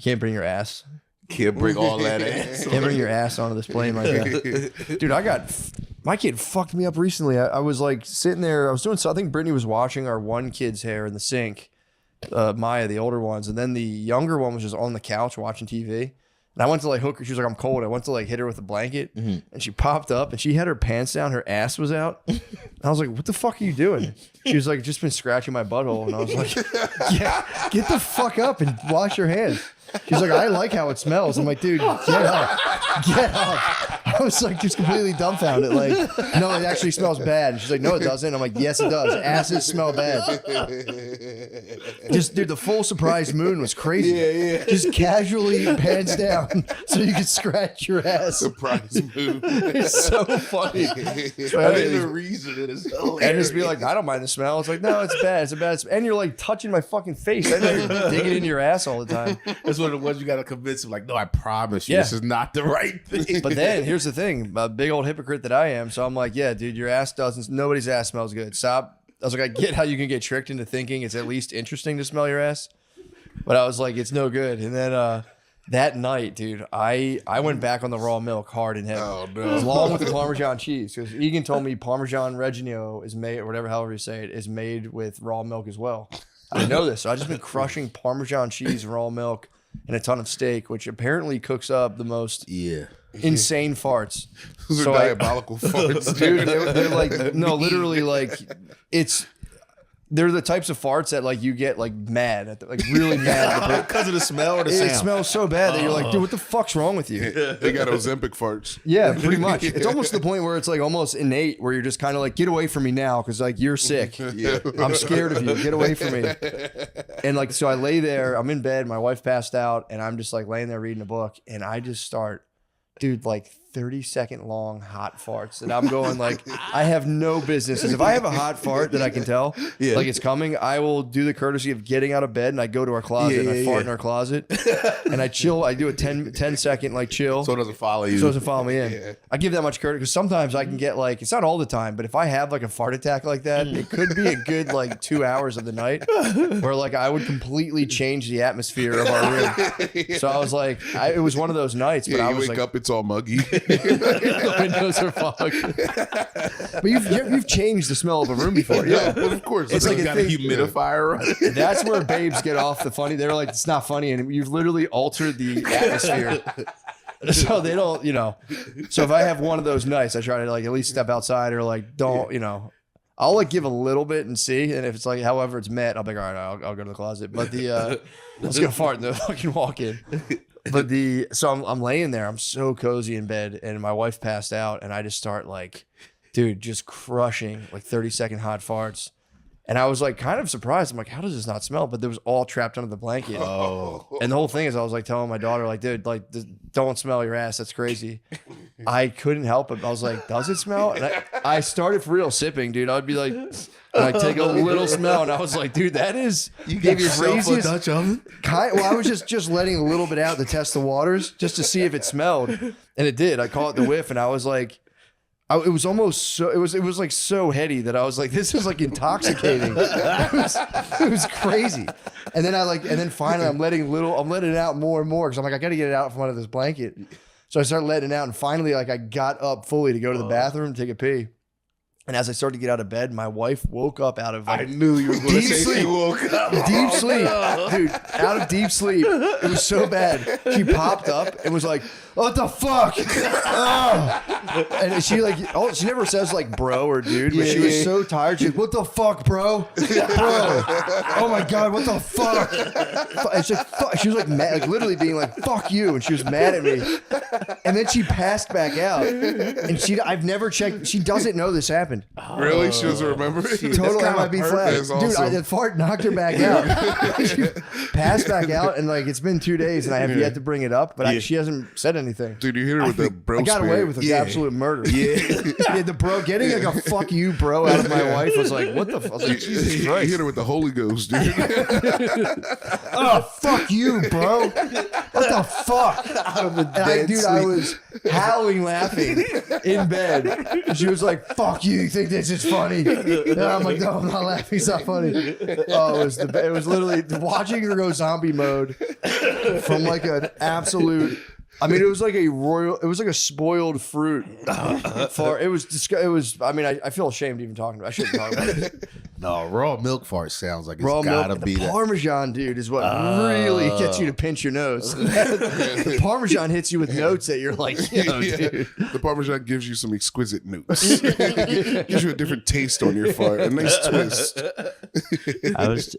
Speaker 1: can't bring your ass.
Speaker 2: Can't bring all that ass.
Speaker 1: Can't bring your ass onto this plane like that." Dude, my kid fucked me up recently. I was like sitting there. I was doing something. I think Brittany was washing our one kid's hair in the sink. Maya, the older ones, and then the younger one was just on the couch watching TV. And I went to like hook her. She was like, "I'm cold." I went to like hit her with a blanket, and she popped up, and she had her pants down. Her ass was out. And I was like, "What the fuck are you doing?" She was like, "Just been scratching my butthole." And I was like, "Yeah, get the fuck up and wash your hands." She's like, "I like how it smells." I'm like, "Dude, get up, get up." I was like, just completely dumbfounded. Like, "No, it actually smells bad." And she's like, "No, it doesn't." I'm like, "Yes, it does. Asses smell bad." Just, dude, the full surprise moon was crazy. Yeah. Just casually pants down so you could scratch your ass.
Speaker 3: Surprise move.
Speaker 1: It's so funny. So I had to-
Speaker 2: reason it is
Speaker 1: and just be like, "I don't mind the smell." It's like, "No, it's bad. It's a bad smell." And you're like touching my fucking face. I know you're digging into your ass all the time.
Speaker 2: That's one of the ones you got to convince them. Like, no, I promise you,
Speaker 1: Yeah.
Speaker 2: this is not the right thing.
Speaker 1: But then here's the thing, a big old hypocrite that I am. So I'm like, "Yeah, dude, your ass doesn't. Nobody's ass smells good. Stop." I was like, I get how you can get tricked into thinking it's at least interesting to smell your ass, but I was like, it's no good. And then that night, dude, I went back on the raw milk hard and heavy.
Speaker 3: Oh, no.
Speaker 1: Along with the Parmesan cheese. Because Egan told me Parmesan Reggiano is made, or whatever, however you say it, is made with raw milk as well. I didn't know this. So I've just been crushing Parmesan cheese, raw milk, and a ton of steak, which apparently cooks up the most insane farts.
Speaker 3: Those are diabolical farts.
Speaker 1: Dude, they're like, no, literally, like, they're the types of farts that like you get like mad at, like really mad
Speaker 2: because of the smell or the sound.
Speaker 1: It smells so bad that you're like, dude, what the fuck's wrong with you?
Speaker 3: They got Ozempic farts.
Speaker 1: Yeah, pretty much. It's almost to the point where it's like almost innate, where you're just kind of like, get away from me now, because like you're sick. I'm scared of you. Get away from me. And like, so I lay there. I'm in bed. My wife passed out, and I'm just like laying there reading a book, and I just start, dude, like 30-second long hot farts, and I'm going like, I have no business. If I have a hot fart that I can tell like it's coming, I will do the courtesy of getting out of bed and I go to our closet and I fart in our closet and I chill. I do a 10-second like chill,
Speaker 2: so it doesn't follow you.
Speaker 1: So it doesn't follow me in. I give that much courtesy because sometimes I can get like, it's not all the time, but if I have like a fart attack like that, it could be a good like 2 hours of the night where like I would completely change the atmosphere of our room. So I was like, it was one of those nights, but I was
Speaker 3: wake
Speaker 1: like,
Speaker 3: up, it's all muggy.
Speaker 1: the windows are fogged. But you've changed the smell of a room before.
Speaker 3: Yeah, well, of course.
Speaker 2: It's like you got a humidifier on.
Speaker 1: That's where babes get off the funny. They're like, it's not funny, and you've literally altered the atmosphere. So they don't, So if I have one of those nights, I try to like at least step outside or like don't, I'll like give a little bit and see, and if it's like however it's met, I'll be like, all right, I'll go to the closet. But let's go fart in the fucking walk in. But so I'm laying there, I'm so cozy in bed, and my wife passed out, and I just start like, dude, just crushing like 30-second hot farts. And I was like kind of surprised. I'm like, how does this not smell? But it was all trapped under the blanket.
Speaker 2: Oh.
Speaker 1: And the whole thing is I was like telling my daughter, like, dude, like, don't smell your ass. That's crazy. I couldn't help it. I was like, does it smell? And I started for real sipping, dude. I'd be like, take a little smell. And I was like, dude, that is
Speaker 2: You got
Speaker 1: the
Speaker 2: yourself a
Speaker 1: craziest.
Speaker 2: Dutch oven?
Speaker 1: Well, I was just letting a little bit out to test the waters just to see if it smelled. And it did. I caught the whiff and I was like, it was almost so, it was like so heady that I was like, this is like intoxicating. It was crazy. And then finally I'm letting it out more and more because I'm like, I got to get it out from under this blanket. So I started letting it out, and finally like I got up fully to go to the bathroom, take a pee. And as I started to get out of bed, my wife woke up out of like,
Speaker 2: I knew you were going to say she woke up.
Speaker 1: Deep sleep. Dude, out of deep sleep. It was so bad. She popped up and was like, what the fuck? Oh. And she like, she never says like bro or dude, but she was so tired. She's like, what the fuck, bro? Bro. Oh my God, what the fuck? And she was like mad, like literally being like, fuck you. And she was mad at me. And then she passed back out. And I've never checked. She doesn't know this happened.
Speaker 3: Really? She doesn't remember?
Speaker 1: Total MIB flag.
Speaker 3: That's
Speaker 1: Dude,
Speaker 3: awesome.
Speaker 1: the fart knocked her back out. She passed back out, and like it's been 2 days, and I have yet to bring it up, but she hasn't said anything.
Speaker 3: Dude, you hit her with the bro
Speaker 1: I got away
Speaker 3: spirit.
Speaker 1: with the absolute murder. Yeah, the bro getting like a fuck you, bro, out of my wife was like, what the fuck? I was like, Jesus
Speaker 3: You
Speaker 1: Christ.
Speaker 3: hit her with the Holy Ghost, dude.
Speaker 1: Oh, fuck you, bro. What the fuck? I was howling laughing in bed. She was like, fuck you think this is funny? And I'm like, no, I'm not laughing. It's not funny. Oh, it was literally watching her go zombie mode from like an absolute. I mean, it was like a spoiled fruit. It was. I mean, I feel ashamed even talking about it. I shouldn't talk about it.
Speaker 2: No, raw milk fart sounds like it's
Speaker 1: Raw
Speaker 2: gotta
Speaker 1: milk.
Speaker 2: be
Speaker 1: The
Speaker 2: that.
Speaker 1: Parmesan, dude, is what really gets you to pinch your nose. The Parmesan hits you with notes that you're like, yo, dude.
Speaker 3: The Parmesan gives you some exquisite notes. Gives you a different taste on your fart. A nice twist.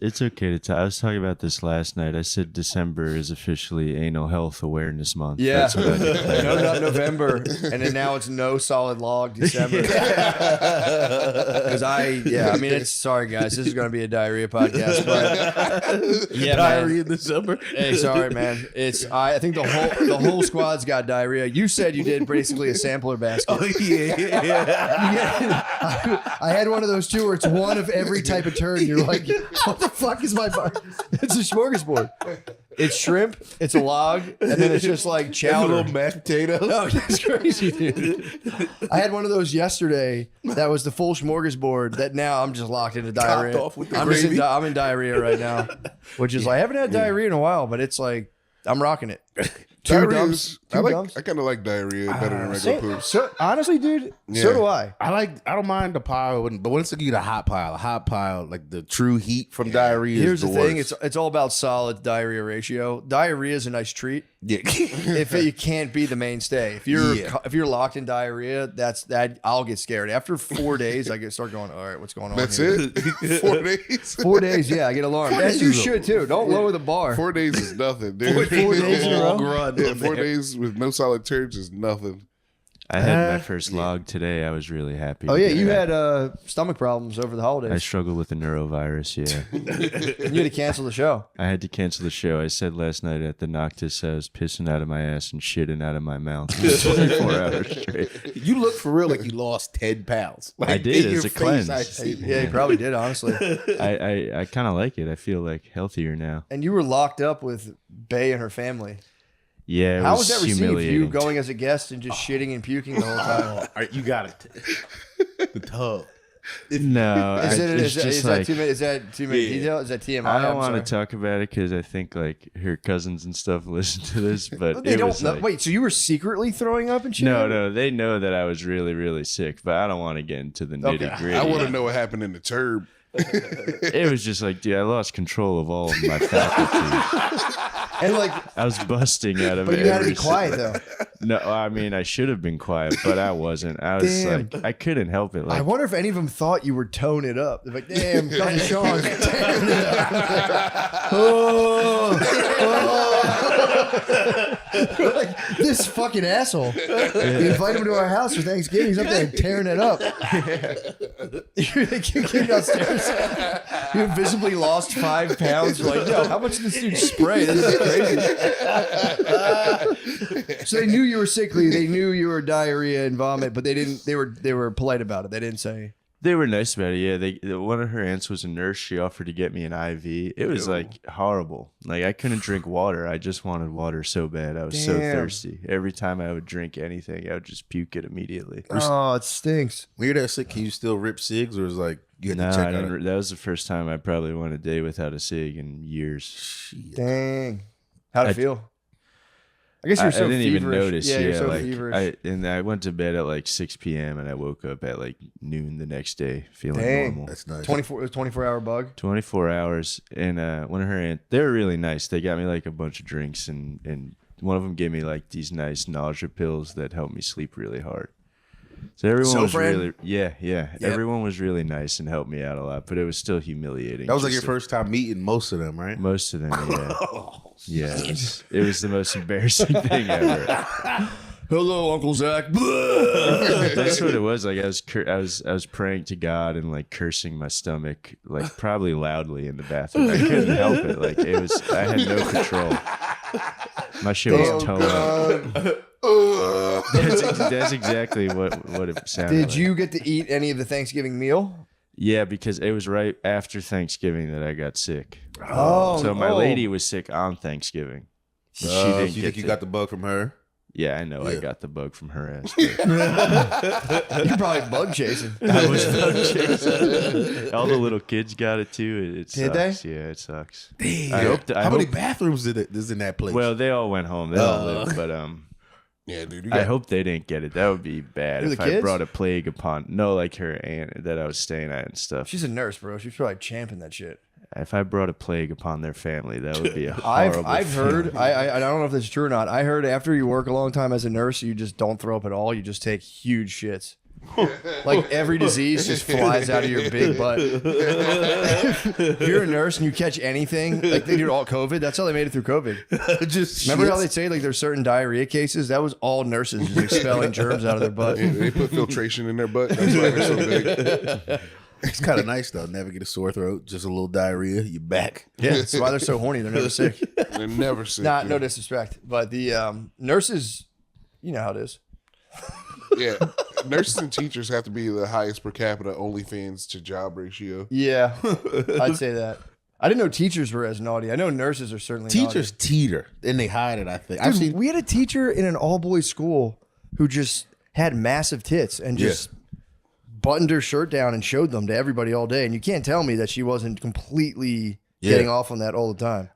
Speaker 4: It's okay to I was talking about this last night. I said December is officially Anal Health Awareness Month.
Speaker 1: Yeah.
Speaker 4: That's what I declared.
Speaker 1: No Nut November, and then now it's No Solid Log December. Because I mean, sorry guys, this is going to be a diarrhea podcast, but yeah,
Speaker 2: Diarrhea
Speaker 1: man.
Speaker 2: in December.
Speaker 1: Hey, sorry, man. I think the whole squad's got diarrhea. You said you did basically a sampler basket.
Speaker 2: Oh, yeah.
Speaker 1: I had one of those too, where it's one of every type of turd. You're like, what the fuck is my bar? It's a smorgasbord. It's shrimp, it's a log, and then it's just like
Speaker 2: A
Speaker 1: chowder.
Speaker 2: little mashed potato.
Speaker 1: Oh, it's crazy, dude. I had one of those yesterday that was the full smorgasbord that now I'm just locked into diarrhea.
Speaker 2: Topped off with the
Speaker 1: I'm
Speaker 2: gravy.
Speaker 1: in diarrhea right now, which is like, I haven't had diarrhea in a while, but it's like, I'm rocking it.
Speaker 3: Diarrhea
Speaker 1: dumps.
Speaker 3: is-
Speaker 1: Two dumps.
Speaker 3: I kind of like diarrhea better than regular poop.
Speaker 1: So honestly, dude,
Speaker 3: Yeah.
Speaker 1: so do I.
Speaker 2: I don't mind the pile, but when it's like you get a hot pile, like the true heat from diarrhea.
Speaker 1: Here's
Speaker 2: is
Speaker 1: the
Speaker 2: the
Speaker 1: thing:
Speaker 2: worst.
Speaker 1: it's all about solid diarrhea ratio. Diarrhea is a nice treat.
Speaker 2: Yeah.
Speaker 1: If it can't be the mainstay, if you're
Speaker 2: Yeah.
Speaker 1: if you're locked in diarrhea, that I'll get scared. After 4 days, I start going, all right, what's going on?
Speaker 3: That's
Speaker 1: here?
Speaker 3: it. 4 days.
Speaker 1: 4 days, yeah, I get alarmed. As you should too. Don't lower the bar.
Speaker 3: 4 days is nothing, dude.
Speaker 1: 4 days in a row?
Speaker 2: Grunt
Speaker 3: Yeah,
Speaker 2: on
Speaker 3: 4
Speaker 2: there.
Speaker 3: days with no solid turds is nothing.
Speaker 4: I had my first log today. I was really happy.
Speaker 1: Oh
Speaker 4: to
Speaker 1: yeah,
Speaker 4: get
Speaker 1: you
Speaker 4: that.
Speaker 1: had stomach problems over the
Speaker 4: I
Speaker 1: holidays.
Speaker 4: struggled with the neurovirus. Yeah,
Speaker 1: You had to cancel the show.
Speaker 4: I had to cancel the show. I said last night at the Noctis I was pissing out of my ass and shitting out of my mouth for 24 hours straight.
Speaker 2: You look for real like you lost 10 pounds. Like,
Speaker 4: I did,
Speaker 2: in
Speaker 4: as
Speaker 2: your
Speaker 4: a
Speaker 2: face,
Speaker 4: cleanse.
Speaker 2: I see.
Speaker 1: Yeah, you probably did, honestly.
Speaker 4: I kind of like it. I feel like healthier now.
Speaker 1: And you were locked up with Bay and her family.
Speaker 4: Yeah, it
Speaker 1: How
Speaker 4: was
Speaker 1: was that received?
Speaker 4: humiliating.
Speaker 1: You going as a guest and just shitting and puking the whole time?
Speaker 2: All right, you got it. The tub.
Speaker 4: No,
Speaker 1: Is
Speaker 4: it's just like
Speaker 1: is that too many
Speaker 2: Yeah.
Speaker 1: detail? Is that TMI?
Speaker 4: I don't
Speaker 1: I'm
Speaker 4: want to
Speaker 1: sorry.
Speaker 4: talk about it because I think like her cousins and stuff listen to this, but
Speaker 1: They
Speaker 4: it
Speaker 1: don't
Speaker 4: was
Speaker 1: know.
Speaker 4: like,
Speaker 1: Wait, so you were secretly throwing up and shit?
Speaker 4: no, they know that I was really, really sick, but I don't want to get into the nitty gritty.
Speaker 3: I want to know what happened in the turb.
Speaker 4: It was just like, dude, I lost control of all of my faculties.
Speaker 1: And like,
Speaker 4: I was busting out of
Speaker 1: but
Speaker 4: it.
Speaker 1: you had to be quiet though.
Speaker 4: No, I mean, I should have been quiet, but I wasn't. I was
Speaker 1: Damn.
Speaker 4: like, I couldn't help it.
Speaker 1: I
Speaker 4: Like,
Speaker 1: wonder if any of them thought you were toning it up. They're like, damn, cousin Sean's tearing it up. Oh, oh. Like, this fucking asshole. We invite him to our house for Thanksgiving. He's up there tearing it up. You came downstairs. You visibly lost 5 pounds. You're like, yo, how much did this dude spray? This is crazy. So they knew you were sickly. They knew you were diarrhea and vomit, but they didn't. They were polite about it. They didn't say.
Speaker 4: they were nice about it. Yeah, one of her aunts was a nurse. She offered to get me an IV. It was like horrible. Like I couldn't drink water. I just wanted water so bad. I was so
Speaker 1: Damn.
Speaker 4: thirsty. Every time I would drink anything, I would just puke it immediately.
Speaker 1: Oh, it stinks.
Speaker 2: When you're that sick, can you still rip cigs, or is like you had
Speaker 4: No,
Speaker 2: to check
Speaker 4: I
Speaker 2: out?
Speaker 4: didn't. That was the first time I probably went a day without a cig in years.
Speaker 1: Dang. How'd it
Speaker 4: I-
Speaker 1: feel? I guess you're
Speaker 4: I
Speaker 1: so
Speaker 4: didn't even
Speaker 1: feverish.
Speaker 4: notice.
Speaker 1: Yeah, you're so
Speaker 4: like
Speaker 1: feverish.
Speaker 4: I went to bed at like 6 p.m. and I woke up at like noon the next day, feeling
Speaker 1: Dang.
Speaker 4: normal.
Speaker 2: That's nice.
Speaker 1: 24-hour bug.
Speaker 4: 24 hours, and one of her aunt, they were really nice. They got me like a bunch of drinks, and one of them gave me like these nice nausea pills that helped me sleep really hard. So everyone was
Speaker 1: Sofran?
Speaker 4: really, yeah. Everyone was really nice and helped me out a lot, but it was still humiliating.
Speaker 2: That was like your
Speaker 4: Just,
Speaker 2: first time meeting most of them, right?
Speaker 4: most of them, yeah. Yeah, it was the most embarrassing thing ever.
Speaker 1: Hello, Uncle Zach.
Speaker 4: That's what it was. Like I was praying to God and like cursing my stomach, like probably loudly in the bathroom. I couldn't help it. Like it was, I had no control. My shit was tone up. That's exactly what it sounded
Speaker 1: Did
Speaker 4: like.
Speaker 1: you get to eat any of the Thanksgiving meal?
Speaker 4: Yeah, because it was right after Thanksgiving that I got sick.
Speaker 1: Oh,
Speaker 4: So my lady was sick on Thanksgiving. She didn't
Speaker 2: you
Speaker 4: get
Speaker 2: think you
Speaker 4: to-
Speaker 2: got the bug from her?
Speaker 4: Yeah, I know. I
Speaker 2: Yeah.
Speaker 4: got the bug from her ass.
Speaker 1: You're probably bug chasing.
Speaker 4: I was bug chasing. All the little kids got it too. It
Speaker 1: Did they?
Speaker 4: sucks. Yeah, it sucks.
Speaker 2: Damn.
Speaker 4: I hope.
Speaker 2: How many bathrooms is in that place?
Speaker 4: Well, they all went home. They all lived, but
Speaker 3: Yeah, dude.
Speaker 4: I hope they didn't get it. That would be bad
Speaker 1: Who,
Speaker 4: if
Speaker 1: the
Speaker 4: I
Speaker 1: kids?
Speaker 4: brought a plague upon. No, like her aunt that I was staying at and stuff.
Speaker 1: She's a nurse, bro. She's probably champing that shit.
Speaker 4: If I brought a plague upon their family, that would be a horrible.
Speaker 1: I've heard. I don't know if this is true or not. I heard after you work a long time as a nurse, you just don't throw up at all. You just take huge shits. Like every disease just flies out of your big butt. If you're a nurse and you catch anything, like they did all COVID. That's how they made it through COVID.
Speaker 2: just
Speaker 1: Remember how
Speaker 2: shits.
Speaker 1: they say like there's certain diarrhea cases? That was all nurses just expelling germs out of their butt.
Speaker 3: They put filtration in their butt. That's why they're so big.
Speaker 2: It's kind of nice though. Never get a sore throat, just a little diarrhea. You back.
Speaker 1: Yeah, that's why they're so horny. They're never sick.
Speaker 3: They're never sick.
Speaker 1: Not
Speaker 3: dude.
Speaker 1: no disrespect, but the nurses, you know how it is.
Speaker 3: Yeah, nurses and teachers have to be the highest per capita OnlyFans to job ratio.
Speaker 1: Yeah, I'd say that. I didn't know teachers were as naughty. I know nurses are certainly
Speaker 2: Teachers teeter and they hide it. I think
Speaker 1: naughty.
Speaker 2: I've
Speaker 1: Dude,
Speaker 2: seen.
Speaker 1: we had a teacher in an all boys school who just had massive tits and just buttoned her shirt down and showed them to everybody all day. And you can't tell me that she wasn't completely getting off on that all the time.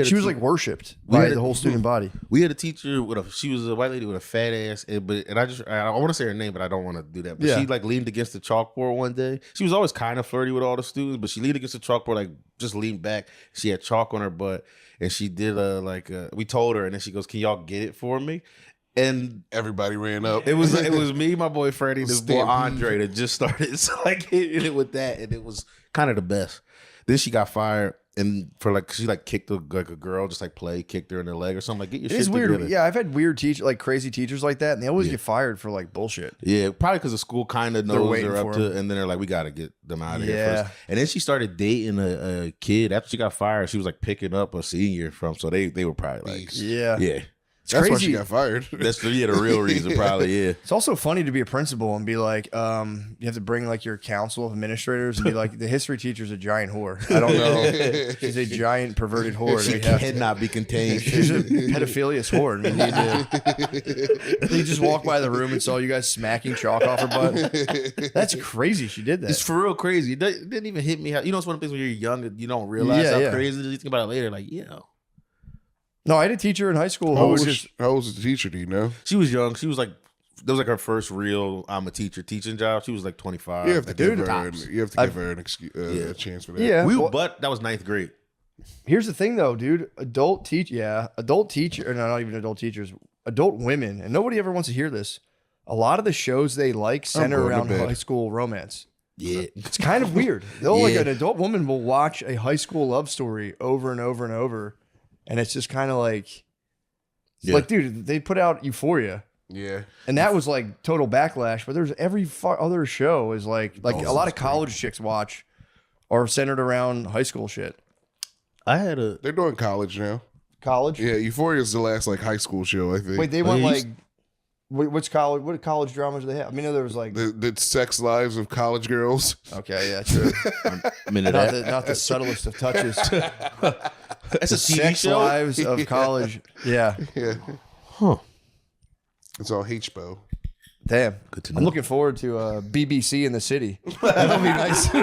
Speaker 1: She was like worshipped by the whole student body.
Speaker 2: We had a teacher she was a white lady with a fat ass, I want to say her name, but I don't want to do that. But she like leaned against the chalkboard one day. She was always kind of flirty with all the students, but she leaned against the chalkboard, like just leaned back. She had chalk on her butt, and she did we told her, and then she goes, "Can y'all get it for me?" And
Speaker 3: everybody ran up.
Speaker 2: It was me, my boy Freddie, this boy Andre that just started. So like hitting it with that, and it was kind of the best. Then she got fired, and she kicked a girl, just kicked her in the leg or something. Like, get your shit together. It's weird.
Speaker 1: Yeah, I've had weird crazy teachers like that, and they always get fired for like bullshit.
Speaker 2: Yeah, probably because the school kind of knows they're up to, and then they're like, we got to get them out of here first. And then she started dating a kid after she got fired. She was like picking up a senior from, so they were probably like, yeah.
Speaker 3: That's crazy. Why she got fired.
Speaker 2: That's the real reason, probably. Yeah.
Speaker 1: It's also funny to be a principal and be like, you have to bring like your council of administrators and be like, the history teacher's a giant whore. I don't know. She's a giant perverted whore.
Speaker 2: She cannot be contained.
Speaker 1: She's a pedophilious whore. They just walked by the room and saw you guys smacking chalk off her butt. That's crazy. She did that.
Speaker 2: It's for real crazy. It didn't even hit me. You know, it's one of the things when you're young, you don't realize how crazy it is. You think about it later, like,
Speaker 1: No, I had a teacher in high school.
Speaker 3: How old was the teacher? Do you know?
Speaker 2: She was young. She was like, that was like her first real I'm a teacher teaching job. She was like 25.
Speaker 3: You have to give her a chance for that.
Speaker 1: Yeah,
Speaker 2: but that was 9th grade.
Speaker 1: Here's the thing, though, dude. Adult teacher, not even adult teachers, adult women, and nobody ever wants to hear this. A lot of the shows they like center around high school romance.
Speaker 2: Yeah,
Speaker 1: it's kind of weird. Like an adult woman will watch a high school love story over and over and over. And it's just kind of like, dude, they put out Euphoria.
Speaker 3: Yeah.
Speaker 1: And that was like total backlash. But there's every other show is like a lot of college chicks watch are centered around high school shit.
Speaker 3: They're doing college now.
Speaker 1: College?
Speaker 3: Yeah, Euphoria is the last like high school show, I think.
Speaker 1: Wait, they went like, what college dramas do they have? I mean, there was like
Speaker 3: the sex lives of college girls.
Speaker 1: Okay, yeah, true. Not the subtlest of touches.
Speaker 2: That's a TV
Speaker 1: sex
Speaker 2: show?
Speaker 1: lives of college. Yeah.
Speaker 3: Huh. It's all HBO.
Speaker 1: Damn.
Speaker 2: Good to know.
Speaker 1: I'm looking forward to BBC in the city. That'll be nice.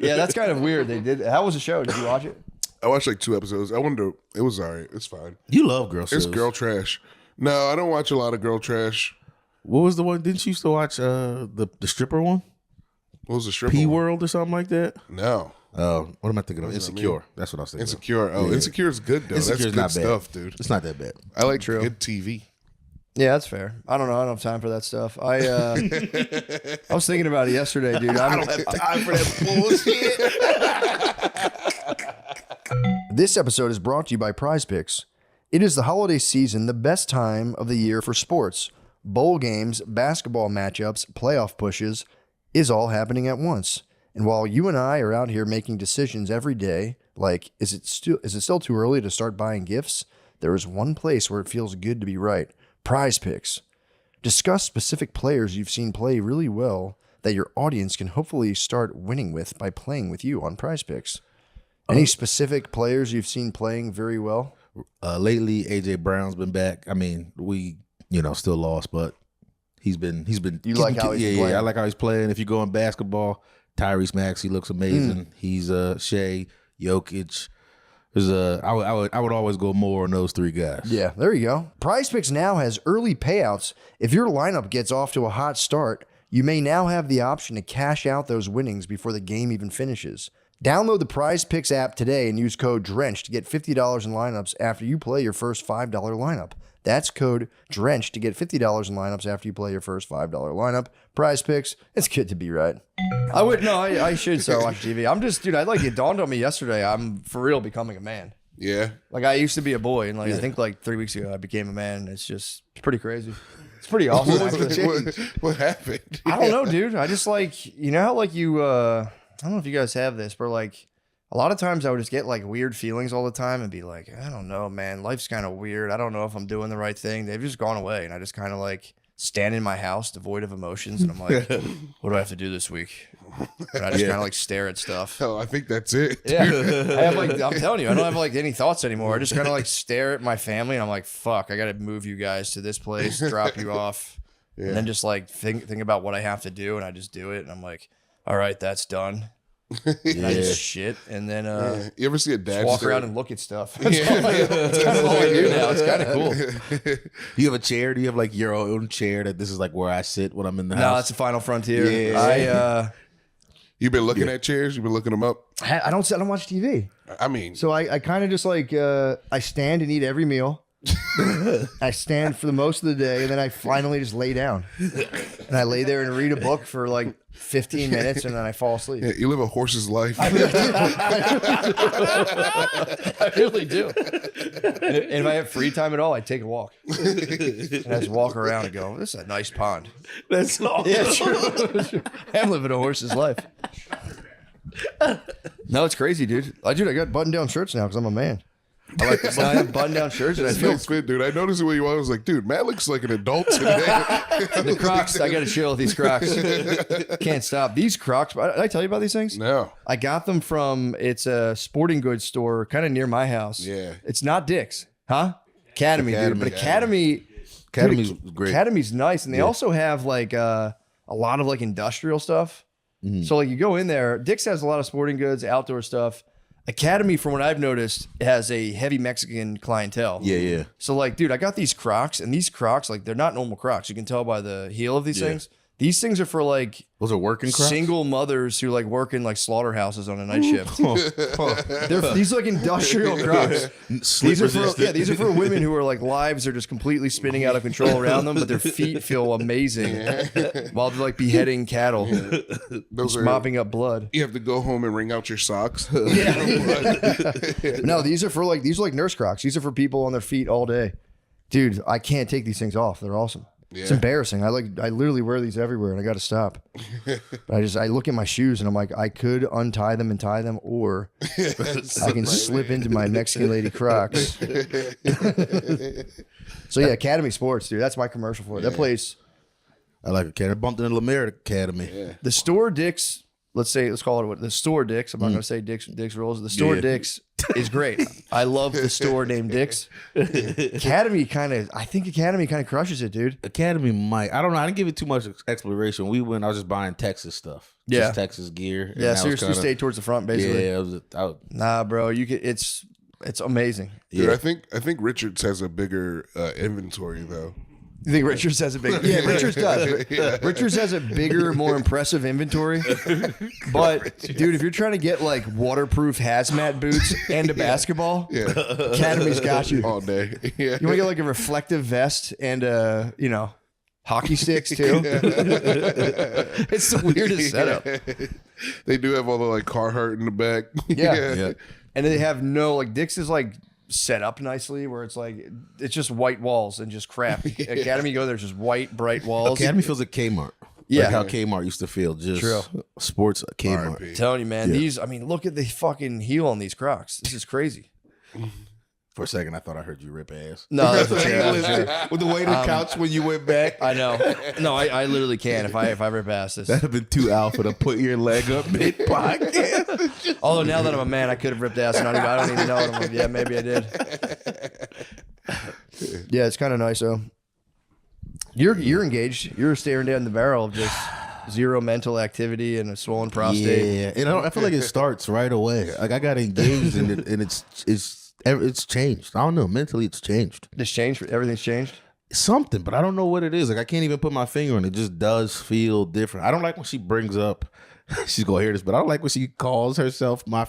Speaker 1: Yeah, that's kind of weird. They did. How was the show? Did you watch it?
Speaker 3: I watched like 2 episodes. It was all right. It's fine.
Speaker 2: You love girl shows.
Speaker 3: It's girl trash. No, I don't watch a lot of girl trash.
Speaker 2: What was the one? Didn't you used to watch the stripper one?
Speaker 3: What was the stripper
Speaker 2: P
Speaker 3: one?
Speaker 2: World or something like that?
Speaker 3: No.
Speaker 2: What am I thinking of? Insecure. That's what I was thinking.
Speaker 3: Insecure. Oh, yeah. Insecure is good though.
Speaker 2: Insecure's
Speaker 3: That's good
Speaker 2: not bad.
Speaker 3: stuff, dude.
Speaker 2: It's not that bad.
Speaker 3: I like good TV.
Speaker 1: Yeah, that's fair. I don't know. I don't have time for that stuff. I was thinking about it yesterday, dude.
Speaker 2: I don't have time for that bullshit.
Speaker 1: This episode is brought to you by Prize Picks. It is the holiday season, the best time of the year for sports. Bowl games, basketball matchups, playoff pushes is all happening at once. And while you and I are out here making decisions every day, like, is it still too early to start buying gifts? There is one place where it feels good to be right. Prize Picks. Discuss specific players you've seen play really well that your audience can hopefully start winning with by playing with you on Prize Picks. Any specific players you've seen playing very well?
Speaker 2: Lately, AJ Brown's been back. I mean, we still lost, but he's been.
Speaker 1: You like how he's playing?
Speaker 2: Yeah, I like how he's playing. If you go in basketball, Tyrese Maxey looks amazing. He's Shea, Jokic. I would always go more on those 3 guys.
Speaker 1: Yeah, there you go. Prize Picks now has early payouts. If your lineup gets off to a hot start, you may now have the option to cash out those winnings before the game even finishes. Download the Prize Picks app today and use code DRENCH to get $50 in lineups after you play your first $5 lineup. That's code DRENCH to get $50 in lineups after you play your first $5 lineup. Prize Picks, it's good to be right. I should start watching TV. I'm just, dude, it dawned on me yesterday, I'm for real becoming a man.
Speaker 3: Yeah.
Speaker 1: Like, I used to be a boy, and I think like 3 weeks ago I became a man. It's pretty crazy. It's pretty awesome.
Speaker 3: What happened?
Speaker 1: I don't know, dude. I just how you, I don't know if you guys have this, but like, a lot of times I would just get like weird feelings all the time and be like, I don't know, man, life's kind of weird. I don't know if I'm doing the right thing. They've just gone away. And I just kind of like stand in my house devoid of emotions. And I'm like, what do I have to do this week? And I just kind of like stare at stuff.
Speaker 3: Oh, I think that's it.
Speaker 1: Yeah. I'm telling you, I don't have like any thoughts anymore. I just kind of like stare at my family and I'm like, fuck, I got to move you guys to this place, drop you off. Yeah. And then just like think about what I have to do. And I just do it. And I'm like, all right, that's done. And I just shit, and then
Speaker 3: You ever see a dad
Speaker 1: just walk
Speaker 3: stare-
Speaker 1: around and look at stuff. That's all I do now. It's kind of cool.
Speaker 2: Do you have a chair? Do you have like your own chair that this is like where I sit when I'm in the
Speaker 1: No,
Speaker 2: house?
Speaker 1: it's a Final Frontier.
Speaker 2: Yeah.
Speaker 3: You been looking at chairs? You been looking them up?
Speaker 1: I don't watch TV.
Speaker 3: I mean,
Speaker 1: So I kind of just like I stand and eat every meal. I stand for the most of the day, and then I finally just lay down. And I lay there and read a book for like 15 minutes, and then I fall asleep.
Speaker 3: yeah, you live a horse's life.
Speaker 1: I really do. And if I have free time at all, I take a walk. And I just walk around and go, this is a nice pond.
Speaker 2: That's all.
Speaker 1: Yeah, true. I'm living a horse's life. No, it's crazy, dude. I got button-down shirts now because I'm a man. I like I have button-down shirts, and I feel
Speaker 3: Thanks, fit, dude. I noticed it when you were. I was like, dude, Matt looks like an adult today.
Speaker 1: the Crocs. I got to chill with these Crocs. Can't stop these Crocs. Did I tell you about these things?
Speaker 3: No.
Speaker 1: I got them from it's a sporting goods store kind of near my house.
Speaker 3: Yeah.
Speaker 1: It's not Dick's, huh? Academy, dude. But Academy's
Speaker 2: great.
Speaker 1: Academy's nice, and they also have like a lot of like industrial stuff.
Speaker 2: Mm-hmm.
Speaker 1: So like you go in there, Dick's has a lot of sporting goods, outdoor stuff. Academy, from what I've noticed, has a heavy Mexican clientele.
Speaker 2: Yeah.
Speaker 1: So like, dude, I got these Crocs, and these Crocs, like, they're not normal Crocs. You can tell by the heel of these things. These things are for like
Speaker 2: Those are working Crocs?
Speaker 1: single mothers who like work in like slaughterhouses on a night shift. These are like industrial Crocs. These are for women who are like lives are just completely spinning out of control around them, but their feet feel amazing while they're like beheading cattle,
Speaker 3: Those
Speaker 1: just
Speaker 3: are,
Speaker 1: mopping up blood.
Speaker 3: you have to go home and wring out your socks.
Speaker 1: No, these are like nurse Crocs. These are for people on their feet all day. Dude, I can't take these things off. They're awesome. It's embarrassing. I literally wear these everywhere, and I got to stop. I look at my shoes, and I'm like, I could untie them and tie them, or I can slip into my Mexican lady Crocs. So yeah, Academy Sports, dude. That's my commercial for it. That place,
Speaker 2: I like Academy. I bumped into Lemare Academy.
Speaker 1: the store Dick's. Let's call it what the store Dick's. I'm not going to say Dick's Rolls. The store Dick's is great. I love the store named Dick's. I think Academy kind of crushes it, dude.
Speaker 2: Academy might. I don't know. I didn't give it too much exploration. I was just buying Texas stuff.
Speaker 1: Yeah.
Speaker 2: Just Texas gear. And
Speaker 1: Yeah,
Speaker 2: that was
Speaker 1: seriously, stay towards the front, basically.
Speaker 2: Yeah,
Speaker 1: Nah, bro, it's amazing.
Speaker 3: Dude, I think Richards has a bigger inventory though.
Speaker 1: You think Richards has a big? Yeah, Richards does. Richards has a bigger, more impressive inventory. But dude, if you're trying to get like waterproof hazmat boots and a basketball, Academy's got you
Speaker 3: all day. Yeah.
Speaker 1: You want to get like a reflective vest and hockey sticks too. It's the weirdest setup.
Speaker 3: They do have all the like Carhartt in the back.
Speaker 1: Yeah. And they have no like Dick's is like set up nicely where it's like it's just white walls and just crap. Academy, go there's just white bright walls.
Speaker 2: Academy feels like Kmart.
Speaker 1: Yeah.
Speaker 2: Like how Kmart used to feel. Just
Speaker 1: True.
Speaker 2: Sports Kmart.
Speaker 3: R.I.P.
Speaker 1: Telling you, man, these. I mean, look at the fucking heel on these Crocs. This is crazy.
Speaker 2: For a second, I thought I heard you rip ass.
Speaker 1: No, that's a chair.
Speaker 2: With the weight of the couch when you went back.
Speaker 1: I know. No, I literally can if I ever pass this.
Speaker 2: That'd have been too alpha to put your leg up mid podcast.
Speaker 1: Although now that I'm a man, I could have ripped ass. And I don't even know. I'm like, yeah, maybe I did. Yeah, it's kind of nice though. You're engaged. You're staring down the barrel of just zero mental activity and a swollen prostate.
Speaker 2: Yeah, and I feel like it starts right away. Like I got engaged and it's changed. I don't know. Mentally, it's changed.
Speaker 1: This changed. Everything's changed.
Speaker 2: Something, but I don't know what it is. Like I can't even put my finger on it. It just does feel different. I don't like when she brings up. She's gonna hear this, but I don't like when she calls herself her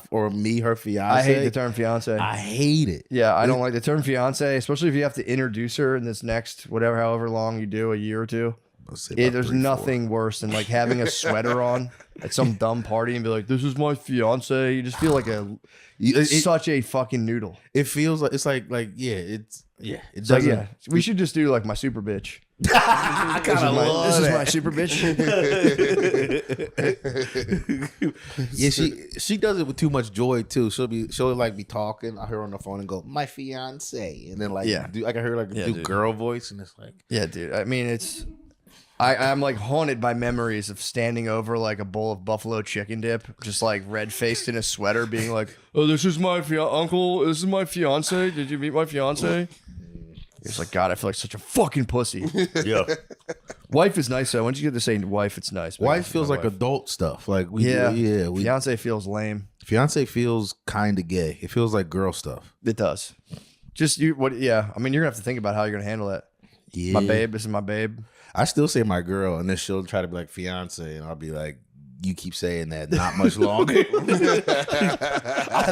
Speaker 2: fiance.
Speaker 1: I hate the term fiance.
Speaker 2: I hate it.
Speaker 1: Yeah, I don't like the term fiance, especially if you have to introduce her in this next however long you do, a year or two. There's nothing worse than like having a sweater on at some dumb party and be like, "This is my fiance." You just feel like such a fucking noodle.
Speaker 2: It feels like it's like it
Speaker 1: It's
Speaker 2: doesn't.
Speaker 1: like, we should just do like my super bitch.
Speaker 2: I kind of love
Speaker 1: This is
Speaker 2: that.
Speaker 1: my super bitch.
Speaker 2: Yeah, she does it with too much joy too. She'll like be talking. I hear her on the phone and go, "My fiance," and then like I can hear like do girl voice, and it's like,
Speaker 1: yeah, dude. I mean, I'm like haunted by memories of standing over like a bowl of buffalo chicken dip, just like red faced in a sweater, being like, "Oh, this is my uncle. This is my fiance. Did you meet my fiance?" It's like, God, I feel like such a fucking pussy.
Speaker 2: Yeah.
Speaker 1: Wife is nice though. Once you get to say wife, it's nice.
Speaker 2: Wife feels like adult stuff. Like we
Speaker 1: Fiance feels lame.
Speaker 2: fiance feels kind of gay. It feels like girl stuff.
Speaker 1: It does. Just you. What? Yeah. I mean, you're gonna have to think about how you're gonna handle that.
Speaker 2: Yeah.
Speaker 1: My babe. This is my babe.
Speaker 2: I still say my girl, and then she'll try to be like fiance, and I'll be like, you keep saying that not much longer. I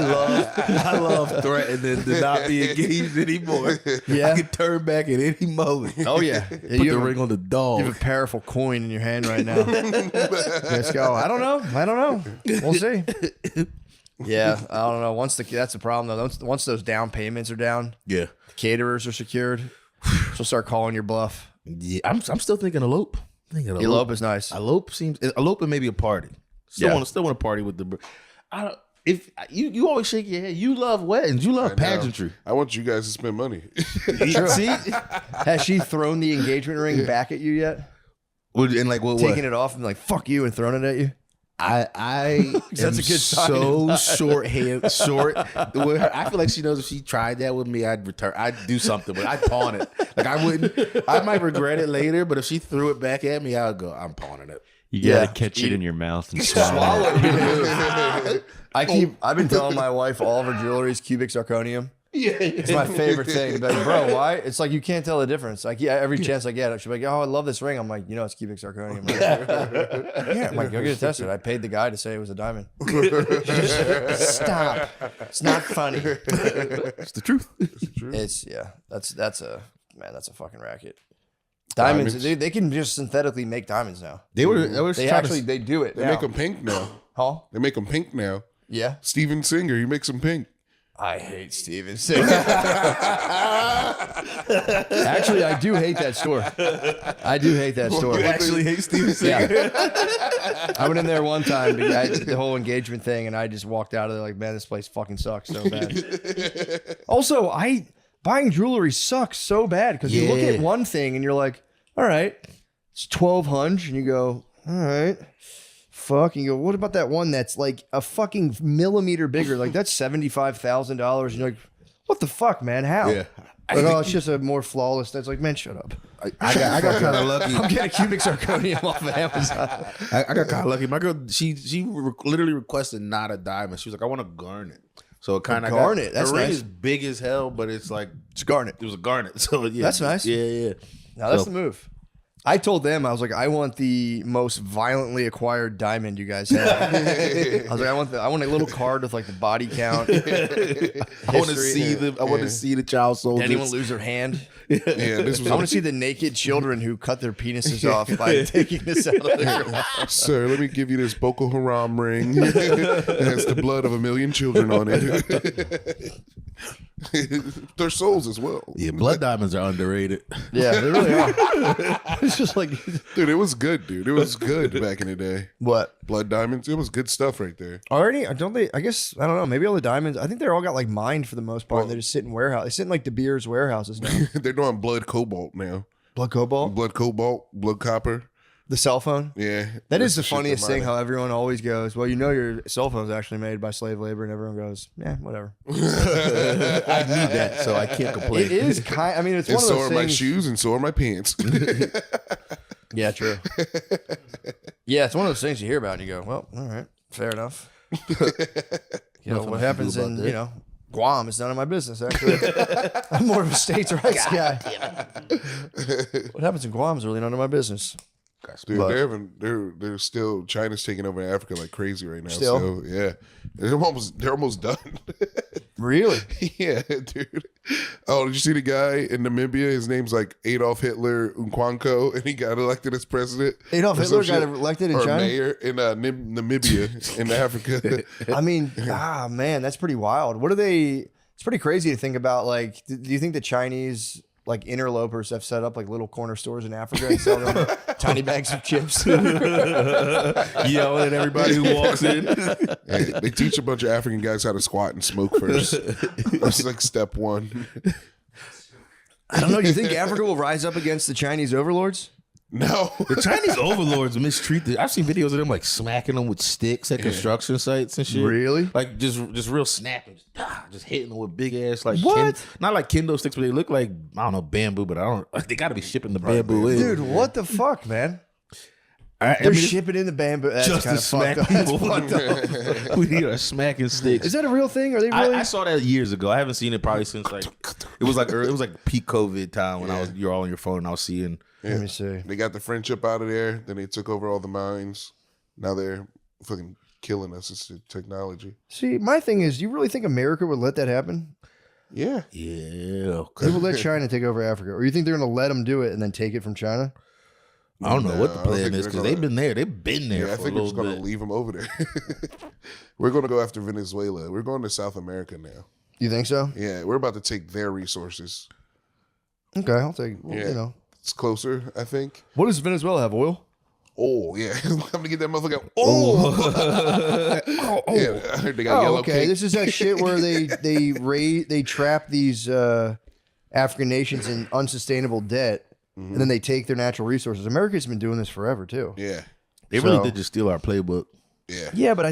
Speaker 2: love threatening to not be engaged anymore.
Speaker 1: Yeah.
Speaker 2: I can turn back at any moment.
Speaker 1: Oh yeah.
Speaker 2: Put the ring on the dog.
Speaker 1: You have a powerful coin in your hand right now. Let's go. I don't know. We'll see. Yeah, I don't know. That's the problem though. Once those down payments are down,
Speaker 2: Yeah.
Speaker 1: the caterers are secured, she'll start calling your bluff.
Speaker 2: Yeah. I'm still thinking elope.
Speaker 1: Elope is nice.
Speaker 2: Elope and maybe a party. Still want to party with the. I don't. If you always shake your head, you love weddings, you love pageantry.
Speaker 3: I want you guys to spend money.
Speaker 1: See, has she thrown the engagement ring back at you yet?
Speaker 2: And like what?
Speaker 1: Taking it off and like fuck you and throwing it at you.
Speaker 2: I
Speaker 1: That's
Speaker 2: am
Speaker 1: a good sign.
Speaker 2: so short. With her, I feel like she knows if she tried that with me, I'd do something, but I'd pawn it. Like I might regret it later, but if she threw it back at me, I would go, I'm pawning it.
Speaker 4: You gotta catch it in your mouth and swallow it.
Speaker 1: I've been telling my wife all of her jewelry is cubic zirconium. Yeah, it's my favorite thing. Like, bro, why? It's like you can't tell the difference. Like, yeah, every chance I get, she'll be like, "Oh, I love this ring." I'm like, it's cubic zirconium. Yeah, I'm like, go get it tested. I paid the guy to say it was a diamond. Stop. It's not funny.
Speaker 2: It's the truth.
Speaker 1: It's that's a fucking racket. Diamonds. They can just synthetically make diamonds now.
Speaker 2: They do it.
Speaker 3: They make them pink now.
Speaker 1: Huh?
Speaker 3: They make them pink now.
Speaker 1: Yeah.
Speaker 3: Steven Singer, he makes them pink.
Speaker 1: I hate Steven Singer. Actually, I do hate that store.
Speaker 2: You actually hate Steven Singer?
Speaker 1: Yeah. I went in there one time, the whole engagement thing, and I just walked out of there like, man, this place fucking sucks so bad. Also, buying jewelry sucks so bad because you look at one thing and you're like, all right, it's 1,200, and you go, all right. Fuck, and you go, what about that one that's like a fucking millimeter bigger? Like that's $75,000. And you're like, what the fuck, man? How? Yeah. Like, it's just a more flawless. That's like, man, shut up.
Speaker 2: I got kind of lucky.
Speaker 1: I'm getting cubic zirconium off of Amazon.
Speaker 2: I got kind of lucky. My girl, she literally requested not a diamond. She was like, I want a garnet. So it kind of
Speaker 1: garnet. That's
Speaker 2: the ring
Speaker 1: nice.
Speaker 2: is big as hell, but it's like
Speaker 1: it's garnet.
Speaker 2: It was a garnet. So yeah,
Speaker 1: that's nice.
Speaker 2: Yeah.
Speaker 1: Now that's the move. I told them, I was like, I want the most violently acquired diamond you guys have. I was like, I want a little card with like the body count.
Speaker 2: I want to see the child soldiers.
Speaker 1: Did anyone lose their hand?
Speaker 3: This was
Speaker 1: I want to see the naked children who cut their penises off by taking this out of their mouth.
Speaker 3: Sir, let me give you this Boko Haram ring. It has the blood of 1 million children on it. Their souls as well.
Speaker 2: Yeah, blood diamonds are underrated.
Speaker 1: Yeah, they really are. It's just like,
Speaker 3: dude, it was good, dude. It was good back in the day.
Speaker 1: What?
Speaker 3: Blood diamonds. It was good stuff right there.
Speaker 1: Already? Don't they? I guess, I don't know. Maybe all the diamonds, I think they're all got like mined for the most part. They just sit in warehouse. They sit in like De Beers warehouses now.
Speaker 3: They're doing blood cobalt now.
Speaker 1: Blood cobalt?
Speaker 3: Blood cobalt, blood copper.
Speaker 1: The cell phone?
Speaker 3: Yeah.
Speaker 1: That is the funniest thing, how everyone always goes, well, your cell phone's actually made by slave labor, and everyone goes, yeah, whatever.
Speaker 2: I need that, so I can't complain.
Speaker 1: It is it's one of those things.
Speaker 3: So are my shoes, and so are my pants.
Speaker 1: Yeah, true. Yeah, it's one of those things you hear about, and you go, well, all right, fair enough. What happens in, Guam is none of my business, actually. I'm more of a states' rights guy. What happens in Guam is really none of my business.
Speaker 3: Dude, they're still, China's taking over Africa like crazy right now.
Speaker 1: Still?
Speaker 3: So yeah, they're almost done.
Speaker 1: Really?
Speaker 3: Yeah, dude. Oh, did you see the guy in Namibia? His name's like Adolf Hitler Nkwanko, and he got elected as president.
Speaker 1: Adolf Hitler got elected in China?
Speaker 3: Mayor in Namibia in Africa.
Speaker 1: I mean, man, that's pretty wild. It's pretty crazy to think about. Like, do you think the Chinese like interlopers have set up like little corner stores in Africa and sell them tiny bags of chips?
Speaker 2: Yelling at everybody who walks in.
Speaker 3: They teach a bunch of African guys how to squat and smoke first. That's like step one.
Speaker 1: I don't know. Do you think Africa will rise up against the Chinese overlords?
Speaker 3: No.
Speaker 2: The Chinese overlords mistreat I've seen videos of them like smacking them with sticks at construction sites and shit.
Speaker 1: Really?
Speaker 2: Like just real snapping, just hitting them with big ass like
Speaker 1: What?
Speaker 2: not like kendo sticks, but they look like I don't know bamboo, but I don't. Like, they got to be shipping the bamboo in.
Speaker 1: Dude, what the fuck, man?
Speaker 2: I
Speaker 1: They're
Speaker 2: mean,
Speaker 1: shipping in the bamboo. That's
Speaker 2: just
Speaker 1: kind
Speaker 2: to
Speaker 1: of
Speaker 2: smack
Speaker 1: fucked up.
Speaker 2: people.
Speaker 1: That's fucked up.
Speaker 2: We need our smacking sticks.
Speaker 1: Is that a real thing? Are they really?
Speaker 2: I saw that years ago. I haven't seen it probably since like it was like peak COVID time when you're all on your phone and I was seeing.
Speaker 1: Let me see.
Speaker 3: They got the friendship out of there. Then they took over all the mines. Now they're fucking killing us. It's the technology.
Speaker 1: See, my thing is, you really think America would let that happen?
Speaker 3: Yeah.
Speaker 2: Yeah,
Speaker 1: They would let China take over Africa, or you think they're going to let them do it and then take it from China?
Speaker 2: I don't know what the
Speaker 3: I don't
Speaker 2: plan
Speaker 3: think
Speaker 2: is
Speaker 3: they're
Speaker 2: because
Speaker 3: gonna-
Speaker 2: they've been there. They've been there
Speaker 3: Yeah, I
Speaker 2: for a
Speaker 3: think we're just
Speaker 2: little
Speaker 3: going to
Speaker 2: bit.
Speaker 3: leave them over there. We're going to go after Venezuela. We're going to South America now.
Speaker 1: You think so?
Speaker 3: Yeah, we're about to take their resources.
Speaker 1: Okay, I'll take.
Speaker 3: Yeah.
Speaker 1: You know,
Speaker 3: It's closer, I think.
Speaker 1: what does Venezuela have? Oil?
Speaker 3: Oh, yeah. I'm going to get that motherfucker. Oh! Yeah, I heard they got
Speaker 1: Oh,
Speaker 3: yellow
Speaker 1: okay.
Speaker 3: cake.
Speaker 1: This is that shit where they trap these African nations in unsustainable debt, and then they take their natural resources. America's been doing this forever too.
Speaker 3: Yeah,
Speaker 2: They really
Speaker 1: So-
Speaker 2: did just steal our playbook.
Speaker 3: yeah.
Speaker 1: Yeah, but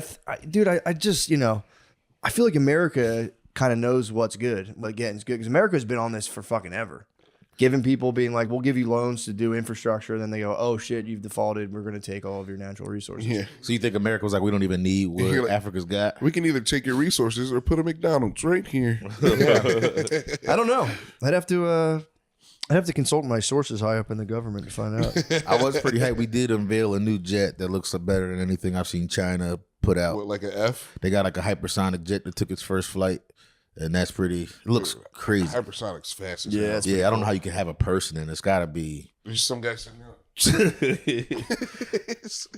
Speaker 1: I just I feel like America kind of knows what's good. But again, it's good because America's been on this for fucking ever. Giving people being like, we'll give you loans to do infrastructure. And then they go, oh shit, you've defaulted. We're going to take all of your natural resources.
Speaker 3: Yeah.
Speaker 2: So you think America was like, we don't even need what
Speaker 3: You're like-
Speaker 2: Africa's got?
Speaker 3: We can either take your resources or put a McDonald's right here.
Speaker 1: I don't know. I'd have to consult my sources high up in the government to find out.
Speaker 2: I was pretty hyped. We did unveil a new jet that looks better than anything I've seen China put out.
Speaker 3: What, like an F?
Speaker 2: They got like a hypersonic jet that took its first flight, and that's pretty. It looks crazy.
Speaker 3: Hypersonic's fast as
Speaker 1: Yeah,
Speaker 3: hell.
Speaker 1: it's
Speaker 2: Yeah, I don't know how you can have a person in. It's got to be.
Speaker 3: There's some guy sitting there.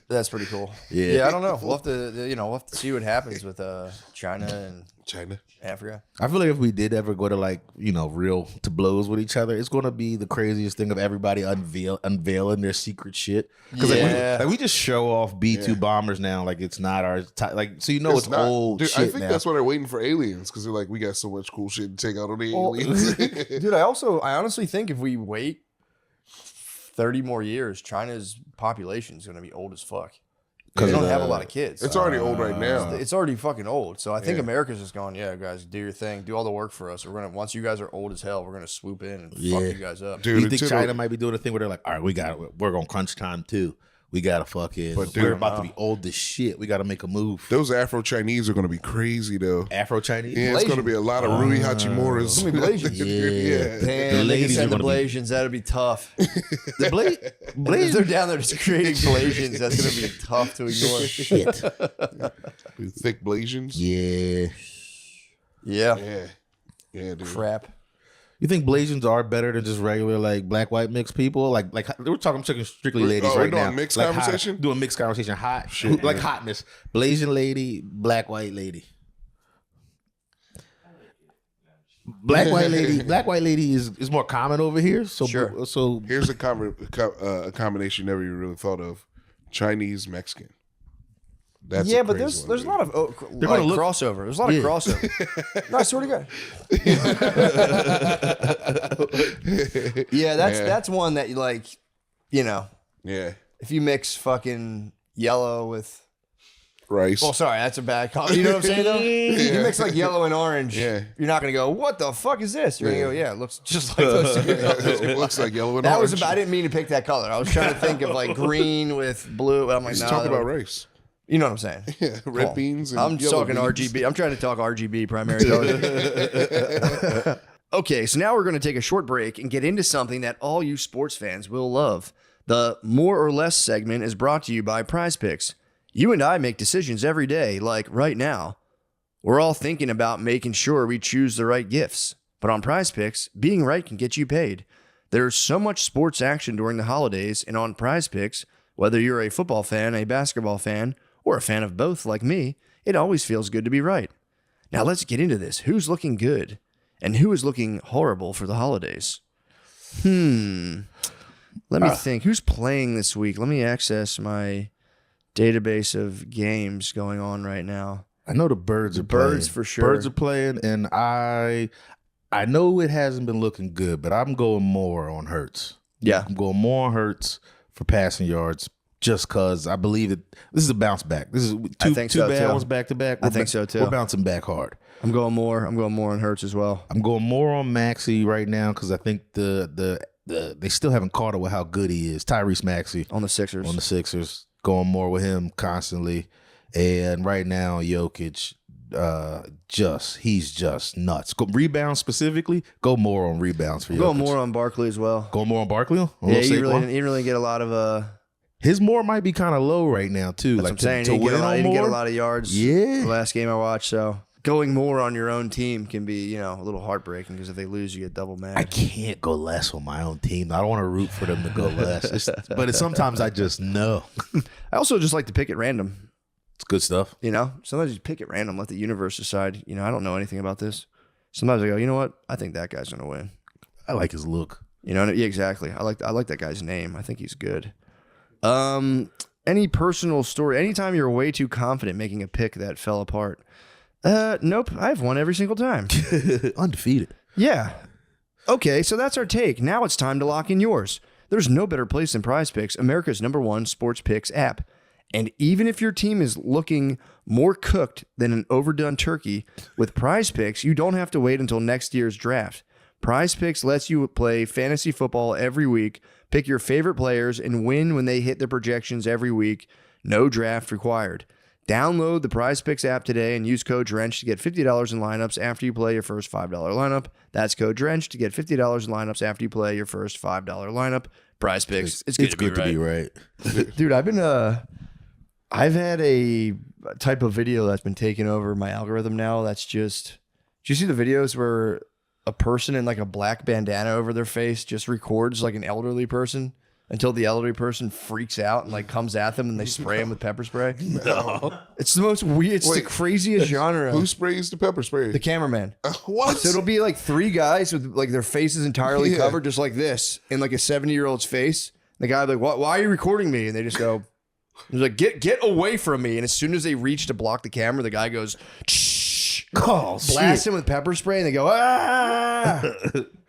Speaker 1: That's pretty cool.
Speaker 2: Yeah.
Speaker 1: I don't know. We'll have to see what happens with China and
Speaker 3: China.
Speaker 1: Africa.
Speaker 2: I feel like if we did ever go to like real to blows with each other, it's gonna be the craziest thing of everybody unveiling their secret shit. Because
Speaker 1: Yeah.
Speaker 2: we just show off B-2 bombers now, like it's not our so it's
Speaker 3: not-
Speaker 2: old
Speaker 3: dude,
Speaker 2: shit
Speaker 3: I think
Speaker 2: now.
Speaker 3: that's why they're waiting for aliens because they're like, we got so much cool shit to take out on the aliens.
Speaker 1: Dude, I honestly think if we wait 30 more years, China's population is going to be old as fuck. Because they don't have a lot of kids.
Speaker 3: It's already old right now.
Speaker 1: It's already fucking old. So I think
Speaker 3: Yeah.
Speaker 1: America's just going, yeah, guys, do your thing, do all the work for us. Once you guys are old as hell, we're gonna swoop in and fuck you guys up.
Speaker 3: Dude,
Speaker 2: you think
Speaker 3: until-
Speaker 2: China might be doing a thing where they're like, all right, we're going crunch time too. We gotta fucking.
Speaker 3: But dude,
Speaker 2: we're about to be old as shit. We gotta make a move.
Speaker 3: Those Afro Chinese are going to be crazy though.
Speaker 2: Afro Chinese.
Speaker 3: Yeah, it's going to be a lot of Rui Hachimuras.
Speaker 1: It's gonna be Blasians.
Speaker 2: Yeah.
Speaker 1: Damn,
Speaker 2: The
Speaker 1: they
Speaker 2: ladies
Speaker 1: can send
Speaker 2: are
Speaker 1: the
Speaker 2: gonna be-
Speaker 1: Blasians. That'd be tough.
Speaker 2: The
Speaker 1: If they're down there just creating Blasians, that's gonna be tough to ignore.
Speaker 2: shit.
Speaker 3: Dude, thick Blasians.
Speaker 2: Yeah.
Speaker 1: Yeah.
Speaker 3: Yeah. Yeah, dude.
Speaker 1: Crap.
Speaker 2: You think Blasians are better than just regular like black white mixed people? Like we're talking strictly ladies
Speaker 3: we're
Speaker 2: right
Speaker 3: doing
Speaker 2: now.
Speaker 3: mixed
Speaker 2: Like
Speaker 3: conversation?
Speaker 2: doing mixed conversation. Hot,
Speaker 3: Shit,
Speaker 2: like
Speaker 3: man.
Speaker 2: hotness. Blasian lady, black white lady. Black white lady is more common over here. So
Speaker 1: Sure.
Speaker 2: so
Speaker 3: Here's a combination you never even really thought of: Chinese Mexican. That's
Speaker 1: Yeah,
Speaker 3: a
Speaker 1: but
Speaker 3: crazy
Speaker 1: there's a
Speaker 3: one,
Speaker 1: lot of
Speaker 2: gonna look-
Speaker 1: crossover. There's a lot of crossover. No, I swear to God. Yeah, that's one that you like,
Speaker 3: dude. Yeah,
Speaker 1: if you mix fucking yellow with
Speaker 3: rice.
Speaker 1: well, sorry, that's a bad comment. You know what I'm saying though? If you mix like yellow and orange,
Speaker 3: Yeah.
Speaker 1: you're not gonna go, what the fuck is this? You're gonna go, yeah, it looks just like those two colors.
Speaker 3: It looks like yellow and
Speaker 1: That
Speaker 3: orange.
Speaker 1: was about I didn't mean to pick that color. I was trying to think of like green with blue. I'm like,
Speaker 3: Let's
Speaker 1: no.
Speaker 3: talk about rice.
Speaker 1: You know what I'm saying?
Speaker 3: Yeah, red beans. And
Speaker 1: I'm just
Speaker 3: yellow
Speaker 1: talking
Speaker 3: beans.
Speaker 1: RGB. I'm trying to talk RGB primary color. Okay, so now we're going to take a short break and get into something that all you sports fans will love. The More or Less segment is brought to you by Prize Picks. You and I make decisions every day, like right now. We're all thinking about making sure we choose the right gifts. But on Prize Picks, being right can get you paid. There's so much sports action during the holidays, and on Prize Picks, whether you're a football fan, a basketball fan, or a fan of both like me, it always feels good to be right. Now let's get into this. Who's looking good and who is looking horrible for the holidays? Let me think. Who's playing this week? Let me access my database of games going on right now.
Speaker 2: I know the birds are
Speaker 1: Birds
Speaker 2: playing.
Speaker 1: for sure.
Speaker 2: Birds are playing, and I know it hasn't been looking good, but I'm going more on Hurts.
Speaker 1: Yeah.
Speaker 2: I'm going more on Hurts for passing yards. Just because I believe that this is a bounce back. This is
Speaker 1: I think
Speaker 2: two
Speaker 1: so,
Speaker 2: bad
Speaker 1: too.
Speaker 2: ones back to back.
Speaker 1: I think so, too.
Speaker 2: We're bouncing back hard.
Speaker 1: I'm going more on Hurts as well.
Speaker 2: I'm going more on Maxey right now because I think they still haven't caught up with how good he is. Tyrese Maxey
Speaker 1: On the Sixers.
Speaker 2: Going more with him constantly, and right now Jokic, he's just nuts. Rebounds specifically, go more on rebounds for Jokic.
Speaker 1: Go more on Barkley as well.
Speaker 2: Go more on Barkley.
Speaker 1: Yeah, you really didn't get a lot of
Speaker 2: His more might be kind of low right now too.
Speaker 1: That's
Speaker 2: Like
Speaker 1: what I'm saying.
Speaker 2: to
Speaker 1: He
Speaker 2: win
Speaker 1: didn't
Speaker 2: on
Speaker 1: get a
Speaker 2: more.
Speaker 1: lot of yards.
Speaker 2: Yeah.
Speaker 1: The last game I watched, so going more on your own team can be, a little heartbreaking because if they lose, you get double mad.
Speaker 2: I can't go less on my own team. I don't want to root for them to go less. Sometimes I just know.
Speaker 1: I also just like to pick at random.
Speaker 2: It's good stuff.
Speaker 1: Sometimes you pick at random, let the universe decide. I don't know anything about this. Sometimes I go, you know what? I think that guy's gonna win.
Speaker 2: I like his look.
Speaker 1: Yeah, exactly. I like that guy's name. I think he's good. Any personal story? Anytime you're way too confident making a pick that fell apart? Nope. I've won every single time.
Speaker 2: Undefeated.
Speaker 1: Yeah. Okay, so that's our take. Now it's time to lock in yours. There's no better place than Prize Picks, America's #1 sports picks app. And even if your team is looking more cooked than an overdone turkey, with Prize Picks, you don't have to wait until next year's draft. Prize Picks lets you play fantasy football every week, pick your favorite players, and win when they hit their projections every week. No draft required. Download the Prize Picks app today and use code DRENCH to get $50 in lineups after you play your first $5 lineup. That's code DRENCH to get $50 in lineups after you play your first $5 lineup. Prize Picks. It's good to be right. Dude, I've had a type of video that's been taking over my algorithm now. That's just, do you see the videos where a person in like a black bandana over their face just records like an elderly person until the elderly person freaks out and like comes at them and they spray him with pepper spray?
Speaker 2: No.
Speaker 1: It's the most weird. It's the craziest genre.
Speaker 3: Who sprays the pepper spray?
Speaker 1: The cameraman.
Speaker 3: What?
Speaker 1: So it'll be like 3 guys with like their faces entirely covered, just like this, in like a 70-year-old's face. The guy like, "What? Why are you recording me?" And they just go, "He's like, get away from me!" And as soon as they reach to block the camera, the guy goes, "Shh!" Blast him with pepper spray, and they go, "Ah!"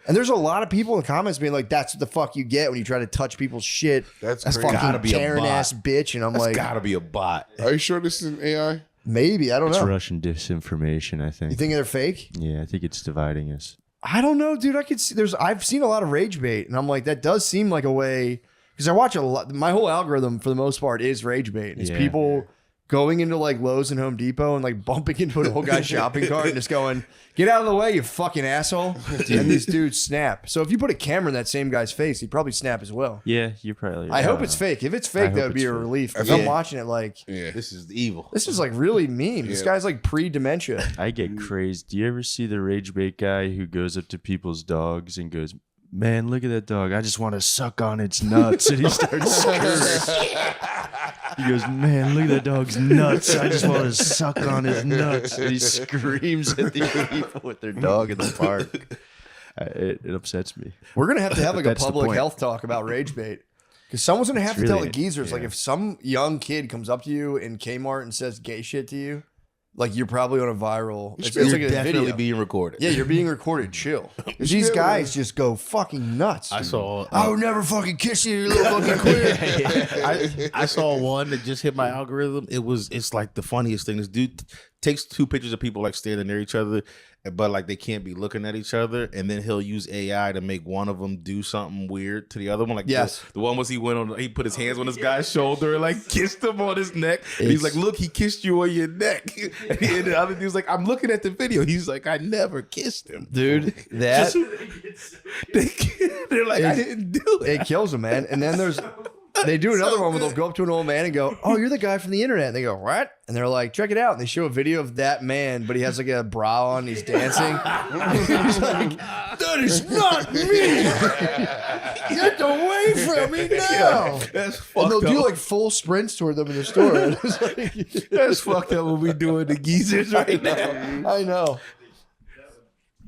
Speaker 1: And there's a lot of people in the comments being like, "That's what the fuck you get when you try to touch people's shit."
Speaker 3: That's
Speaker 1: fucking
Speaker 2: gotta be a
Speaker 1: Karen
Speaker 2: bot.
Speaker 1: ass bitch. And I'm like,
Speaker 2: Gotta be a bot.
Speaker 3: Are you sure this is an AI?
Speaker 1: maybe I don't
Speaker 4: It's
Speaker 1: know.
Speaker 4: Russian disinformation, I think.
Speaker 1: You think they're fake?
Speaker 4: Yeah, I think it's dividing us.
Speaker 1: I don't know, dude. I could see I've seen a lot of rage bait, and I'm like, that does seem like a way, because I watch a lot. My whole algorithm for the most part is rage bait. It's
Speaker 4: Yeah.
Speaker 1: people going into like Lowe's and Home Depot and like bumping into an old guy's shopping cart and just going, "Get out of the way, you fucking asshole!" And these dudes snap. So if you put a camera in that same guy's face, he'd probably snap as well.
Speaker 4: Yeah, you're probably.
Speaker 1: I hope it's fake. If it's fake,
Speaker 4: hope
Speaker 1: that would be
Speaker 4: it's
Speaker 1: a
Speaker 4: fake.
Speaker 1: relief. Because
Speaker 3: Yeah.
Speaker 1: I'm watching it like,
Speaker 3: Yeah.
Speaker 2: This is evil.
Speaker 1: this is like really mean. This
Speaker 3: Yeah.
Speaker 1: guy's like pre-dementia.
Speaker 4: I get crazed. Do you ever see the rage bait guy who goes up to people's dogs and goes, "Man, look at that dog. I just want to suck on its nuts." And he starts screaming. He goes, "Man, look at that dog's nuts. I just want to suck on his nuts." And he screams at the people with their dog in the park. It upsets me.
Speaker 1: We're gonna have to have like a
Speaker 4: That's the
Speaker 1: public
Speaker 4: point.
Speaker 1: health talk about rage bait, because someone's gonna have to tell
Speaker 4: really-
Speaker 1: the geezers. Like if some young kid comes up to you in Kmart and says gay shit to you, like you're probably on a viral. It's
Speaker 2: You're
Speaker 1: like a
Speaker 2: definitely
Speaker 1: video.
Speaker 2: being recorded.
Speaker 1: Yeah, you're being recorded. Chill. 'Cause these guys just go fucking nuts.
Speaker 2: I saw.
Speaker 1: I would never fucking kiss you, you little fucking queer.
Speaker 2: I saw one that just hit my algorithm. It's like the funniest thing. This dude takes 2 pictures of people like standing near each other, but like they can't be looking at each other, and then he'll use AI to make one of them do something weird to the other one. Like
Speaker 1: Yes.
Speaker 2: the one was he put his hands on this guy's shoulder and like kissed him on his neck. And he's like, "Look, he kissed you on your neck." And the other dude's like, "I'm looking at the video." He's like, "I never kissed him."
Speaker 1: Dude, that
Speaker 2: They're like, "I didn't do it."
Speaker 1: it kills them, man. And then they do another one where they'll go up to an old man and go, "Oh, you're the guy from the internet." And they go, "What?" And they're like, "Check it out." And they show a video of that man, but he has like a bra on. He's dancing. He's like, "That is not me. Get away from me now."
Speaker 2: That's
Speaker 1: And
Speaker 2: fucked
Speaker 1: they'll do
Speaker 2: up.
Speaker 1: like full sprints toward them in the store. And it's like,
Speaker 2: That's fucked up what we doing to geezers right now.
Speaker 1: I know.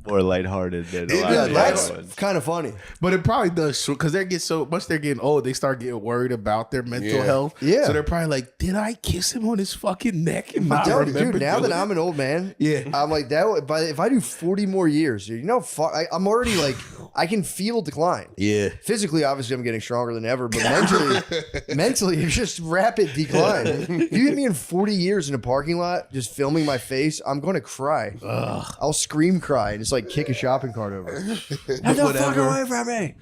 Speaker 4: more lighthearted than a lot
Speaker 1: Yeah,
Speaker 4: of the
Speaker 1: that's
Speaker 4: other ones.
Speaker 1: kind of funny.
Speaker 2: But it probably does because they get so much they're getting old, they start getting worried about their mental health.
Speaker 1: Yeah.
Speaker 2: So they're probably like, did I kiss him on his fucking neck and not remember?
Speaker 1: Dude, now that
Speaker 2: doing
Speaker 1: I'm an old man,
Speaker 2: Yeah.
Speaker 1: I'm like that. But if I do 40 more years, dude, I'm already like, I can feel decline.
Speaker 2: Yeah.
Speaker 1: Physically, obviously, I'm getting stronger than ever, but mentally, it's just rapid decline. If you get me in 40 years in a parking lot, just filming my face, I'm going to cry. I'll scream cry and just like kick a shopping cart over. Get the fuck away from me.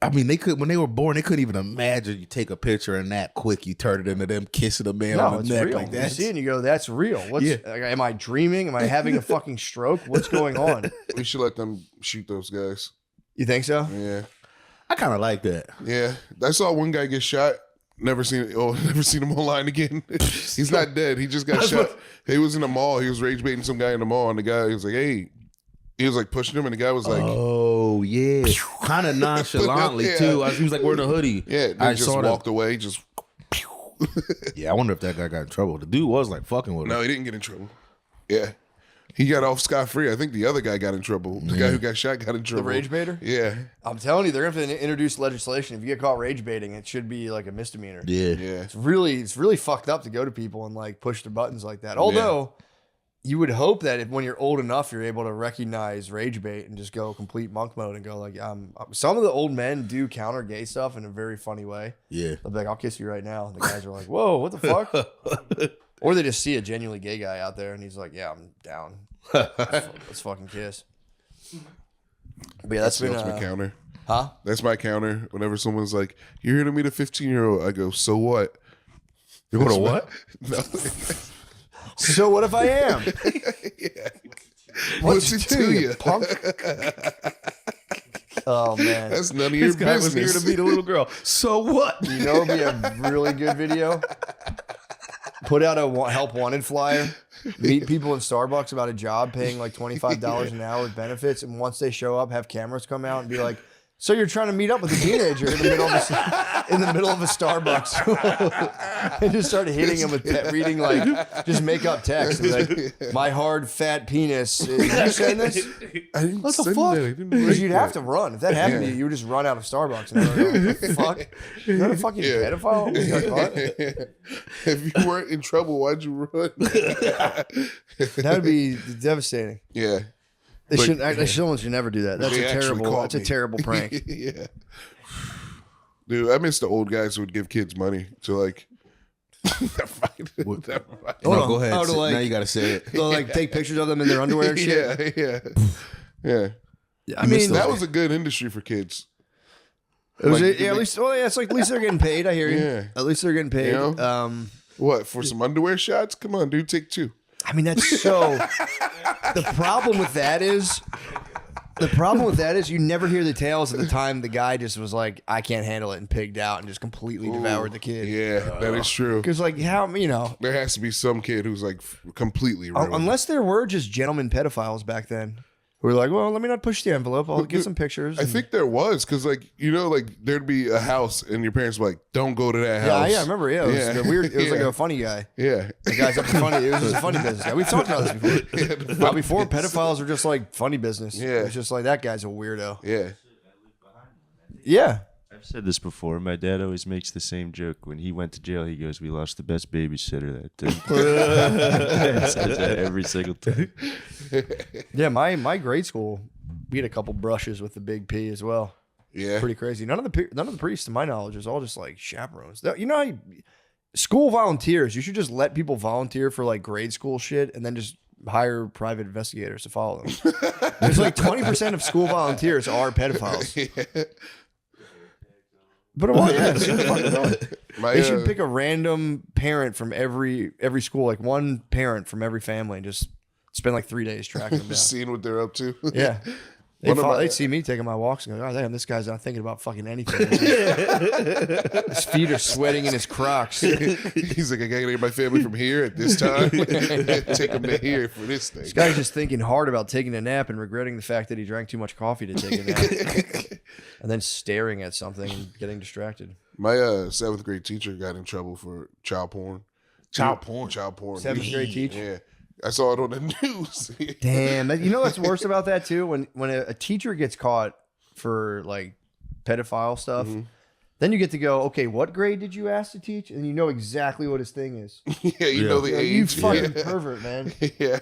Speaker 2: I mean, they could when they were born, they couldn't even imagine you take a picture and that quick you turn it into them kissing a man
Speaker 1: No,
Speaker 2: on
Speaker 1: it's
Speaker 2: the neck
Speaker 1: real.
Speaker 2: like
Speaker 1: You
Speaker 2: that.
Speaker 1: see it and you go, that's real. Like, am I dreaming? Am I having a fucking stroke? What's going on?
Speaker 3: We should let them shoot those guys.
Speaker 1: You think so?
Speaker 3: Yeah.
Speaker 2: I kind of like that.
Speaker 3: Yeah. I saw one guy get shot. Never seen him online again. He's not dead. He just got shot. He was in the mall. He was rage baiting some guy in the mall, and the guy was like, "Hey," he was like pushing him, and the guy was like,
Speaker 2: Oh yeah, kind of nonchalantly
Speaker 3: Yeah.
Speaker 2: too. He was like wearing a hoodie.
Speaker 3: "Yeah."
Speaker 2: I
Speaker 3: He just
Speaker 2: saw
Speaker 3: walked away. Just
Speaker 2: Yeah, I wonder if that guy got in trouble. The dude was like fucking with him.
Speaker 3: no, he didn't get in trouble. Yeah, he got off scot free. I think the other guy got in trouble. The guy who got shot got in trouble.
Speaker 1: The rage baiter?
Speaker 3: Yeah,
Speaker 1: I'm telling you, they're going to have to introduce legislation. If you get caught rage baiting, it should be like a misdemeanor.
Speaker 2: Yeah.
Speaker 3: yeah.
Speaker 1: It's really fucked up to go to people and like push their buttons like that. Although you would hope that when you're old enough, you're able to recognize rage bait and just go complete monk mode and go like, some of the old men do counter gay stuff in a very funny way.
Speaker 2: Yeah.
Speaker 1: They'll be like, I'll kiss you right now. And the guys are like, whoa, what the fuck? Or they just see a genuinely gay guy out there and he's like, yeah, I'm down. Let's fucking kiss. But yeah, that's
Speaker 3: the
Speaker 1: been
Speaker 3: ultimate counter.
Speaker 1: huh?
Speaker 3: That's my counter. Whenever someone's like, "You're here to meet a 15-year-old," I go, "So what?"
Speaker 2: You want to what?
Speaker 3: No.
Speaker 1: So what if I am?
Speaker 3: What's it to you?
Speaker 1: punk? Oh man.
Speaker 3: That's none of your
Speaker 2: This guy was
Speaker 3: business.
Speaker 2: here to meet a little girl. So what?
Speaker 1: You know, it'd be a really good video. Put out a help wanted flyer. Meet people in Starbucks about a job paying like $25 an hour with benefits, and once they show up, have cameras come out and be like, "So you're trying to meet up with a teenager in the middle of a Starbucks?" And just start hitting him with reading like just make up text. Like, my hard fat penis. Did you send this?
Speaker 3: I didn't
Speaker 1: What the
Speaker 3: send
Speaker 1: fuck?
Speaker 3: that. I didn't
Speaker 1: Because
Speaker 3: write
Speaker 1: you'd
Speaker 3: that.
Speaker 1: have to run. If that happened to you, you would just run out of Starbucks. And everyone would go, "What the fuck? You're not a fucking pedophile?" You got caught?
Speaker 3: If you weren't in trouble, why'd you run?
Speaker 1: That would be devastating.
Speaker 3: Yeah.
Speaker 1: They
Speaker 3: But-
Speaker 1: should. Actually, someone should never do that. That's
Speaker 3: They
Speaker 1: a
Speaker 3: actually
Speaker 1: terrible.
Speaker 3: caught
Speaker 1: That's a
Speaker 3: me.
Speaker 1: terrible prank.
Speaker 3: Yeah. Dude, I miss the old guys who would give kids money to like. Never mind. Never mind.
Speaker 1: Hold
Speaker 2: No,
Speaker 1: on.
Speaker 2: go ahead.
Speaker 1: Oh, to, like-
Speaker 2: now you got to say it.
Speaker 1: They'll like take pictures of them in their underwear and shit.
Speaker 3: Yeah.
Speaker 1: I mean,
Speaker 3: That was a good industry for kids.
Speaker 1: it was,
Speaker 3: like,
Speaker 1: yeah, at least. Well, yeah, it's like at least they're getting paid. I hear you.
Speaker 3: Yeah.
Speaker 1: At least they're getting paid.
Speaker 3: You What, for some underwear shots? Come on, dude, take two.
Speaker 1: I mean, that's so. The problem with that is. You never hear the tales of the time the guy just was like, I can't handle it, and pigged out and just completely devoured the kid.
Speaker 3: Yeah, that is true.
Speaker 1: Because like how
Speaker 3: There has to be some kid who's like completely ruined.
Speaker 1: unless there were just gentlemen pedophiles back then who were like, well, let me not push the envelope. I'll get some pictures.
Speaker 3: I think there was, because like, like there'd be a house and your parents were like, don't go to that
Speaker 1: Yeah,
Speaker 3: house.
Speaker 1: I remember. Yeah, it was the weird. It was like
Speaker 3: Yeah.
Speaker 1: a funny guy.
Speaker 3: Yeah.
Speaker 1: The guy's up to funny. It was just a funny business guy. We've talked about this before. Now, before pedophiles were just like funny business.
Speaker 3: Yeah.
Speaker 1: It was just like that guy's a weirdo.
Speaker 3: Yeah.
Speaker 1: Yeah.
Speaker 4: I've said this before. My dad always makes the same joke. When he went to jail, he goes, "We lost the best babysitter that day." He says that every single time.
Speaker 1: Yeah. My grade school, we had a couple brushes with the big P as well.
Speaker 3: Yeah.
Speaker 1: Pretty crazy. None of the priests, to my knowledge, is all just like chaperones. You know, how school volunteers. You should just let people volunteer for like grade school shit, and then just hire private investigators to follow them. There's like 20% of school volunteers are pedophiles. But well, yeah, it's just fucking annoying. They should pick a random parent from every school, like one parent from every family, and just spend like 3 days tracking them down.
Speaker 3: seeing what they're up to.
Speaker 1: Yeah. They'd see me taking my walks and go, "Oh, damn, this guy's not thinking about fucking anything." His feet are sweating in his Crocs.
Speaker 3: He's like, I gotta get my family from here at this time. Take them to here for this thing.
Speaker 1: This guy's just thinking hard about taking a nap and regretting the fact that he drank too much coffee to take a nap. And then staring at something and getting distracted.
Speaker 3: My 7th grade teacher got in trouble for child porn.
Speaker 2: Child porn.
Speaker 3: Child porn.
Speaker 1: 7th grade teacher?
Speaker 3: Yeah. I saw it on the news.
Speaker 1: Damn, you know what's worse about that too? When a teacher gets caught for like pedophile stuff, then you get to go, okay, what grade did you ask to teach? And you know exactly what his thing is.
Speaker 3: Yeah, you know the age.
Speaker 1: You fucking pervert, man.
Speaker 3: Yeah.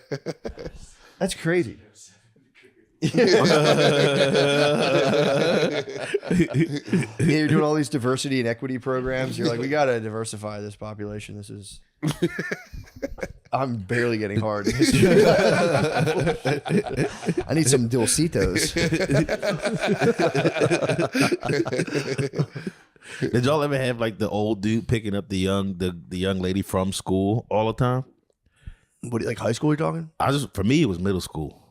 Speaker 1: That's crazy. You're doing all these diversity and equity programs. You're like, we got to diversify this population. This is... I'm barely getting hard. I need some Dulcitos.
Speaker 2: Did y'all ever have like the old dude picking up the young lady from school all the time?
Speaker 1: What, like high school you're talking?
Speaker 2: For me, it was middle school.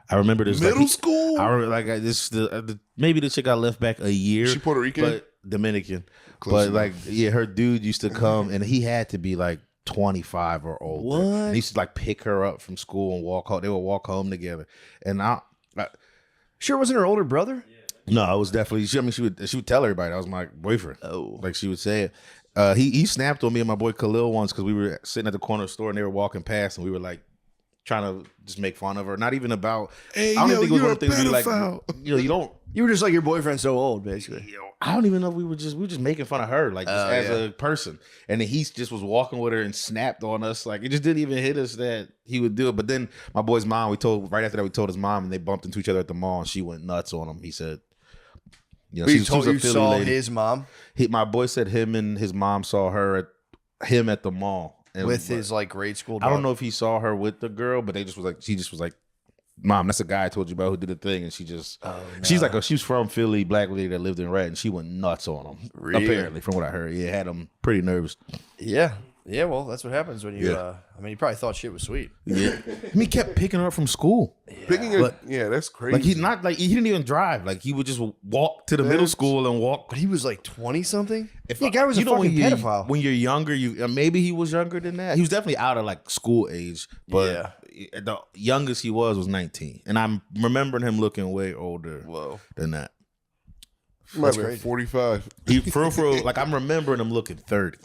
Speaker 2: I remember this
Speaker 3: Middle school?
Speaker 2: I remember like maybe the chick got left back a year.
Speaker 3: She Puerto Rican?
Speaker 2: But Dominican.
Speaker 3: Close
Speaker 2: but
Speaker 3: enough.
Speaker 2: like, yeah, her dude used to come and he had to be like 25 or older.
Speaker 1: What?
Speaker 2: And he used to like pick her up from school and walk home. They would walk home together. And
Speaker 1: Sure wasn't her older brother?
Speaker 2: no, I was definitely. She would tell everybody that was my boyfriend.
Speaker 1: Oh.
Speaker 2: Like she would say it. He snapped on me and my boy Khalil once because we were sitting at the corner store and they were walking past and we were like trying to just make fun of her. Not even about.
Speaker 3: Hey,
Speaker 2: I don't
Speaker 3: yo,
Speaker 2: think it was
Speaker 3: you're
Speaker 2: one of the things we like.
Speaker 3: pedophile.
Speaker 2: You don't.
Speaker 1: You were just like, your boyfriend's so old, basically.
Speaker 2: I don't even know if we were just making fun of her, like just as a person. And then he just was walking with her and snapped on us. Like it just didn't even hit us that he would do it. But then my boy's mom, right after that, we told his mom and they bumped into each other at the mall and she went nuts on him. He said, you know,
Speaker 1: You
Speaker 2: she was a Philly
Speaker 1: saw
Speaker 2: lady.
Speaker 1: his mom
Speaker 2: My boy said him and his mom saw him at the mall. And
Speaker 1: with his like grade school
Speaker 2: I don't
Speaker 1: daughter.
Speaker 2: know if he saw her with the girl, but she just was like, Mom, that's a guy I told you about who did the thing. And she just, she's like, she was from Philly, black lady that lived in Rat, and she went nuts on him.
Speaker 1: Really?
Speaker 2: Apparently, from what I heard. Yeah, had him pretty nervous.
Speaker 1: Yeah. Yeah, well, that's what happens when you, I mean, you probably thought shit was sweet.
Speaker 2: Yeah. I mean, he kept picking her up from school.
Speaker 3: Yeah, that's crazy.
Speaker 2: Like he didn't even drive. Like he would just walk to the middle school and walk.
Speaker 1: But he was like 20 something?
Speaker 2: If
Speaker 1: The guy was a fucking pedophile.
Speaker 2: When you're younger, maybe he was younger than that. He was definitely out of like school age, but the youngest he was 19. And I'm remembering him looking way older than that.
Speaker 3: He might be 45.
Speaker 2: For real, like I'm remembering him looking 30.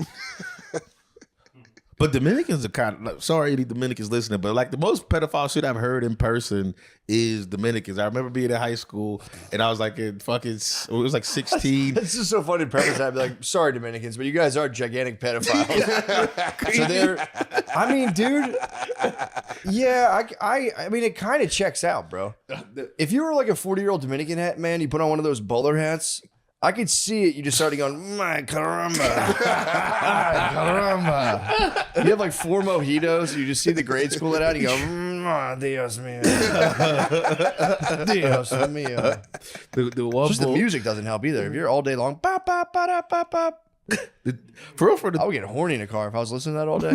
Speaker 2: But Dominicans are kind of, like, sorry any Dominicans listening, but like the most pedophile shit I've heard in person is Dominicans. I remember being in high school and I was like it was like 16.
Speaker 1: It's just so funny to preface that. I'd be like, sorry, Dominicans, but you guys are gigantic pedophiles. So they're, I mean, dude, yeah, I mean, it kind of checks out, bro. If you were like a 40-year-old Dominican man, you put on one of those bowler hats, I could see it. You just started going, my caramba. Ay, caramba. You have like 4 mojitos. You just see the grade school let out. You go, Dios mío. Dios mío. Just the music doesn't help either. If you're all day long, bop, bop, ba, bop, bop.
Speaker 2: For real,
Speaker 1: I would get horny in a car if I was listening to that all day.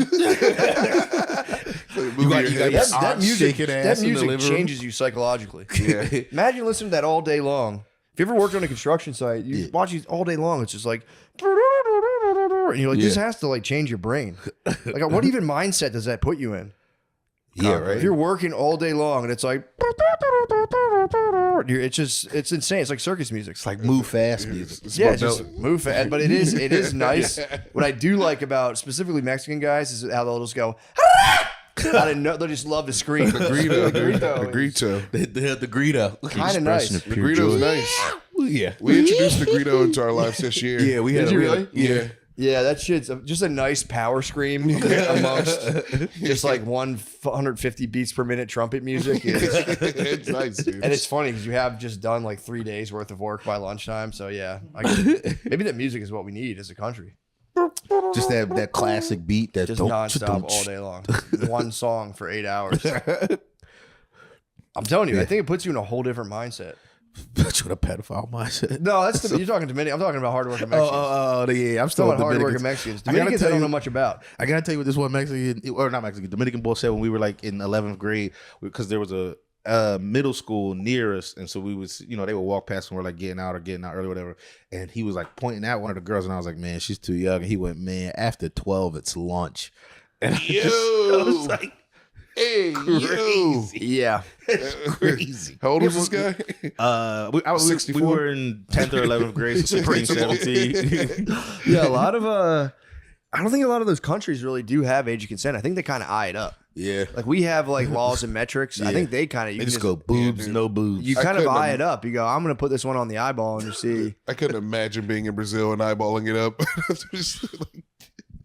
Speaker 1: That music changes you psychologically.
Speaker 3: Yeah.
Speaker 1: Imagine listening to that all day long. If you ever worked on a construction site, you watch these all day long. It's just like, and you're like, this has to like change your brain. Like, what even mindset does that put you in?
Speaker 2: Yeah, right.
Speaker 1: If you're working all day long and it's like, it's insane. It's like circus music.
Speaker 2: It's like move fast music.
Speaker 1: Yeah, it's just move fast. But it is nice. What I do like about specifically Mexican guys is how they'll just go, I didn't know. They just love to scream.
Speaker 3: The grito. The grito.
Speaker 2: They had the grito.
Speaker 1: Kind of nice.
Speaker 3: The grito's nice.
Speaker 2: Yeah.
Speaker 3: We introduced the grito into our lives this year.
Speaker 2: Yeah, we had.
Speaker 1: Did you really?
Speaker 3: Yeah.
Speaker 1: Yeah, that shit's just a nice power scream amongst just like 150 beats per minute trumpet music.
Speaker 3: It's nice, dude.
Speaker 1: And it's funny because you have just done like 3 days worth of work by lunchtime. So yeah, maybe that music is what we need as a country.
Speaker 2: Just that classic beat that
Speaker 1: Just nonstop all day long. One song for 8 hours. I'm telling you, I think it puts you in a whole different mindset.
Speaker 2: Put you in a pedophile mindset.
Speaker 1: No, you're talking Dominican. I'm talking about hardworking Mexicans.
Speaker 2: Yeah. I'm
Speaker 1: I'm
Speaker 2: still
Speaker 1: talking about hardworking
Speaker 2: Dominicans.
Speaker 1: Mexicans.
Speaker 2: I gotta
Speaker 1: Dominicans I
Speaker 2: tell
Speaker 1: don't
Speaker 2: you-
Speaker 1: know much about.
Speaker 2: I gotta tell you what this one Dominican boy said when we were like in 11th grade, because there was a middle school near us, and so we was, they would walk past and we're like getting out early, whatever. And he was like pointing at one of the girls, and I was like, man, she's too young. And he went, man, after 12, it's lunch. And I was like,
Speaker 3: Hey,
Speaker 2: crazy.
Speaker 1: Yeah.
Speaker 2: Crazy.
Speaker 3: How old was this guy?
Speaker 2: We
Speaker 3: 64?
Speaker 2: were in 10th or 11th grade, so pretty 17.
Speaker 1: Yeah, a lot of I don't think a lot of those countries really do have age of consent. I think they kind of eye it up.
Speaker 2: Yeah.
Speaker 1: Like we have like laws and metrics. I think they kind of
Speaker 2: They just go boobs, no boobs.
Speaker 1: You
Speaker 3: I
Speaker 1: kind of
Speaker 3: couldn't
Speaker 1: eye
Speaker 3: im-
Speaker 1: it up. You go, I'm gonna put this one on the eyeball and you see.
Speaker 3: I couldn't imagine being in Brazil and eyeballing it up. Just like,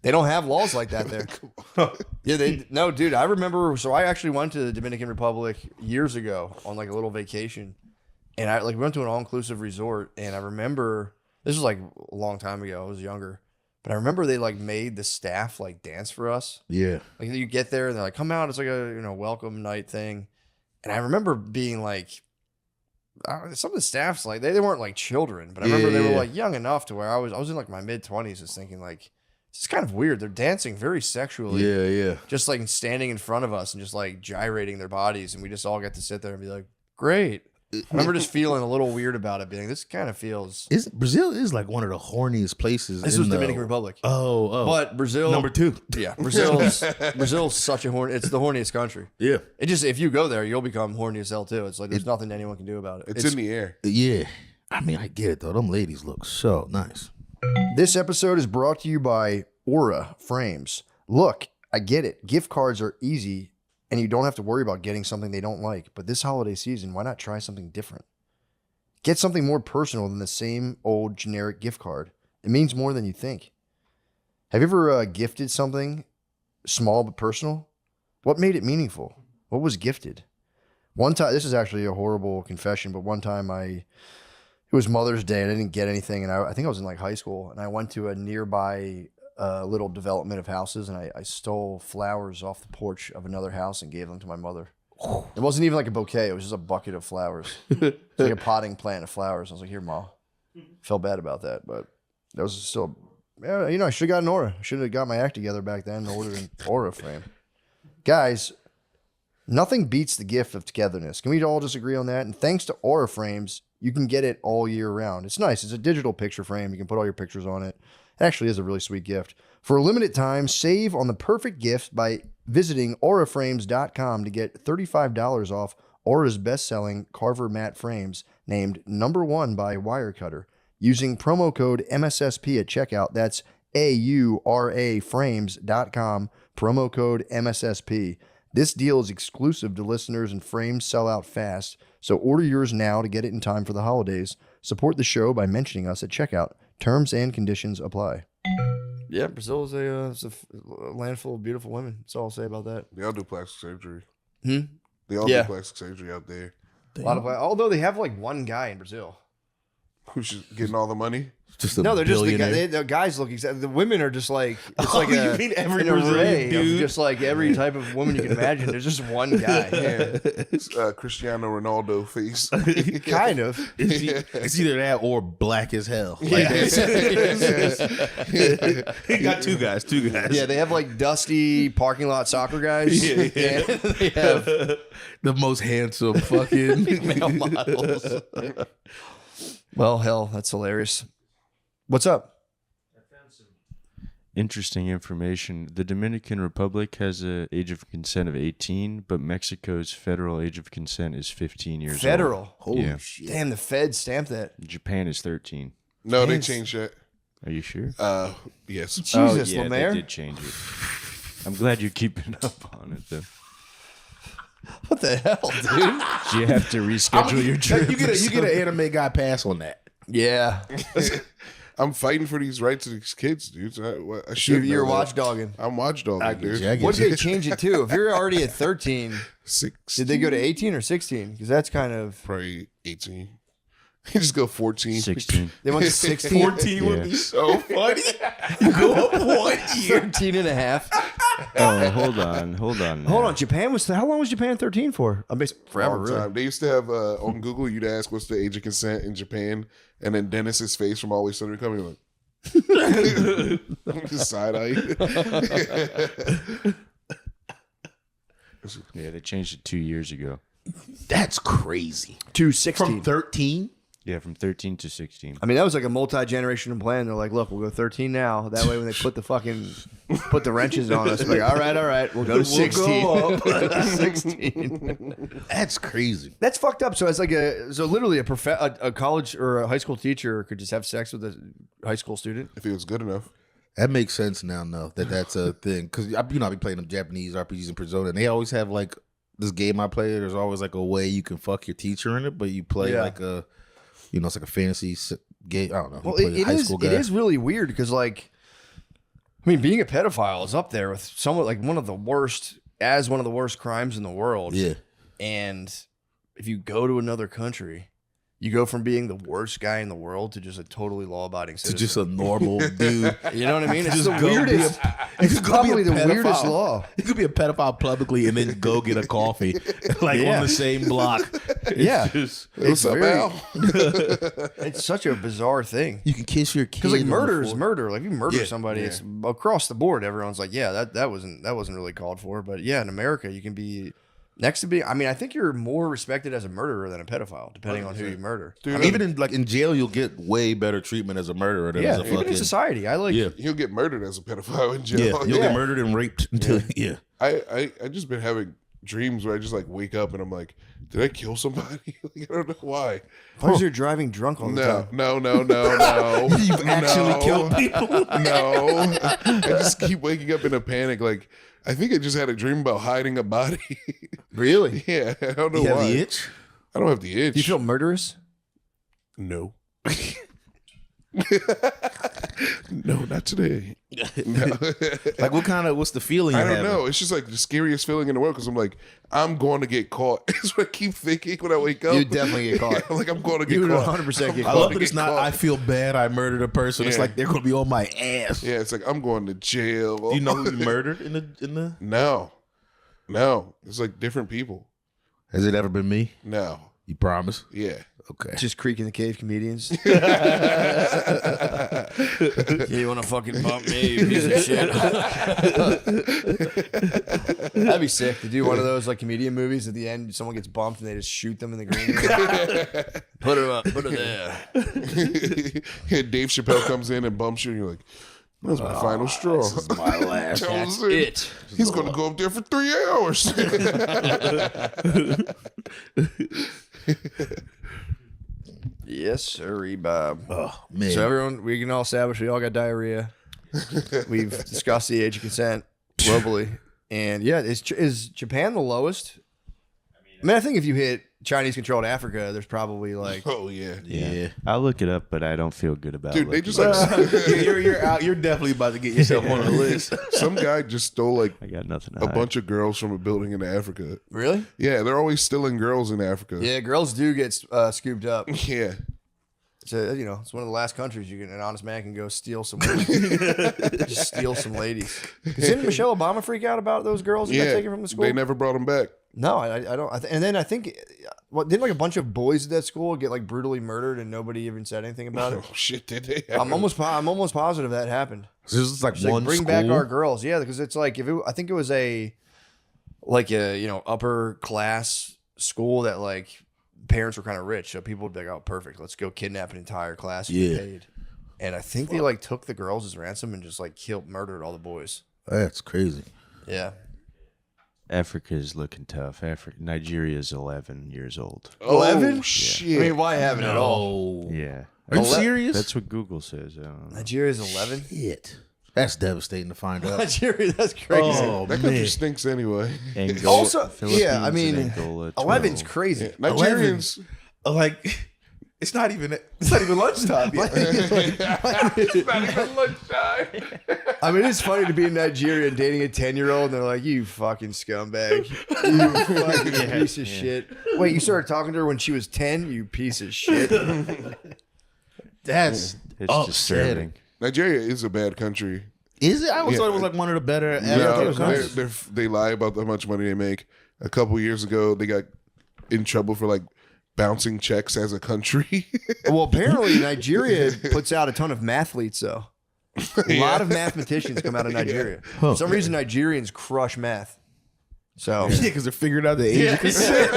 Speaker 1: They don't have laws like that there. Yeah, no, dude. I remember. So I actually went to the Dominican Republic years ago on like a little vacation, and I like went to an all-inclusive resort. And I remember this was like a long time ago. I was younger, but I remember they like made the staff like dance for us.
Speaker 2: Yeah.
Speaker 1: Like you get there and they're like, "Come out!" It's like a welcome night thing. And I remember being like, some of the staffs like they weren't like children, but I remember they were like young enough to where I was in like my mid-20s, just thinking like. It's kind of weird. They're dancing very sexually.
Speaker 2: Yeah, yeah.
Speaker 1: Just like standing in front of us and just like gyrating their bodies. And we just all get to sit there and be like, great. I remember just feeling a little weird about it, being this kind of feels.
Speaker 2: Brazil is like one of the horniest places.
Speaker 1: This was Dominican Republic.
Speaker 2: Oh.
Speaker 1: But Brazil.
Speaker 2: Number 2.
Speaker 1: Yeah. Brazil's such a horny. It's the horniest country.
Speaker 2: Yeah.
Speaker 1: It just, if you go there, you'll become horny as hell too. It's like there's nothing anyone can do about it.
Speaker 3: it's in the air.
Speaker 2: Yeah. I mean, I get it though. Them ladies look so nice.
Speaker 1: This episode is brought to you by Aura Frames. Look, I get it. Gift cards are easy and you don't have to worry about getting something they don't like. But this holiday season, why not try something different? Get something more personal than the same old generic gift card. It means more than you think. Have you ever gifted something small but personal? What made it meaningful? What was gifted? One time, this is actually a horrible confession, but one time it was Mother's Day and I didn't get anything. And I think I was in like high school and I went to a nearby little development of houses and I stole flowers off the porch of another house and gave them to my mother. It wasn't even like a bouquet. It was just a bucket of flowers. It's like a potting plant of flowers. I was like, here, Ma. Felt bad about that, but that was still, yeah, I should have got an Aura. I should have got my act together back then and ordered an Aura frame. Guys, nothing beats the gift of togetherness. Can we all just agree on that? And thanks to Aura frames, you can get it all year round. It's nice. It's a digital picture frame. You can put all your pictures on it. It actually is a really sweet gift. For a limited time, save on the perfect gift by visiting auraframes.com to get $35 off Aura's best-selling Carver matte frames named #1 by Wirecutter using promo code MSSP at checkout. That's auraframes.com, promo code MSSP. This deal is exclusive to listeners and frames sell out fast, so order yours now to get it in time for the holidays. Support the show by mentioning us at checkout. Terms and conditions apply. Yeah, Brazil is a land full of beautiful women. That's all I'll say about that.
Speaker 3: They all do plastic surgery.
Speaker 1: Hmm?
Speaker 3: They all do plastic surgery out there.
Speaker 1: A lot of, although they have like one guy in Brazil.
Speaker 3: Who's just getting all the money?
Speaker 2: Just a
Speaker 1: No, they're just
Speaker 2: billionaire.
Speaker 1: the guys look exactly. The women are just like it's
Speaker 2: Oh,
Speaker 1: like
Speaker 2: you mean every
Speaker 1: an array
Speaker 2: Brazilian
Speaker 1: of
Speaker 2: dude?
Speaker 1: just like every type of woman you can imagine. There's just one guy.
Speaker 3: It's Cristiano Ronaldo face.
Speaker 1: Kind of.
Speaker 2: It's either that or black as hell. Like he got two guys.
Speaker 1: Yeah, they have like dusty parking lot soccer guys.
Speaker 2: Yeah.
Speaker 1: And they have
Speaker 2: The most handsome fucking
Speaker 1: male models. Well, hell, that's hilarious. What's up?
Speaker 4: Interesting information. The Dominican Republic has an age of consent of 18, but Mexico's federal age of consent is 15 years old.
Speaker 1: Federal.
Speaker 2: Holy
Speaker 4: Yeah.
Speaker 2: shit.
Speaker 1: Damn, the Fed stamped that.
Speaker 4: Japan is 13.
Speaker 3: No, they
Speaker 1: Yes.
Speaker 3: changed that.
Speaker 4: Are you sure?
Speaker 3: Yes.
Speaker 1: Jesus,
Speaker 4: yeah,
Speaker 1: Lemaire.
Speaker 4: they did change it. I'm glad you're keeping up on it, though.
Speaker 1: What the hell, dude?
Speaker 4: Do you have to reschedule your trip?
Speaker 2: You get an anime guy pass on that.
Speaker 1: Yeah.
Speaker 3: I'm fighting for these rights of these kids, dude. So I should.
Speaker 1: You're
Speaker 3: know that.
Speaker 1: watchdogging.
Speaker 3: I'm watchdogging, dude.
Speaker 1: What did they change it to? If you're already at 13,
Speaker 3: 6.
Speaker 1: did they go to 18 or 16? Because that's kind of.
Speaker 3: Probably 18. You just go 14.
Speaker 4: 16.
Speaker 1: They went to 16.
Speaker 2: 14 would
Speaker 4: Yeah.
Speaker 2: be so funny. You go up 1 year.
Speaker 1: 13 and a half.
Speaker 4: Oh, hold on. Hold on.
Speaker 1: Japan was. How long was Japan 13 for? I mean, forever,
Speaker 3: Long
Speaker 1: really.
Speaker 3: time. They used to have on Google. You'd ask what's the age of consent in Japan, and then Dennis's face from Always Sunny coming like. Just side eye.
Speaker 4: Yeah, they changed it 2 years ago.
Speaker 2: That's crazy.
Speaker 1: To 16.
Speaker 2: From 13?
Speaker 4: Yeah, from 13 to 16.
Speaker 1: I mean, that was like a multi-generational plan. They're like, look, we'll go 13 now. That way when they put the wrenches on us, like, all right, we'll go to 16.
Speaker 2: We'll go
Speaker 1: 16.
Speaker 2: That's crazy.
Speaker 1: That's fucked up. So it's like literally a college or a high school teacher could just have sex with a high school student.
Speaker 3: If it was good enough.
Speaker 2: That makes sense now. No, that's a thing because I be playing them Japanese RPGs in Persona, and they always have like this game I play. There's always like a way you can fuck your teacher in it, but you play like a, it's like a fantasy game. I don't know.
Speaker 1: Well, it is really weird because like, I mean, being a pedophile is up there with somewhat like one of the worst crimes in the world.
Speaker 2: Yeah,
Speaker 1: and if you go to another country. You go from being the worst guy in the world to just a totally law-abiding citizen.
Speaker 2: to just a normal dude.
Speaker 1: You know what I mean? It's
Speaker 2: Just
Speaker 1: the
Speaker 2: go
Speaker 1: weirdest. It's probably the weirdest law.
Speaker 2: You could be a pedophile publicly and then go get a coffee, like on the same block.
Speaker 1: It's
Speaker 3: What's up,
Speaker 1: very-
Speaker 3: Al?
Speaker 1: It's such a bizarre thing.
Speaker 2: You can kiss your kid.
Speaker 1: Because like
Speaker 2: on
Speaker 1: murder
Speaker 2: the
Speaker 1: is
Speaker 2: floor.
Speaker 1: murder. Like if you murder somebody, it's across the board. Everyone's like, yeah, that wasn't really called for. But yeah, in America, you can be next to being. I mean, I think you're more respected as a murderer than a pedophile, depending on who you murder.
Speaker 3: Dude,
Speaker 2: I mean, even in jail, you'll get way better treatment as a murderer than
Speaker 1: Yeah,
Speaker 2: as a
Speaker 1: even
Speaker 2: fucking.
Speaker 1: in society, I like.
Speaker 2: Yeah.
Speaker 3: You'll get murdered as a pedophile in jail.
Speaker 2: Yeah, you'll get murdered and raped until
Speaker 3: I just been having dreams where I just like wake up and I'm like, did I kill somebody? Like, I don't know why.
Speaker 1: Because you're driving drunk all the time.
Speaker 3: No.
Speaker 2: You've actually killed
Speaker 3: people. No, I just keep waking up in a panic. Like I think I just had a dream about hiding a body.
Speaker 1: Really?
Speaker 3: Yeah, I don't know
Speaker 2: You have
Speaker 3: why.
Speaker 2: the itch.
Speaker 3: I don't have the itch.
Speaker 1: Do you feel murderous?
Speaker 3: No. No, not today. No.
Speaker 2: Like what's the feeling?
Speaker 3: I
Speaker 2: you're
Speaker 3: don't
Speaker 2: having?
Speaker 3: know. It's just like the scariest feeling in the world because I'm like, I'm going to get caught. That's what I keep thinking when I wake up.
Speaker 1: You definitely get caught.
Speaker 3: Yeah, like I'm going to get
Speaker 1: You would
Speaker 3: caught.
Speaker 1: 100% get
Speaker 2: I
Speaker 1: caught.
Speaker 2: love that it's not. I feel bad. I murdered a person. It's
Speaker 3: Yeah.
Speaker 2: like they're gonna be on my ass.
Speaker 3: Yeah, it's like I'm going to jail.
Speaker 2: Do you know who you murdered in the?
Speaker 3: No. It's like different people.
Speaker 2: Has it ever been me?
Speaker 3: No.
Speaker 2: You promise?
Speaker 3: Yeah.
Speaker 2: Okay.
Speaker 1: Just creaking the cave comedians. You want to fucking bump me, you piece of shit? That'd be sick to do one of those like comedian movies. At the end, someone gets bumped and they just shoot them in the green room. Put her up, put her there.
Speaker 3: Yeah, Dave Chappelle comes in and bumps you, and you're like, "That's my final straw."
Speaker 2: This is my last.
Speaker 3: That's
Speaker 1: It.
Speaker 3: He's going to go up there for 3 hours.
Speaker 1: Yes, sir, Bob.
Speaker 2: Oh man.
Speaker 1: So everyone, we can all establish we all got diarrhea. We've discussed the age of consent globally, and yeah, is Japan the lowest? I mean, I think if you hit Chinese-controlled Africa, there's probably like
Speaker 3: Oh yeah.
Speaker 2: yeah.
Speaker 4: I'll look it up, but I don't feel good about it.
Speaker 3: Dude, they just like
Speaker 2: you're out. You're definitely about to get yourself on the list.
Speaker 3: some guy just stole like
Speaker 4: I got nothing to
Speaker 3: a
Speaker 4: hide.
Speaker 3: bunch of girls from a building in Africa.
Speaker 1: really.
Speaker 3: Yeah, they're always stealing girls in Africa.
Speaker 1: Yeah, girls do get scooped up.
Speaker 3: Yeah.
Speaker 1: It's it's one of the last countries an honest man can go steal some women. Just steal some ladies. Didn't Michelle Obama freak out about those girls who got
Speaker 3: Yeah.
Speaker 1: taken from the school?
Speaker 3: They never brought them back.
Speaker 1: No, I don't. And then I think, didn't like a bunch of boys at that school get like brutally murdered and nobody even said anything about it?
Speaker 3: Oh shit, did they?
Speaker 1: I'm almost positive that happened.
Speaker 2: This is like
Speaker 1: It's like,
Speaker 2: one
Speaker 1: bring
Speaker 2: school.
Speaker 1: back our girls, yeah, because it's like I think it was a upper class school that like parents were kind of rich, so people would be like, oh, perfect, let's go kidnap an entire class and get paid. And I think they like took the girls as ransom and just like murdered all the boys.
Speaker 2: That's crazy.
Speaker 1: Yeah.
Speaker 4: Africa is looking tough. Nigeria is 11 years old.
Speaker 1: 11?
Speaker 3: Oh, shit.
Speaker 1: I mean, why haven't it all?
Speaker 4: Yeah.
Speaker 2: Are you
Speaker 1: 11?
Speaker 2: serious?
Speaker 4: That's what Google says. I don't know.
Speaker 1: Nigeria's 11.
Speaker 2: Shit. That's devastating to find out.
Speaker 1: Nigeria, that's crazy.
Speaker 2: Oh
Speaker 3: that country
Speaker 2: man.
Speaker 3: stinks anyway.
Speaker 4: Angola,
Speaker 1: Also,
Speaker 4: Philippines
Speaker 1: yeah, I mean,
Speaker 4: and Angola,
Speaker 1: 11's
Speaker 4: 12.
Speaker 1: crazy.
Speaker 3: Nigerians.
Speaker 2: Like it's not even lunchtime yet.
Speaker 1: I mean, it's funny to be in Nigeria and dating a 10-year-old, and they're like, "You fucking scumbag, you fucking piece of shit." Wait, you started talking to her when she was 10? You piece of shit.
Speaker 2: That's
Speaker 4: It's disturbing.
Speaker 3: Nigeria is a bad country.
Speaker 2: Is it? I always thought it was like one of the better.
Speaker 3: No,
Speaker 2: African
Speaker 3: they lie about how much money they make. A couple years ago, they got in trouble for like bouncing checks as a country.
Speaker 1: Well, apparently Nigeria puts out a ton of mathletes, though. A lot of mathematicians come out of Nigeria. For some reason, Nigerians crush math. So,
Speaker 2: Yeah, because they're figuring out the age of consent.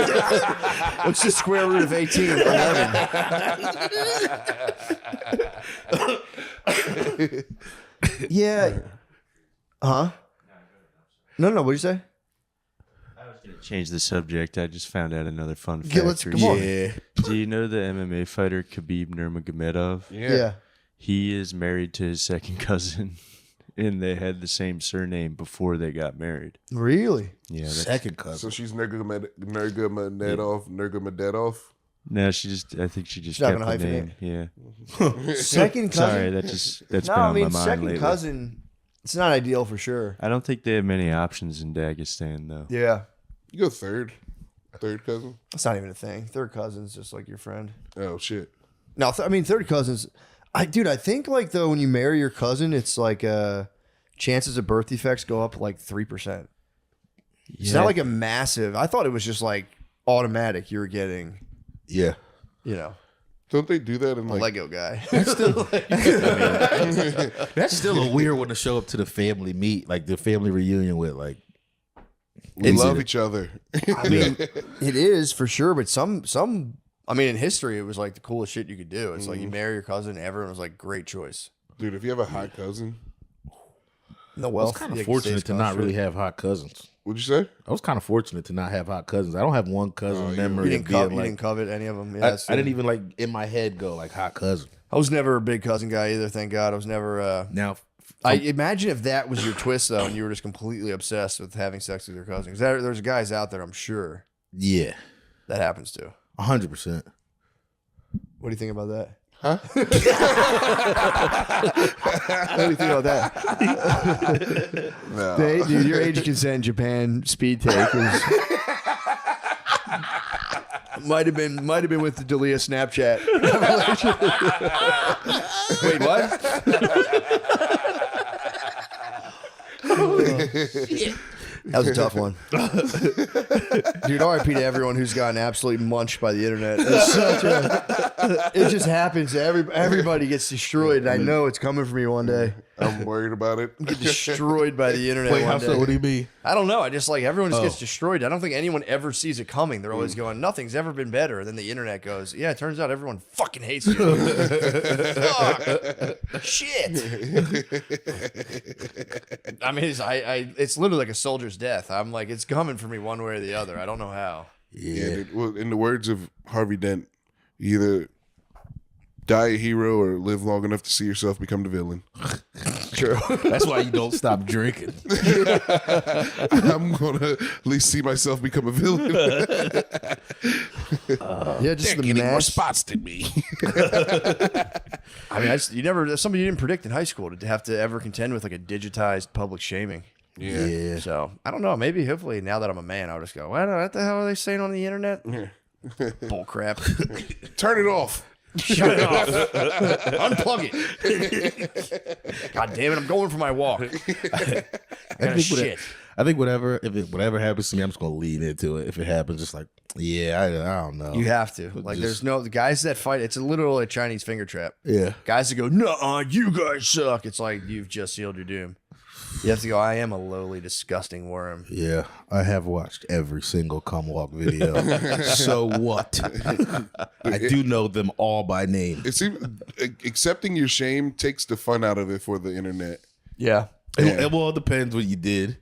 Speaker 1: what's the square root of 18? 11. Yeah. Huh? No. What'd you say?
Speaker 4: Change the subject. I just found out another fun fact.
Speaker 1: Yeah, let's- come on.
Speaker 2: Yeah.
Speaker 4: Do you know the MMA fighter Khabib Nurmagomedov?
Speaker 1: Yeah.
Speaker 4: He is married to his second cousin. and they had the same surname before they got married.
Speaker 1: Really?
Speaker 4: Yeah.
Speaker 2: Second cousin.
Speaker 3: So she's Nurmagomedov.
Speaker 4: No, I think she just
Speaker 1: She's not
Speaker 4: kept
Speaker 1: gonna
Speaker 4: the
Speaker 1: hyphenate.
Speaker 4: name. Yeah.
Speaker 1: Second cousin.
Speaker 4: Sorry, that's
Speaker 1: No,
Speaker 4: been on my mind
Speaker 1: second
Speaker 4: lately.
Speaker 1: cousin. It's not ideal for sure.
Speaker 4: I don't think they have many options in Dagestan though.
Speaker 1: Yeah,
Speaker 3: You go third cousin.
Speaker 1: that's not even a thing. Third cousin's just like your friend.
Speaker 3: Oh shit.
Speaker 1: No, third cousins. I think like though when you marry your cousin, it's like chances of birth defects go up like 3%. It's not like a massive. I thought it was just like automatic. You're getting,
Speaker 2: Yeah.
Speaker 3: Don't they do that in
Speaker 1: a
Speaker 3: like?
Speaker 1: Lego guy.
Speaker 2: That's still a weird one to show up to the family meet, like the family reunion with, like.
Speaker 3: We love each other.
Speaker 1: I mean, it is for sure, but some. I mean, in history, it was like the coolest shit you could do. It's like you marry your cousin, everyone was like, great choice.
Speaker 3: Dude, if you have a hot cousin,
Speaker 1: No
Speaker 2: I was
Speaker 1: wealth.
Speaker 2: kind of fortunate to not really have hot cousins.
Speaker 3: what'd you say?
Speaker 2: I was kind of fortunate to not have hot cousins. I don't have one cousin memory.
Speaker 1: You
Speaker 2: of being
Speaker 1: you
Speaker 2: like,
Speaker 1: didn't covet any of them. Yeah,
Speaker 2: I
Speaker 1: that's
Speaker 2: didn't
Speaker 1: it.
Speaker 2: even like in my head go like hot cousin.
Speaker 1: I was never a big cousin guy either. Thank God. I was never.
Speaker 2: Now,
Speaker 1: I imagine if that was your twist though, and you were just completely obsessed with having sex with your cousin. Because there's guys out there, I'm sure,
Speaker 2: yeah,
Speaker 1: that happens to.
Speaker 2: 100%.
Speaker 1: What do you think about that?
Speaker 3: Huh?
Speaker 1: What do you think about that?
Speaker 3: No.
Speaker 1: Dude, your age consent in Japan speed take is might have been with the Dalia Snapchat. Wait, what? That was a tough one. Dude, RIP to everyone who's gotten absolutely munched by the internet. It just happens. Everybody gets destroyed. And I know it's coming for me one day.
Speaker 3: I'm worried about it.
Speaker 1: Get destroyed by the internet one day.
Speaker 2: What do you mean?
Speaker 1: I don't know. I just like everyone just gets destroyed. I don't think anyone ever sees it coming. They're always going, nothing's ever been better. And then the internet goes, yeah, it turns out everyone fucking hates you. Fuck. Shit. I mean, it's literally like a soldier's death. I'm like, it's coming for me one way or the other. I don't know how.
Speaker 3: Yeah, dude. Well, in the words of Harvey Dent, you either die a hero or live long enough to see yourself become the villain.
Speaker 1: True.
Speaker 2: That's why you don't stop drinking.
Speaker 3: I'm gonna at least see myself become a villain.
Speaker 1: Yeah, just the
Speaker 2: Getting more
Speaker 1: mass.
Speaker 2: spots than me.
Speaker 1: I mean, that's something you didn't predict in high school to have to ever contend with like a digitized public shaming.
Speaker 3: Yeah.
Speaker 1: So I don't know. Maybe, hopefully, now that I'm a man, I'll just go, what the hell are they saying on the internet? Bull crap.
Speaker 3: Turn it off.
Speaker 1: Shut it off. Unplug it. God damn it! I'm going for my walk. Shit.
Speaker 2: I think whatever happens to me, I'm just gonna lean into it. If it happens, just like I don't know.
Speaker 1: You have to. Like, there's the guys that fight. It's literally a Chinese finger trap.
Speaker 2: Yeah.
Speaker 1: Guys that go, no, you guys suck. It's like you've just sealed your doom. You have to go, I am a lowly, disgusting worm.
Speaker 2: Yeah, I have watched every single cum walk video. So what? I do know them all by name.
Speaker 3: It seems accepting your shame takes the fun out of it for the internet.
Speaker 1: Yeah.
Speaker 2: It depends what you did.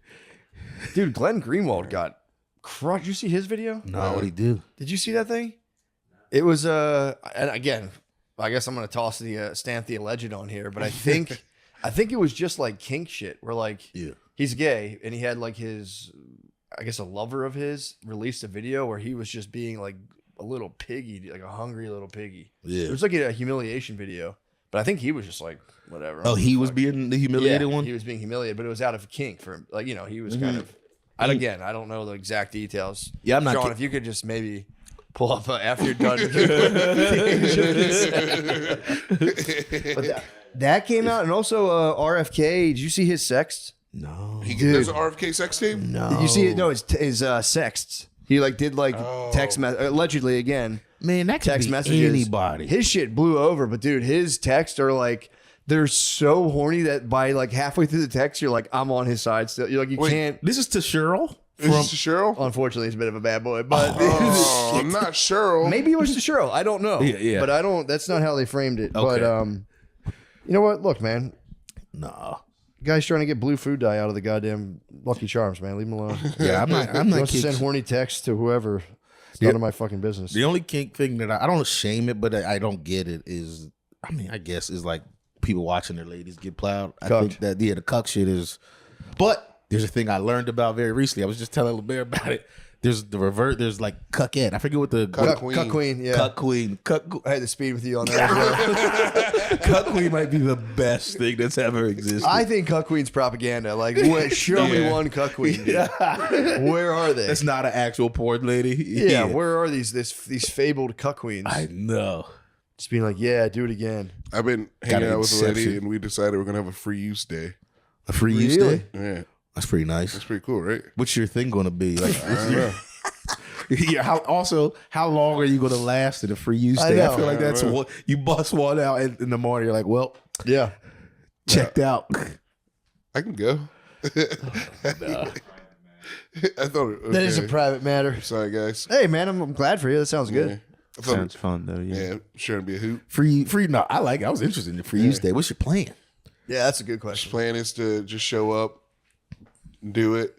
Speaker 1: Dude, Glenn Greenwald got crushed. Did you see his video?
Speaker 2: No, what'd he do?
Speaker 1: Did you see that thing? It was, and again, I guess I'm going to toss the stamp the alleged on here, but I think it was just like kink shit where like he's gay and he had like his, I guess a lover of his released a video where he was just being like a little piggy, like a hungry little piggy.
Speaker 2: Yeah.
Speaker 1: It was like a humiliation video, but I think he was just like, whatever.
Speaker 2: Oh, he was being the humiliated one?
Speaker 1: He was being humiliated, but it was out of kink for like, he was kind of, again, I don't know the exact details.
Speaker 2: Yeah, I'm not
Speaker 1: Sean, if you could just maybe pull up after you're done. But that came out, and also RFK. Did you see his sexts?
Speaker 2: No.
Speaker 3: There's an RFK sex tape?
Speaker 2: No.
Speaker 1: Did you see it? No, his sexts. He like did like text allegedly again.
Speaker 2: Man, that could
Speaker 1: Text
Speaker 2: be
Speaker 1: messages.
Speaker 2: anybody.
Speaker 1: His shit blew over, but dude, his texts are like they're so horny that by like halfway through the text, you're like, I'm on his side still. You're like, you can't.
Speaker 2: This is to Cheryl?
Speaker 3: Is this Cheryl?
Speaker 1: Unfortunately, he's a bit of a bad boy, but
Speaker 3: Oh, not Cheryl.
Speaker 1: maybe it was to Cheryl. I don't know.
Speaker 2: Yeah.
Speaker 1: But I don't. That's not how they framed it.
Speaker 2: Okay.
Speaker 1: But you know what? Look, man.
Speaker 2: Nah.
Speaker 1: Guy's trying to get blue food dye out of the goddamn Lucky Charms, man. Leave him alone.
Speaker 2: Yeah, I'm
Speaker 1: He
Speaker 2: not
Speaker 1: wants to send horny texts to whoever. It's none of my fucking business.
Speaker 2: The only kink thing that I don't shame it, but I don't get it is, I mean, I guess is like people watching their ladies get plowed. I
Speaker 1: Cucked.
Speaker 2: think that the cuck shit is. But there's a thing I learned about very recently. I was just telling LeBear about it. There's the revert. There's like cuckette. I forget what the
Speaker 3: Cuck
Speaker 1: Cuck queen, yeah.
Speaker 2: Cuck queen.
Speaker 1: I had to speed with you on that as well.
Speaker 2: Cuck queen might be the best thing that's ever existed.
Speaker 1: I think Cuck queen's propaganda. Like, show me one Cuck queen. Dude. Where are they?
Speaker 2: That's not an actual porn lady.
Speaker 1: Yeah, where are these fabled Cuck queens?
Speaker 2: I know.
Speaker 1: Just being like, yeah, do it again.
Speaker 3: I've been
Speaker 2: Got
Speaker 3: hanging
Speaker 2: an
Speaker 3: out with a lady,
Speaker 2: exception.
Speaker 3: and we decided we're gonna have a free use day.
Speaker 2: A free use
Speaker 1: Really?
Speaker 2: day?
Speaker 3: Yeah,
Speaker 2: That's pretty nice.
Speaker 3: that's pretty cool, right?
Speaker 2: What's your thing going to be? Like,
Speaker 3: I don't know.
Speaker 2: yeah. How long are you going to last in a free use
Speaker 1: I
Speaker 2: day? I
Speaker 1: know.
Speaker 2: feel like that's what you bust one out in the morning. You're like, well,
Speaker 1: Yeah.
Speaker 2: checked out.
Speaker 3: I can go. I thought okay.
Speaker 1: That is a private matter.
Speaker 3: Sorry, guys.
Speaker 1: Hey, man, I'm glad for you. That sounds good.
Speaker 3: Yeah. I thought,
Speaker 4: Sounds fun though. Yeah.
Speaker 3: yeah, sure to be a hoot.
Speaker 2: Free. No, I like it. I was interested in the free use day. What's your plan?
Speaker 1: Yeah, that's a good question.
Speaker 3: Plan is to just show up, do it,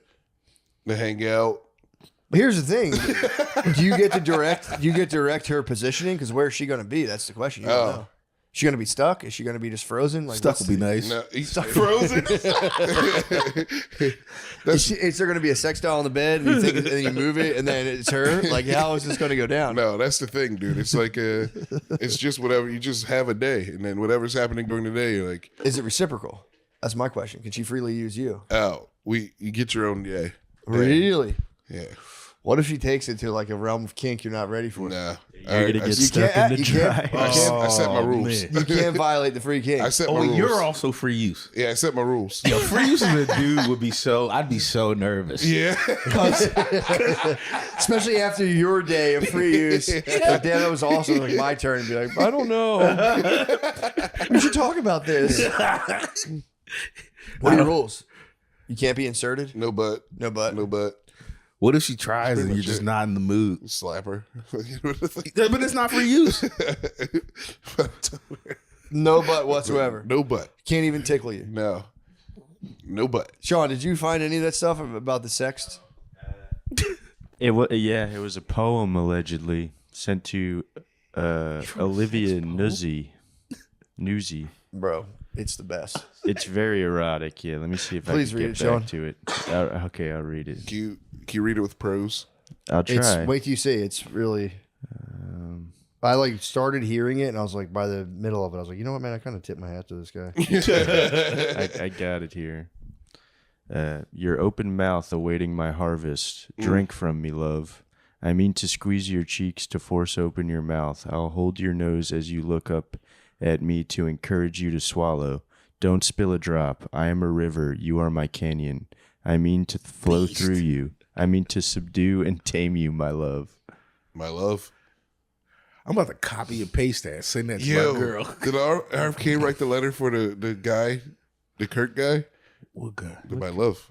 Speaker 3: to hang out.
Speaker 1: Here's the thing: do you get to direct? Do you get to direct her positioning? Because where is she going to be? That's the question. You don't know. Is she going to be stuck? Is she going to be just frozen? Like
Speaker 2: Stuff would be nice.
Speaker 3: No, he's
Speaker 2: Frozen.
Speaker 1: Is there going to be a sex doll on the bed, and you think, and then you move it, and then it's her? Like, how is this going to go down?
Speaker 3: No, that's the thing, dude. It's like it's just whatever. You just have a day, and then whatever's happening during the day, you're like,
Speaker 1: Is it reciprocal? That's my question. Can she freely use you?
Speaker 3: oh, you get your own day.
Speaker 1: Really?
Speaker 3: Yeah.
Speaker 1: What if she takes it to like a realm of kink you're not ready for?
Speaker 3: Nah.
Speaker 4: You're gonna get
Speaker 1: You
Speaker 4: stuck
Speaker 1: can't-
Speaker 4: in the
Speaker 1: you can't-
Speaker 4: dry.
Speaker 3: I set my
Speaker 2: Oh,
Speaker 3: rules.
Speaker 2: man.
Speaker 1: You can't violate the free kink.
Speaker 3: I set my
Speaker 2: Oh,
Speaker 3: rules.
Speaker 2: you're also free use.
Speaker 3: Yeah, I set my rules.
Speaker 2: Yo, free use as a dude would be so. I'd be so nervous.
Speaker 3: Yeah.
Speaker 1: Especially after your day of free use. But then it was also like my turn to be like, I don't know. We should talk about this. What are your rules? You can't be inserted?
Speaker 3: No butt.
Speaker 1: No butt.
Speaker 3: No butt.
Speaker 2: What if she tries and
Speaker 3: much
Speaker 2: you're just
Speaker 3: it.
Speaker 2: not in the mood?
Speaker 3: Slap her.
Speaker 2: But it's not free use.
Speaker 1: No butt whatsoever.
Speaker 3: No butt.
Speaker 1: Can't even tickle you.
Speaker 3: No. No butt.
Speaker 1: Sean, did you find any of that stuff about the sext?
Speaker 4: It was a poem allegedly sent to Olivia Newsy.
Speaker 1: Bro, it's the best.
Speaker 4: It's very erotic. Yeah, let me see if
Speaker 1: Please
Speaker 4: I can
Speaker 1: read
Speaker 4: get
Speaker 1: it,
Speaker 4: back
Speaker 1: Sean.
Speaker 4: to it. Okay, I'll read it.
Speaker 3: Can you read it with prose?
Speaker 4: I'll try.
Speaker 1: It's wait till you see. It's really. I like started hearing it, and I was like, by the middle of it, I was like, you know what, man, I kind of tipped my hat to this guy.
Speaker 4: I got it here. Your open mouth awaiting my harvest. Drink from me, love. I mean to squeeze your cheeks to force open your mouth. I'll hold your nose as you look up at me to encourage you to swallow. Don't spill a drop. I am a river. You are my canyon. I mean to flow through you. I mean to subdue and tame you, my love.
Speaker 3: My love.
Speaker 2: I'm about to copy and paste that. Send that to
Speaker 3: Yo,
Speaker 2: my girl.
Speaker 3: did RFK write the letter for the guy, the Kirk guy?
Speaker 2: What guy?
Speaker 3: The my love.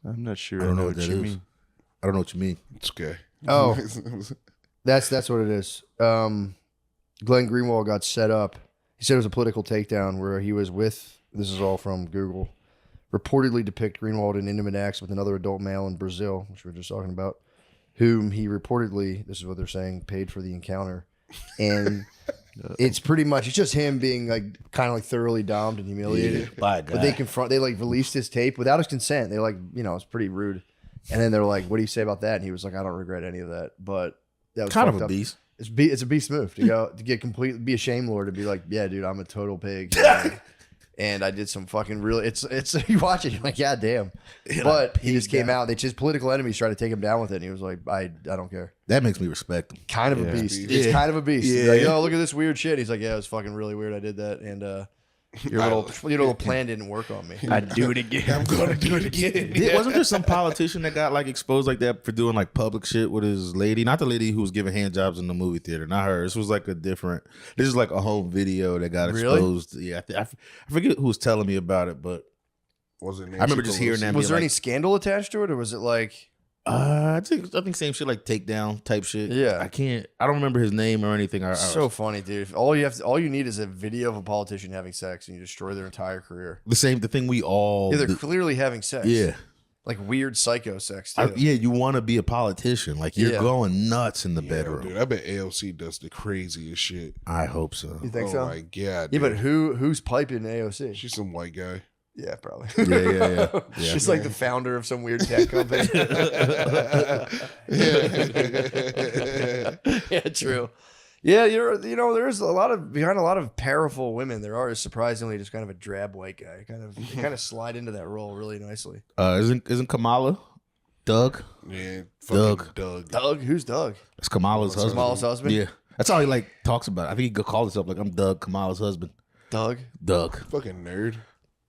Speaker 4: I'm not sure.
Speaker 2: I don't know
Speaker 4: what
Speaker 2: what that
Speaker 4: you
Speaker 2: is.
Speaker 4: mean.
Speaker 2: I don't know what you mean.
Speaker 3: It's okay.
Speaker 1: Oh. That's what it is. Glenn Greenwald got set up. He said it was a political takedown where he was with, this is all from Google, reportedly depict Greenwald in intimate acts with another adult male in Brazil, which we were just talking about, whom he reportedly, this is what they're saying, paid for the encounter. And it's pretty much, it's just him being like kind of like thoroughly domed and humiliated.
Speaker 2: By a
Speaker 1: But they
Speaker 2: guy.
Speaker 1: they like released his tape without his consent. They like, it's pretty rude. And then they're like, what do you say about that? And he was like, I don't regret any of that. But that was
Speaker 2: Kind of
Speaker 1: fucked
Speaker 2: a
Speaker 1: up.
Speaker 2: beast.
Speaker 1: It's a beast move to go to get be a shame lord to be like, yeah, dude, I'm a total pig, and I did some fucking real. It's you watch it, you're like, yeah, damn. But he just came out. They just political enemies tried to take him down with it, and he was like, I don't care.
Speaker 2: That makes me respect him.
Speaker 1: Kind of a beast. It's kind of a beast. He's like, oh, look at this weird shit. He's like, yeah, it was fucking really weird. I did that, and your little plan didn't work on me.
Speaker 4: I'd do it again.
Speaker 3: I'm gonna do it again.
Speaker 2: Wasn't there some politician that got like exposed like that for doing like public shit with his lady? Not the lady who was giving hand jobs in the movie theater. Not her. This was like a different. This is like a home video that got
Speaker 1: Really?
Speaker 2: exposed. Yeah, I forget who was telling me about it, but
Speaker 3: Was it Nancy
Speaker 2: I remember just hearing
Speaker 3: Pelosi?
Speaker 2: that.
Speaker 1: Was there
Speaker 2: being
Speaker 1: any scandal attached to it, or was it like?
Speaker 2: I think same shit like takedown type shit.
Speaker 1: Yeah.
Speaker 2: I don't remember his name or anything.
Speaker 1: So funny, dude. All you need is a video of a politician having sex, and you destroy their entire career.
Speaker 2: the thing we all.
Speaker 1: Yeah, they're clearly having sex.
Speaker 2: yeah.
Speaker 1: like weird psycho sex too.
Speaker 2: Yeah, you want to be a politician. Like you're
Speaker 1: Yeah.
Speaker 2: going nuts in the
Speaker 3: Yeah,
Speaker 2: bedroom.
Speaker 3: dude, I bet AOC does the craziest shit.
Speaker 2: I hope so.
Speaker 1: You think
Speaker 3: Oh
Speaker 1: so?
Speaker 3: my god.
Speaker 1: Yeah,
Speaker 3: dude.
Speaker 1: but who's piping AOC?
Speaker 3: She's some white guy.
Speaker 1: Yeah, probably.
Speaker 2: Yeah.
Speaker 1: She's like the founder of some weird tech company. Yeah, true. Yeah, there's behind a lot of powerful women, there are surprisingly just kind of a drab white guy. Kind of slide into that role really nicely.
Speaker 2: Isn't Kamala Doug?
Speaker 3: Yeah,
Speaker 2: Doug.
Speaker 3: Doug.
Speaker 1: Doug, who's Doug?
Speaker 2: That's Kamala's husband.
Speaker 1: Kamala's husband?
Speaker 2: Yeah, that's how he like talks about it. I think he could call himself like I'm Doug, Kamala's husband.
Speaker 1: Doug.
Speaker 2: Doug.
Speaker 3: Fucking nerd.